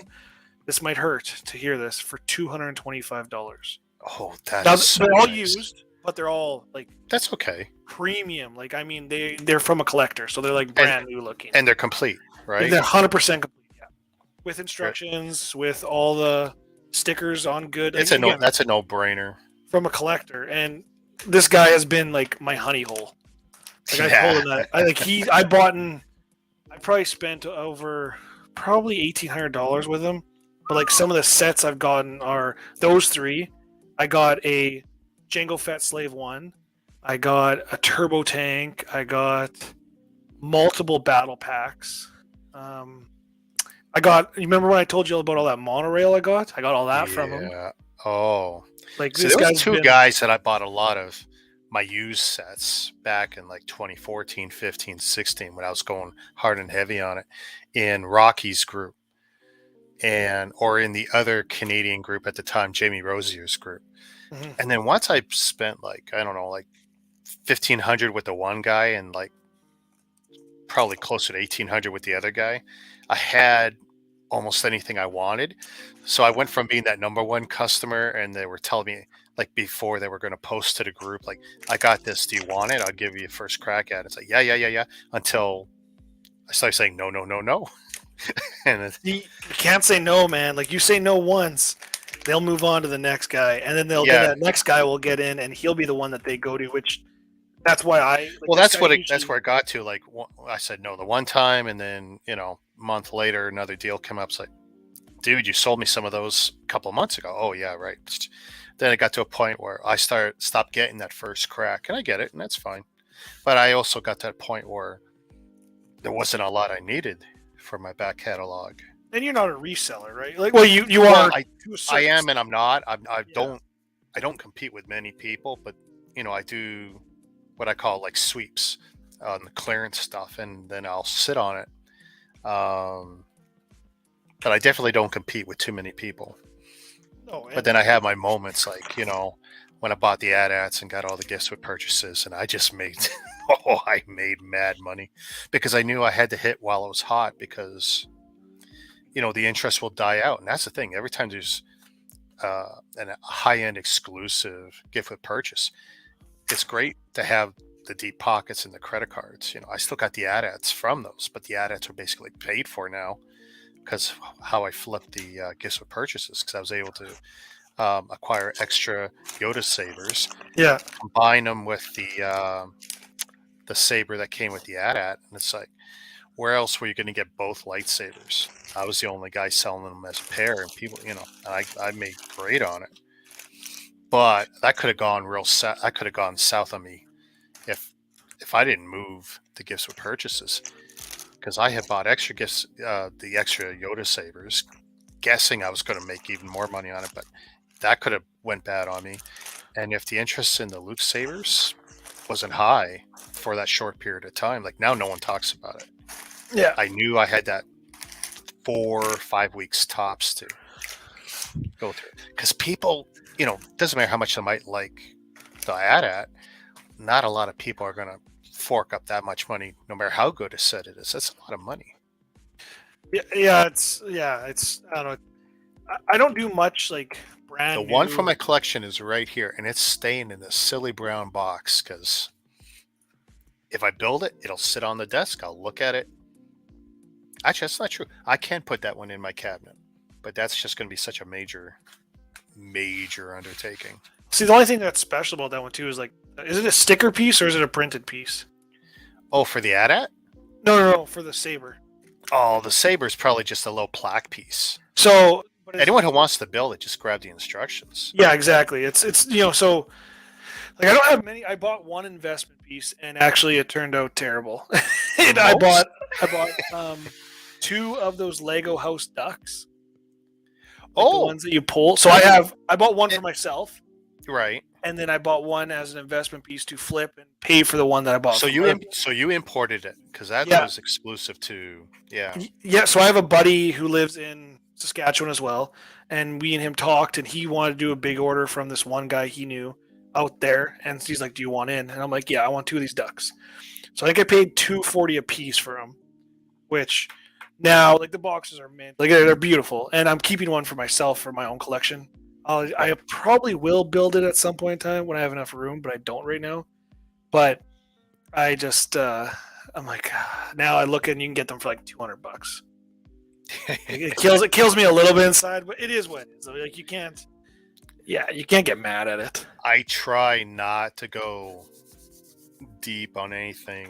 D: This might hurt to hear this for $225.
A: Oh, they're
D: all used. but they're all like
A: That's okay.
D: premium. Like I mean, they're from a collector, so they're like brand new looking.
A: And they're complete, right?
D: They're 100% complete. Yeah, with instructions, with all the stickers on good.
A: It's
D: Like,
A: a no.
D: again,
A: That's a no-brainer.
D: from a collector, and this guy has been like my honey hole. Like I told him that I probably spent over probably $1,800 with him. But like some of the sets I've gotten are those three. I got a Jango Fett Slave 1. I got a Turbo Tank. I got multiple battle packs. I got. You remember when I told you about all that monorail I got? I got all that from him.
A: Yeah. Oh.
D: Like
A: So
D: this
A: there was
D: guy's
A: two
D: been,
A: guys that I bought a lot of my used sets back in like 2014, 15, 16 when I was going hard and heavy on it in Rocky's group or in the other Canadian group at the time, Jamie Rosier's group.
D: Mhm.
A: And then once I spent like, I don't know, like 1,500 with the one guy and like probably closer to 1,800 with the other guy, I had almost anything I wanted. So I went from being that number one customer, and they were telling me like before they were going to post to the group, like, I got this. Do you want it? I'll give you a first crack at it. It's like, yeah. Until I started saying no. And
D: You can't say no, man. Like you say no once, they'll move on to the next guy, and then then that next guy will get in, and he'll be the one that they go to. Which that's why
A: that's where it got to. Like I said no the one time, and then a month later another deal came up. It's like, dude, you sold me some of those a couple of months ago. Oh yeah, right. Then it got to a point where I stopped getting that first crack, and I get it, and that's fine. But I also got to that point where there wasn't a lot I needed for my back catalog.
D: And you're not a reseller, right? Like, well, you are.
A: I am, and I'm not. I don't compete with many people, but I do what I call like sweeps on the clearance stuff, and then I'll sit on it. But I definitely don't compete with too many people. But then I have my moments, like when I bought the AT-ATs and got all the gifts with purchases, and I just made I made mad money because I knew I had to hit while it was hot, because the interest will die out. And that's the thing, every time there's a high-end exclusive gift with purchase, it's great to have the deep pockets and the credit cards. I still got the AT-ATs from those, but the AT-ATs are basically paid for now because how I flipped the gifts with purchases, because I was able to acquire extra Yoda sabers, combine them with the saber that came with the AT-AT, and it's like, where else were you going to get both lightsabers? I was the only guy selling them as a pair, and people, I made great on it. But that could have gone I could have gone south on me if I didn't move the gifts with purchases, because I had bought extra gifts, the extra Yoda sabers, guessing I was going to make even more money on it, but that could have went bad on me. And if the interest in the loot sabers wasn't high for that short period of time, like now no one talks about it.
D: Yeah,
A: I knew I had that 4 or 5 weeks tops to go through, because people, doesn't matter how much they might like the AT-AT, not a lot of people are going to fork up that much money, no matter how good a set it is. That's a lot of money.
D: It's I don't know. I don't do much like brand.
A: The one from my collection is right here, and it's staying in this silly brown box, because if I build it, it'll sit on the desk. I'll look at it. Actually, that's not true. I can put that one in my cabinet, but that's just going to be such a major undertaking.
D: See, the only thing that's special about that one too is like, is it a sticker piece or is it a printed piece?
A: Oh, for the AT-AT?
D: No, for the saber.
A: Oh, the saber is probably just a little plaque piece.
D: So
A: anyone who wants to build it, just grab the instructions.
D: Yeah, exactly. It's so like I don't have many. I bought one investment piece, and actually it turned out terrible. And I bought 2 of those Lego house ducks. Like the ones that you pull. So I bought one for myself.
A: Right.
D: And then I bought one as an investment piece to flip and pay for the one that I bought.
A: So you imported it, because that was exclusive to
D: Yeah. So I have a buddy who lives in Saskatchewan as well, and we and him talked, and he wanted to do a big order from this one guy he knew out there, and he's like, "Do you want in?" And I'm like, "Yeah, I want 2 of these ducks." So I think I paid $2.40 a piece for them, which now like the boxes are mint, like they're beautiful, and I'm keeping one for myself for my own collection. I probably will build it at some point in time when I have enough room, but I don't right now. But I just I'm like now I look and you can get them for like $200. It kills me a little bit inside, but it is what it is. Like you can't get mad at it.
A: I try not to go deep on anything,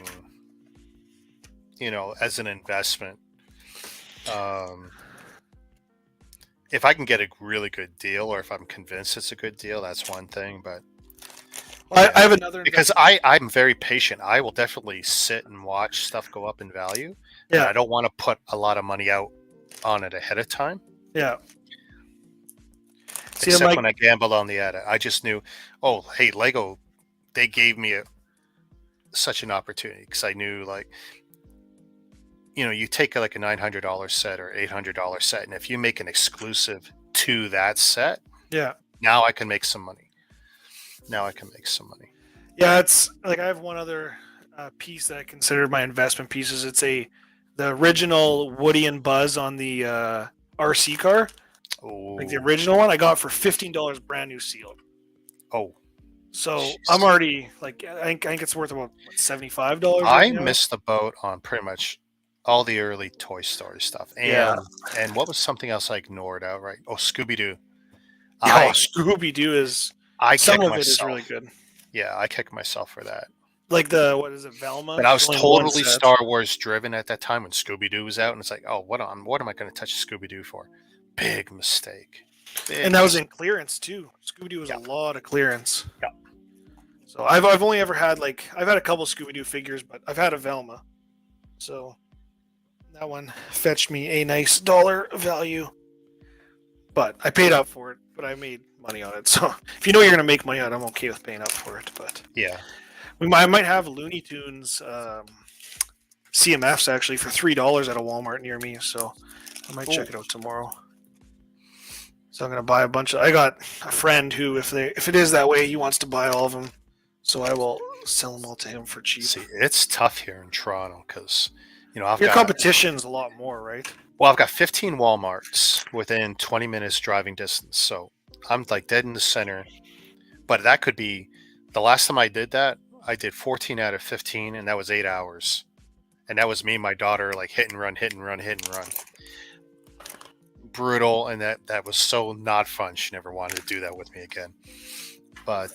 A: as an investment. If I can get a really good deal, or if I'm convinced it's a good deal, that's one thing. But
D: I have another
A: because I'm very patient. I will definitely sit and watch stuff go up in value.
D: Yeah.
A: But I don't want to put a lot of money out on it ahead of time.
D: Yeah. See,
A: Except when I gambled on the edit. I just knew, oh, hey, Lego, they gave me such an opportunity because I knew, like, you take like a $900 set or $800 set, and if you make an exclusive to that set, now I can make some money.
D: Yeah, it's like I have one other piece that I consider my investment pieces. It's the original Woody and Buzz on the RC car.
A: Oh.
D: Like the original one, I got for $15, brand new sealed.
A: Oh.
D: So
A: Jeez.
D: I'm already like I think it's worth about $75.
A: I missed the boat on pretty much all the early Toy Story stuff, and what was something else I ignored outright? Oh, Scooby Doo.
D: Scooby Doo is. Some of it is really good.
A: Yeah, I kick myself for that.
D: Like what is it, Velma?
A: But I was totally Star Wars driven at that time when Scooby Doo was out, and it's like, oh, what am I going to touch Scooby Doo for? Big mistake.
D: And that was in clearance too. Scooby Doo was a lot of clearance.
A: Yeah.
D: So I've only ever had I've had a couple Scooby Doo figures, but I've had a Velma. So that one fetched me a nice dollar value. But I paid up for it, but I made money on it. So if you know you're going to make money on it, I'm okay with paying up for it. But
A: yeah,
D: I might have Looney Tunes CMFs actually for $3 at a Walmart near me. So I might check it out tomorrow. So I'm going to buy a bunch of. I got a friend who, if it is that way, he wants to buy all of them. So I will sell them all to him for cheap.
A: See, it's tough here in Toronto because
D: your competition's a lot more, right?
A: Well, I've got 15 Walmarts within 20 minutes driving distance, so I'm like dead in the center. But that could be the last time I did that. I did 14 out of 15, and that was 8 hours, and that was me and my daughter like hit and run. Brutal, and that was so not fun. She never wanted to do that with me again. But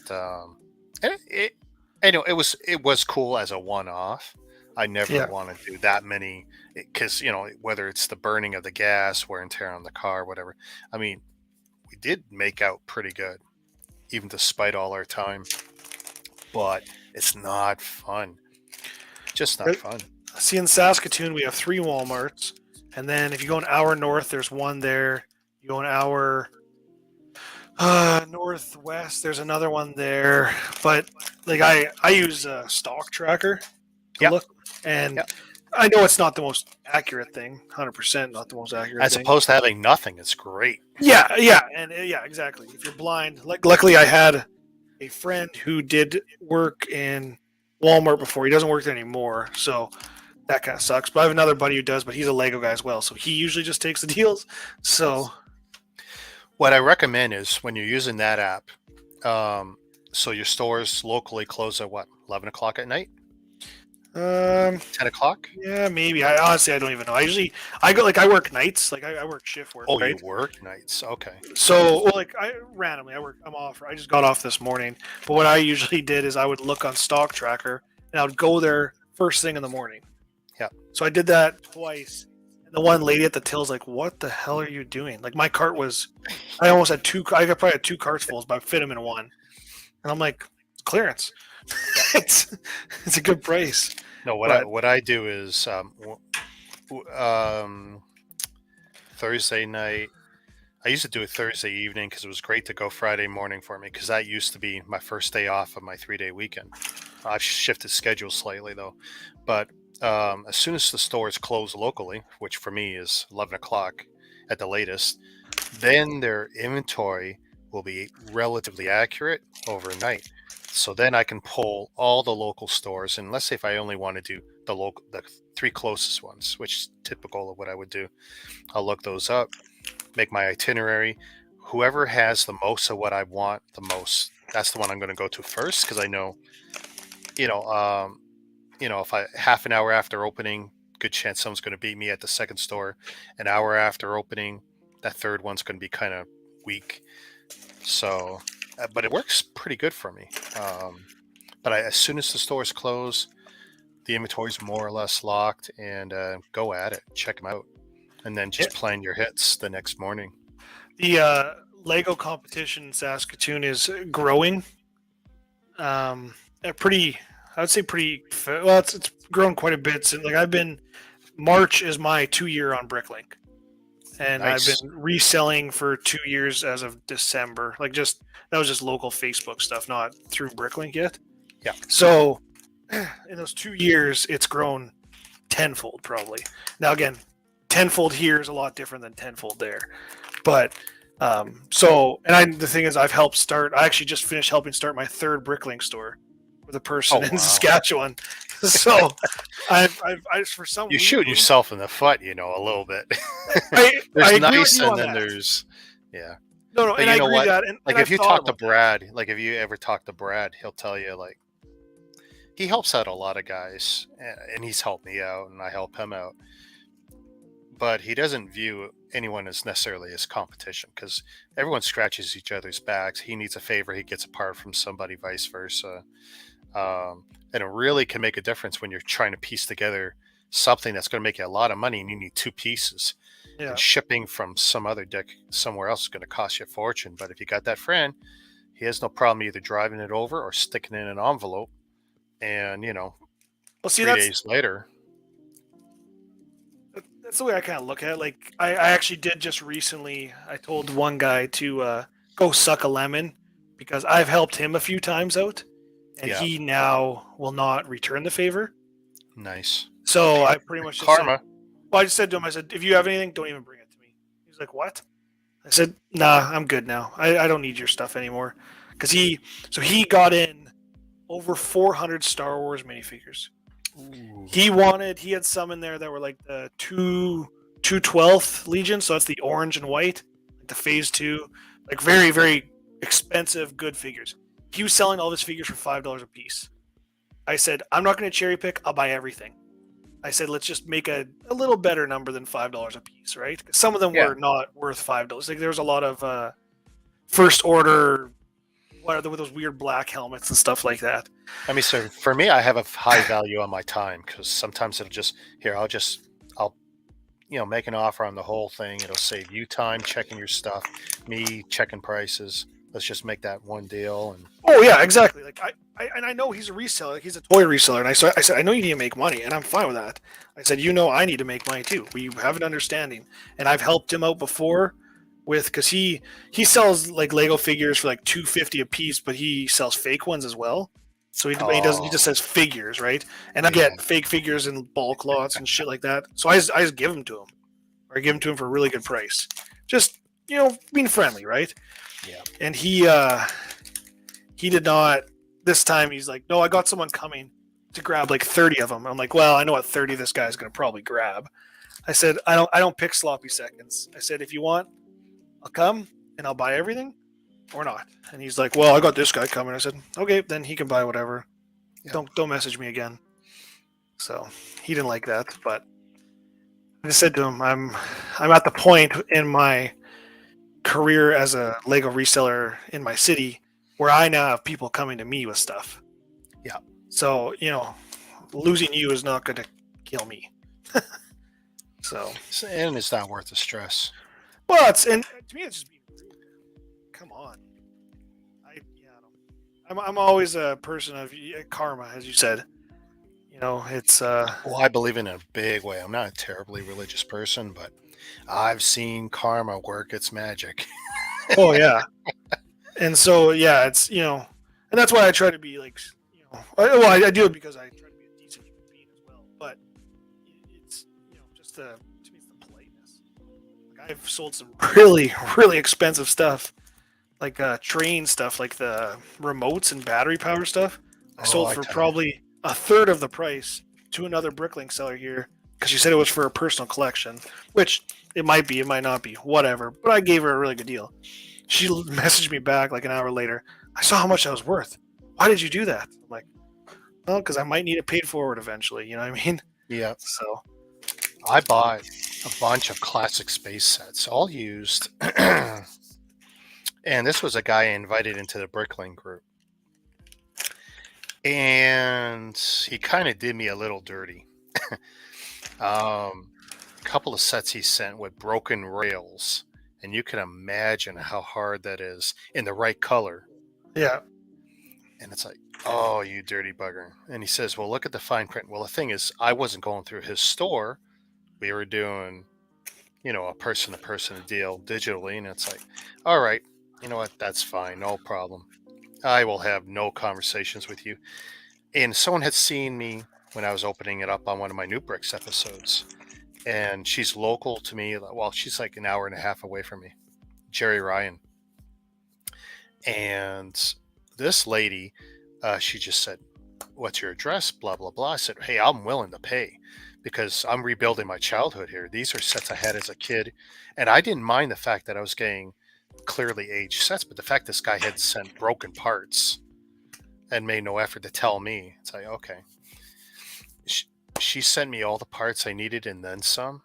A: it was cool as a one-off. I never want to do that many because, whether it's the burning of the gas, wear and tear on the car, whatever. I mean, we did make out pretty good, even despite all our time. But it's not fun. Just not fun.
D: See, in Saskatoon, we have 3 Walmarts. And then if you go an hour north, there's one there. You go an hour northwest, there's another one there. But like I use a stock tracker to look. And I know it's not the most accurate thing, 100% not the most accurate
A: As
D: thing.
A: opposed to having nothing, it's great.
D: Yeah, exactly. If you're blind, luckily I had a friend who did work in Walmart before. He doesn't work there anymore, so that kind of sucks. But I have another buddy who does, but he's a Lego guy as well, so he usually just takes the deals. So
A: what I recommend is when you're using that app, so your stores locally close at 11 o'clock at night? 10 o'clock?
D: Yeah, maybe. I honestly don't even know. I work nights. Like I work shift work.
A: Oh,
D: right?
A: You work nights. Okay.
D: So I'm off. I just got off this morning. But what I usually did is I would look on Stock Tracker and I would go there first thing in the morning.
A: Yeah.
D: So I did that twice. And the one lady at the till's like, "What the hell are you doing?" Like my cart was, I almost had probably had 2 carts full, but I fit them in one. And I'm like, clearance. it's a good price.
A: No, what I do is Thursday night. I used to do it Thursday evening because it was great to go Friday morning for me because that used to be my first day off of my 3-day weekend. I've shifted schedules slightly though, but as soon as the stores close locally, which for me is 11 o'clock at the latest, then their inventory will be relatively accurate overnight. So then I can pull all the local stores, and let's say if I only want to do the 3 closest ones, which is typical of what I would do, I'll look those up, make my itinerary, whoever has the most of what I want the most, that's the one I'm going to go to first because I know, you know, if I half an hour after opening, good chance someone's going to beat me at the second store. An hour after opening, that third one's going to be kind of weak. So, but it works pretty good for me. But as soon as the stores close, the inventory's more or less locked, and go at it, check them out, and then just plan your hits the next morning.
D: The Lego competition in Saskatoon is growing. I would say pretty. Well, it's grown quite a bit. So, March is my 2 year on Bricklink, and
A: Nice.
D: I've been reselling for 2 years as of December. That was just local Facebook stuff, not through Bricklink yet.
A: Yeah.
D: So in those 2 years, it's grown tenfold probably. Now again, tenfold here is a lot different than tenfold there, but the thing is, I actually just finished helping start my third Bricklink store with a person in Saskatchewan. So I for some
A: you shoot yourself in the foot, a little bit.
D: There's
A: I nice, and then there's
D: no,
A: but
D: and I agree that. And
A: if you talk to Brad, if you ever talk to Brad, he'll tell you he helps out a lot of guys, and he's helped me out, and I help him out. But he doesn't view anyone as necessarily as competition because everyone scratches each other's backs. He needs a favor, he gets a part from somebody, vice versa. And it really can make a difference when you're trying to piece together something that's going to make you a lot of money and you need two pieces. Yeah. And shipping from some other deck somewhere else is going to cost you a fortune. But if you got that friend, he has no problem either driving it over or sticking it in an envelope. And, 3 days later.
D: That's the way I kind of look at it. I actually did just recently, I told one guy to go suck a lemon because I've helped him a few times out. And he now will not return the favor.
A: Nice.
D: So I pretty much just
A: karma.
D: I just said to him, I said, if you have anything, don't even bring it to me. He's like, what? I said, nah, I'm good now. I don't need your stuff anymore. Because he got in over 400 Star Wars minifigures. Ooh. He had some in there that were like the 212th Legion, so that's the orange and white, like the Phase 2, like very, very expensive, good figures. He was selling all his figures for $5 a piece. I said, I'm not going to cherry pick. I'll buy everything. I said, let's just make a little better number than $5 a piece, right? Some of them were not worth $5. Like there was a lot of first order, with those weird black helmets and stuff like that.
A: I mean, so for me, I have a high value on my time because sometimes I'll make an offer on the whole thing. It'll save you time checking your stuff, me checking prices. Let's just make that one deal. And
D: oh yeah, exactly. Like I know he's a reseller. Like he's a toy reseller, and I said I know you need to make money, and I'm fine with that. I said I need to make money too. We have an understanding, and I've helped him out before because he sells like Lego figures for like $250 a piece, but he sells fake ones as well. So he just says figures, right? And I get fake figures in bulk lots and shit like that. So I just give them to him, or I give them to him for a really good price. Just being friendly, right?
A: Yeah.
D: And he did not. This time he's like, no, I got someone coming to grab like 30 of them. I'm like, well, I know what 30 this guy's gonna probably grab. I said, I don't pick sloppy seconds. I said, if you want, I'll come and I'll buy everything, or not. And he's like, well, I got this guy coming. I said, okay, then he can buy whatever. Yeah. Don't message me again. So he didn't like that, but I just said to him, I'm at the point in my career as a Lego reseller in my city where I now have people coming to me with stuff.
A: Yeah.
D: So, losing you is not going to kill me.
A: And it's not worth the stress.
D: Well, to me, it's just being rude. Come on. I'm always a person of karma, as you said. It's.
A: Well, I believe in it in a big way. I'm not a terribly religious person, but I've seen karma work its magic.
D: Oh yeah. And so it's and that's why I try to be like I do it because I try to be a decent human being as well. But it's just to me it's the politeness. Like I've sold some really, really expensive stuff, like train stuff, like the remotes and battery power stuff. I sold for probably a third of the price to another Bricklink seller here because she said it was for a personal collection, which it might be, it might not be, whatever. But I gave her a really good deal. she messaged me back like an hour later. I saw how much I was worth. Why did you do that? I'm like, well, because I might need it paid forward eventually. You know what I mean?
A: Yeah.
D: So
A: I bought a bunch of classic space sets, all used. And this was a guy I invited into the Brickling group. And he kind of did me a little dirty. A couple of sets he sent with broken rails. And you can imagine how hard that is in the right color.
D: yeah,
A: And it's like, oh, you dirty bugger. And he says, well, look at the fine print. Well, the thing is, I wasn't going through his store. We were doing, a person-to-person deal digitally. And it's like, all right, you know what? That's fine. No problem. I will have no conversations with you. And someone had seen me when I was opening it up on one of my New Bricks episodes. And she's local to me. Well, she's like an hour and a half away from me. Jerry Ryan. And this lady, she just said, what's your address? Blah, blah, blah. I said, hey, I'm willing to pay because I'm rebuilding my childhood here. These are sets I had as a kid. And I didn't mind the fact that I was getting clearly aged sets, but the fact this guy had sent broken parts and made no effort to tell me, it's like, okay. She sent me all the parts I needed and then some.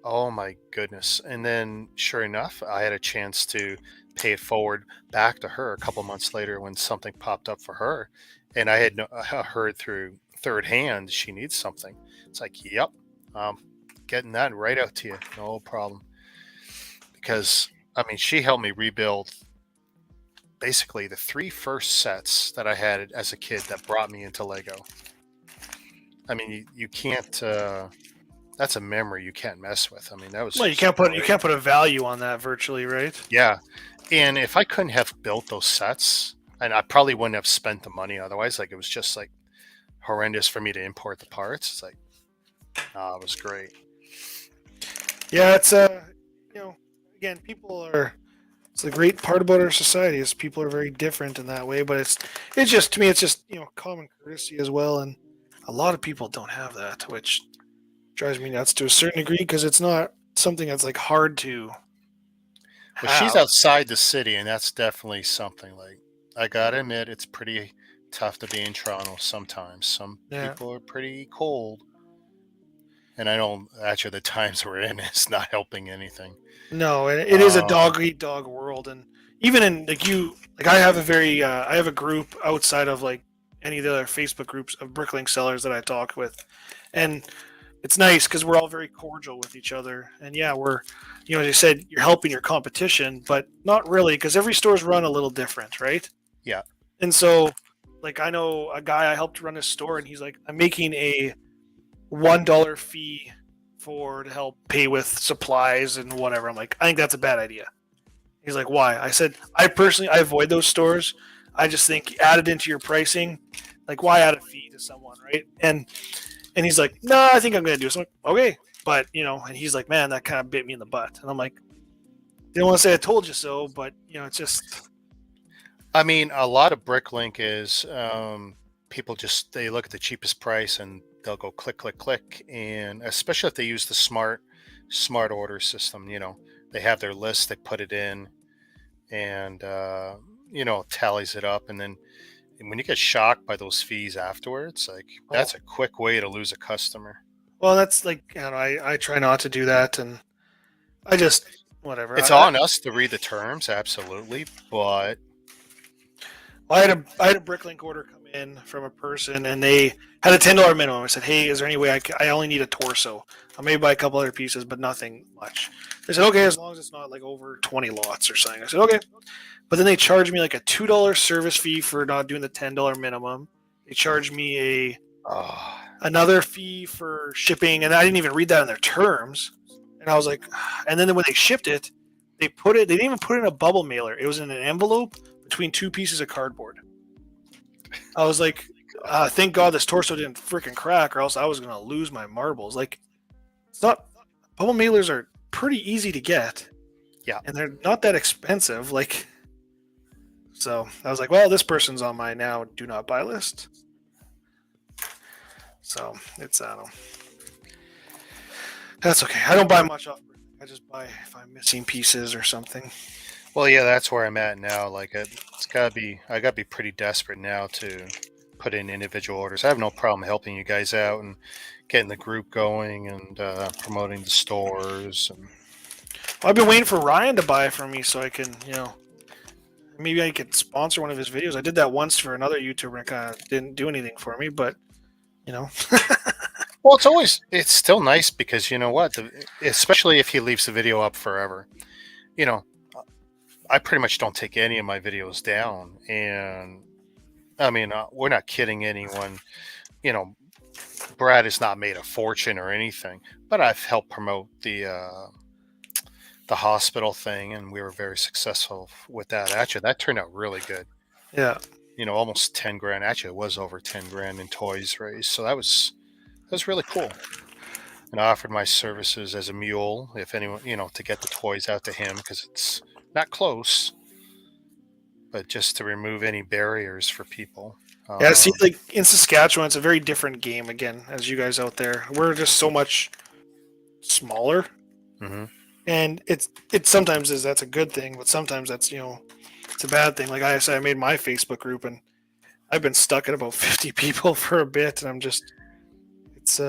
A: Oh my goodness. And then sure enough, I had a chance to pay it forward back to her a couple months later when something popped up for her. And I had heard through third hand she needs something. It's like, yep, getting that right out to you. No problem. Because, I mean, she helped me rebuild basically the 3 first sets that I had as a kid that brought me into Lego. I mean, you can't. That's a memory you can't mess with. I mean, that was.
D: well, you can't put a value on that virtually, right?
A: Yeah, and if I couldn't have built those sets, and I probably wouldn't have spent the money otherwise. Like it was just like horrendous for me to import the parts. It's like, it was great.
D: Yeah, it's again, people are. It's the great part about our society is people are very different in that way, but it's just to me it's just common courtesy as well, and a lot of people don't have that, which drives me nuts to a certain degree because it's not something that's like hard to
A: Well, she's
D: have.
A: outside the city, and that's definitely something. Like I gotta admit, it's pretty tough to be in Toronto sometimes. Some
D: Yeah.
A: people are pretty cold, and I know actually the times we're in is not helping anything.
D: No, and it is a
A: Um,
D: dog eat dog world, and even in I have I have a group outside of like any of the other Facebook groups of Bricklink sellers that I talk with, and it's nice because we're all very cordial with each other, and yeah, we're as you said, you're helping your competition, but not really because every store's run a little different, right?
A: Yeah.
D: And so, like I know a guy I helped run his store, and he's like, I'm making a $1 fee to help pay with supplies and whatever. I'm like, I think that's a bad idea. He's like, why? I said, I avoid those stores. I just think add it into your pricing. Like, why add a fee to someone, right? And he's like, no, I think I'm gonna do it. So I'm like, okay, but and he's like, man, that kind of bit me in the butt. And I'm like, didn't want to say I told you so, but it's just.
A: I mean, a lot of Bricklink is people they look at the cheapest price and they'll go click, click, click, and especially if they use the smart order system, they have their list, they put it in, and tallies it up, and then when you get shocked by those fees afterwards, like that's a quick way to lose a customer.
D: Well, that's like I try not to do that, and I just whatever.
A: It's on us to read the terms, absolutely, but
D: I had a Bricklink order come in from a person, and they had a $10 minimum. I said, "Hey, is there any way I only need a torso? I may buy a couple other pieces, but nothing much." They said, "Okay, as long as it's not like over 20 lots or something." I said, "Okay," but then they charged me like a $2 service fee for not doing the $10 minimum. They charged me another fee for shipping, and I didn't even read that in their terms. And I was like, and then when they shipped it, they didn't even put it in a bubble mailer. It was in an envelope between 2 pieces of cardboard. I was like, thank God this torso didn't freaking crack, or else I was gonna lose my marbles. Like, it's not bubble mailers are pretty easy to get,
A: yeah,
D: and they're not that expensive. Like, so I was like, well, this person's on my now do not buy list. So it's I don't know. That's okay. I don't buy much off. I just buy if I'm missing pieces or something.
A: Well, yeah, that's where I'm at now. Like, it's gotta be, I gotta be pretty desperate now to put in individual orders. I have no problem helping you guys out and getting the group going and promoting the stores. And
D: I've been waiting for Ryan to buy from me so I can, maybe I could sponsor one of his videos. I did that once for another YouTuber and it kind of didn't do anything for me, but you know,
A: well, it's still nice because you know what, especially if he leaves the video up forever. You know, I pretty much don't take any of my videos down, and I mean, we're not kidding anyone. You know, Brad has not made a fortune or anything, but I've helped promote the hospital thing, and we were very successful with that. Actually, that turned out really good.
D: yeah.
A: You know, almost 10 grand. Actually, it was over 10 grand in toys raised, so that was really cool. And I offered my services as a mule, if anyone, to get the toys out to him because it's not close, but just to remove any barriers for people.
D: Yeah, see, like in Saskatchewan, it's a very different game again, as you guys out there. We're just so much smaller,
A: hmm
D: and it sometimes is that's a good thing, but sometimes that's it's a bad thing. Like I said, I made my Facebook group, and I've been stuck at about 50 people for a bit, and I'm just it's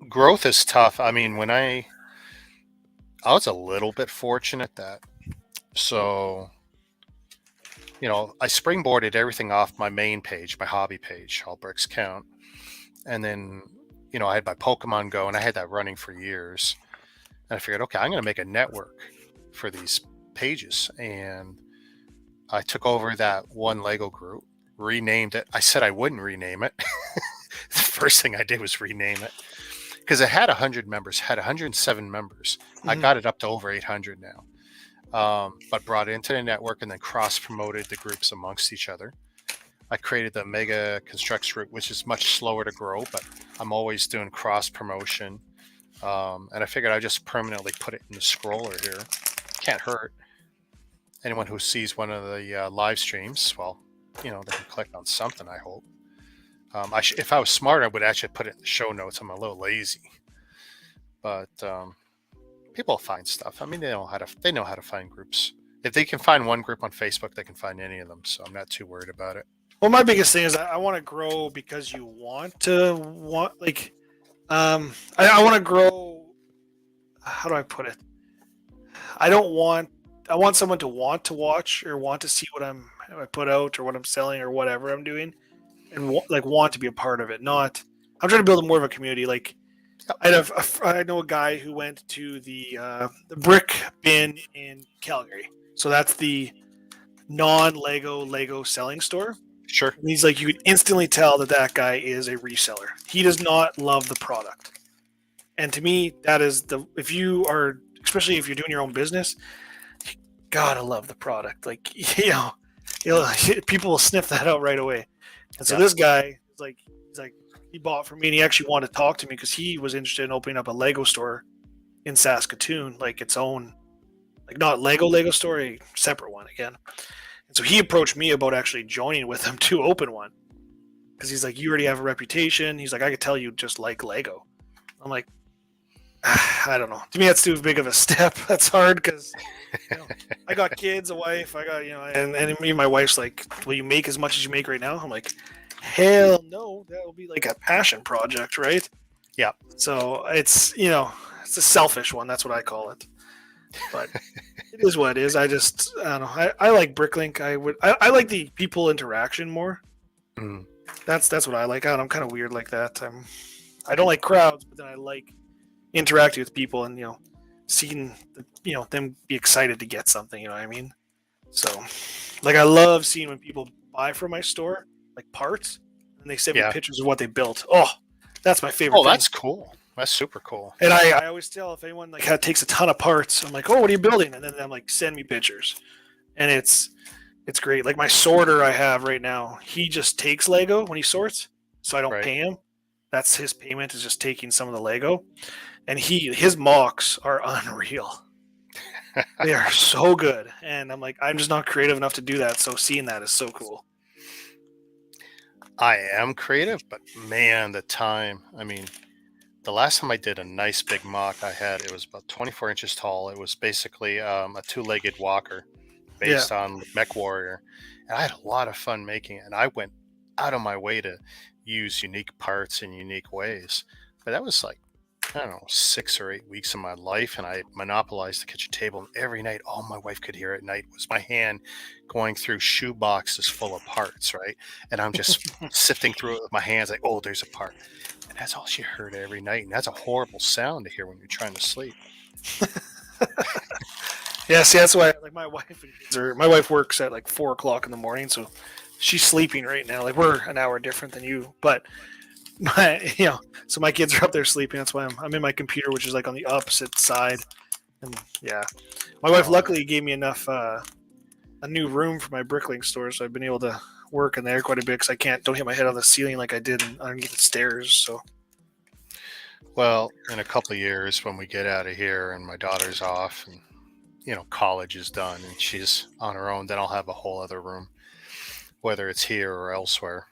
A: Growth is tough. I mean, I was a little bit fortunate that so I springboarded everything off my main page, my hobby page, All Bricks Count, and then I had my Pokemon Go, and I had that running for years. And I figured, okay, I'm going to make a network for these pages, and I took over that one Lego group, renamed it. I said I wouldn't rename it. The first thing I did was rename it because it had 100 members, had 107 members. I got it up to over 800 now. But brought it into the network and then cross promoted the groups amongst each other. I created the Mega Constructs group, which is much slower to grow, but I'm always doing cross promotion. And I figured I'd just permanently put it in the scroller here. Can't hurt. Anyone who sees one of the live streams, well, they can click on something, I hope. If I was smart, I would actually put it in the show notes. I'm a little lazy. But people find stuff. I mean, they know how to find groups. If they can find one group on Facebook, they can find any of them. So I'm not too worried about it.
D: well, my biggest thing is I want to grow because you I want to grow. How do I put it? I want someone to want to watch or want to see what I put out or what I'm selling or whatever I'm doing, and want to be a part of it. Not I'm trying to build more of a community. Like I know a guy who went to the brick bin in Calgary. So that's the non-Lego selling store.
A: Sure.
D: And he's like, you could instantly tell that guy is a reseller. He does not love the product. And to me, that is especially if you're doing your own business, you gotta love the product. Like, people will sniff that out right away. And so this guy is like, he bought from me and he actually wanted to talk to me because he was interested in opening up a Lego store in Saskatoon, like its own, like not Lego store, a separate one again. And so he approached me about actually joining with him to open one because he's like, you already have a reputation. He's like, I could tell you just like Lego. I'm like, I don't know. To me, that's too big of a step. That's hard because I got kids, a wife. I got and me and my wife's like, will you make as much as you make right now? I'm like, hell no. That will be like a passion project, right?
A: Yeah.
D: So it's it's a selfish one. That's what I call it. But it is what it is. I don't know. I like Bricklink. I like the people interaction more.
A: Mm.
D: That's what I like. I'm kind of weird like that. I don't like crowds, but then I like interacting with people and seeing them be excited to get something. You know what I mean? So, like, I love seeing when people buy from my store like parts and they send me pictures of what they built. Oh, that's my favorite.
A: Oh, that's cool. That's super cool.
D: And I always tell if anyone takes a ton of parts, I'm like, oh, what are you building? And then I'm like, send me pictures. And it's great. Like my sorter I have right now, he just takes Lego when he sorts, so I don't pay him. That's his payment, is just taking some of the Lego. And his mocks are unreal. They are so good. And I'm like, I'm just not creative enough to do that. So seeing that is so cool.
A: I am creative, but man, the time. I mean, the last time I did a nice big mock it was about 24 inches tall. It was basically a two-legged walker. based on Mech Warrior, and I had a lot of fun making it. And I went out of my way to use unique parts in unique ways. But that was like, I don't know, 6 or 8 weeks of my life, and I monopolized the kitchen table. And every night, all my wife could hear at night was my hand going through shoe boxes full of parts, right? And I'm just sifting through it with my hands, like, oh, there's a part. And that's all she heard every night. And that's a horrible sound to hear when you're trying to sleep.
D: Yeah, see, that's why like my wife and kids are. My wife works at like 4 o'clock in the morning, so she's sleeping right now. Like we're an hour different than you, but so my kids are up there sleeping. That's why I'm in my computer, which is like on the opposite side. And yeah, my wife luckily gave me enough a new room for my bricklaying store, so I've been able to work in there quite a bit because don't hit my head on the ceiling like I did underneath the stairs. So
A: Well, in a couple of years, when we get out of here and my daughter's off and college is done and she's on her own, then I'll have a whole other room, whether it's here or elsewhere.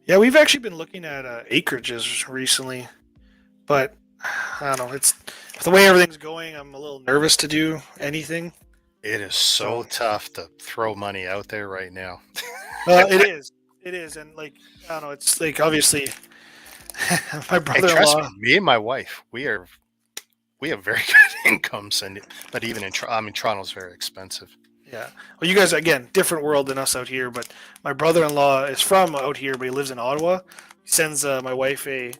D: yeah, we've actually been looking at acreages recently, but I don't know. It's the way everything's going. I'm a little nervous to do anything.
A: It is so tough to throw money out there right now.
D: It is, and like I don't know. It's like obviously my
A: Hey, trust
D: brother-in-law.
A: me and my wife, we have very good incomes, but even in Toronto's very expensive.
D: Yeah. Well, you guys again, different world than us out here. But my brother-in-law is from out here, but he lives in Ottawa. He sends my wife a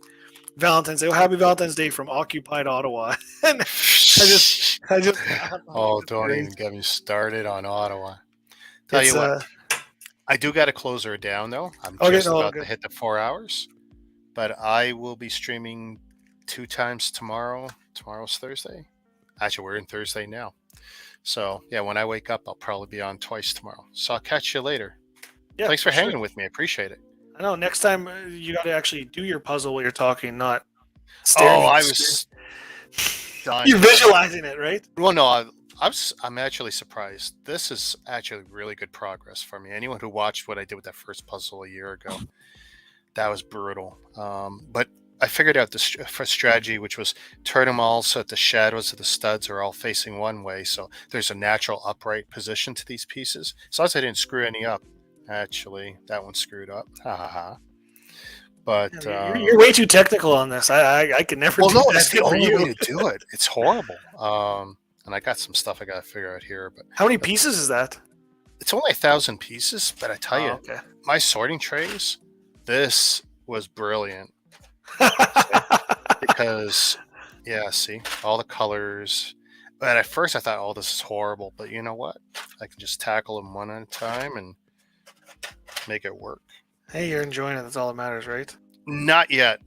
D: Valentine's Day. Oh, happy Valentine's Day from occupied Ottawa. And I just.
A: Oh, don't even get me started on Ottawa. Tell
D: It's,
A: you what, I do got to close her down though. I'm
D: Okay,
A: just
D: no,
A: about
D: good.
A: to hit the 4 hours, but I will be streaming 2 times tomorrow. Tomorrow's Thursday. Actually, we're in Thursday now. So yeah, when I wake up, I'll probably be on twice tomorrow. So I'll catch you later.
D: Yeah,
A: Thanks for
D: sure.
A: hanging with me. I appreciate it.
D: I know. Next time you got to actually do your puzzle while you're talking, not staring.
A: Oh,
D: at
A: I
D: the
A: was done.
D: You're visualizing it, right?
A: Well, no, I'm actually surprised. This is actually really good progress for me. Anyone who watched what I did with that first puzzle a year ago, that was brutal. But I figured out the strategy, which was turn them all so that the shadows of the studs are all facing one way. So there's a natural upright position to these pieces. As long as I didn't screw any up. Actually, that one screwed up. Ha ha ha. But
D: You're way too technical on this. I could never.
A: well,
D: do
A: no,
D: that
A: that's the
D: for
A: only
D: you.
A: way to do it. It's horrible. And I got some stuff I got to figure out here. But
D: How many pieces is that?
A: it's only 1,000 pieces. But I tell you,
D: Okay.
A: my sorting trays, this was brilliant. Because see all the colors, and at first I thought, oh, this is horrible, but you know what, I can just tackle them one at a time and make it work.
D: Hey, you're enjoying it. That's all that matters, right?
A: Not yet.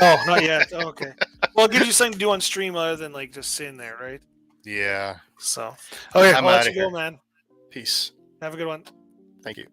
D: Oh, not yet. Oh, okay. Well, it gives you something to do on stream other than like just sitting there, right?
A: Yeah.
D: So, okay,
A: I'm
D: I'll let
A: outta
D: you go,
A: here.
D: man.
A: Peace.
D: Have a good one.
A: Thank you.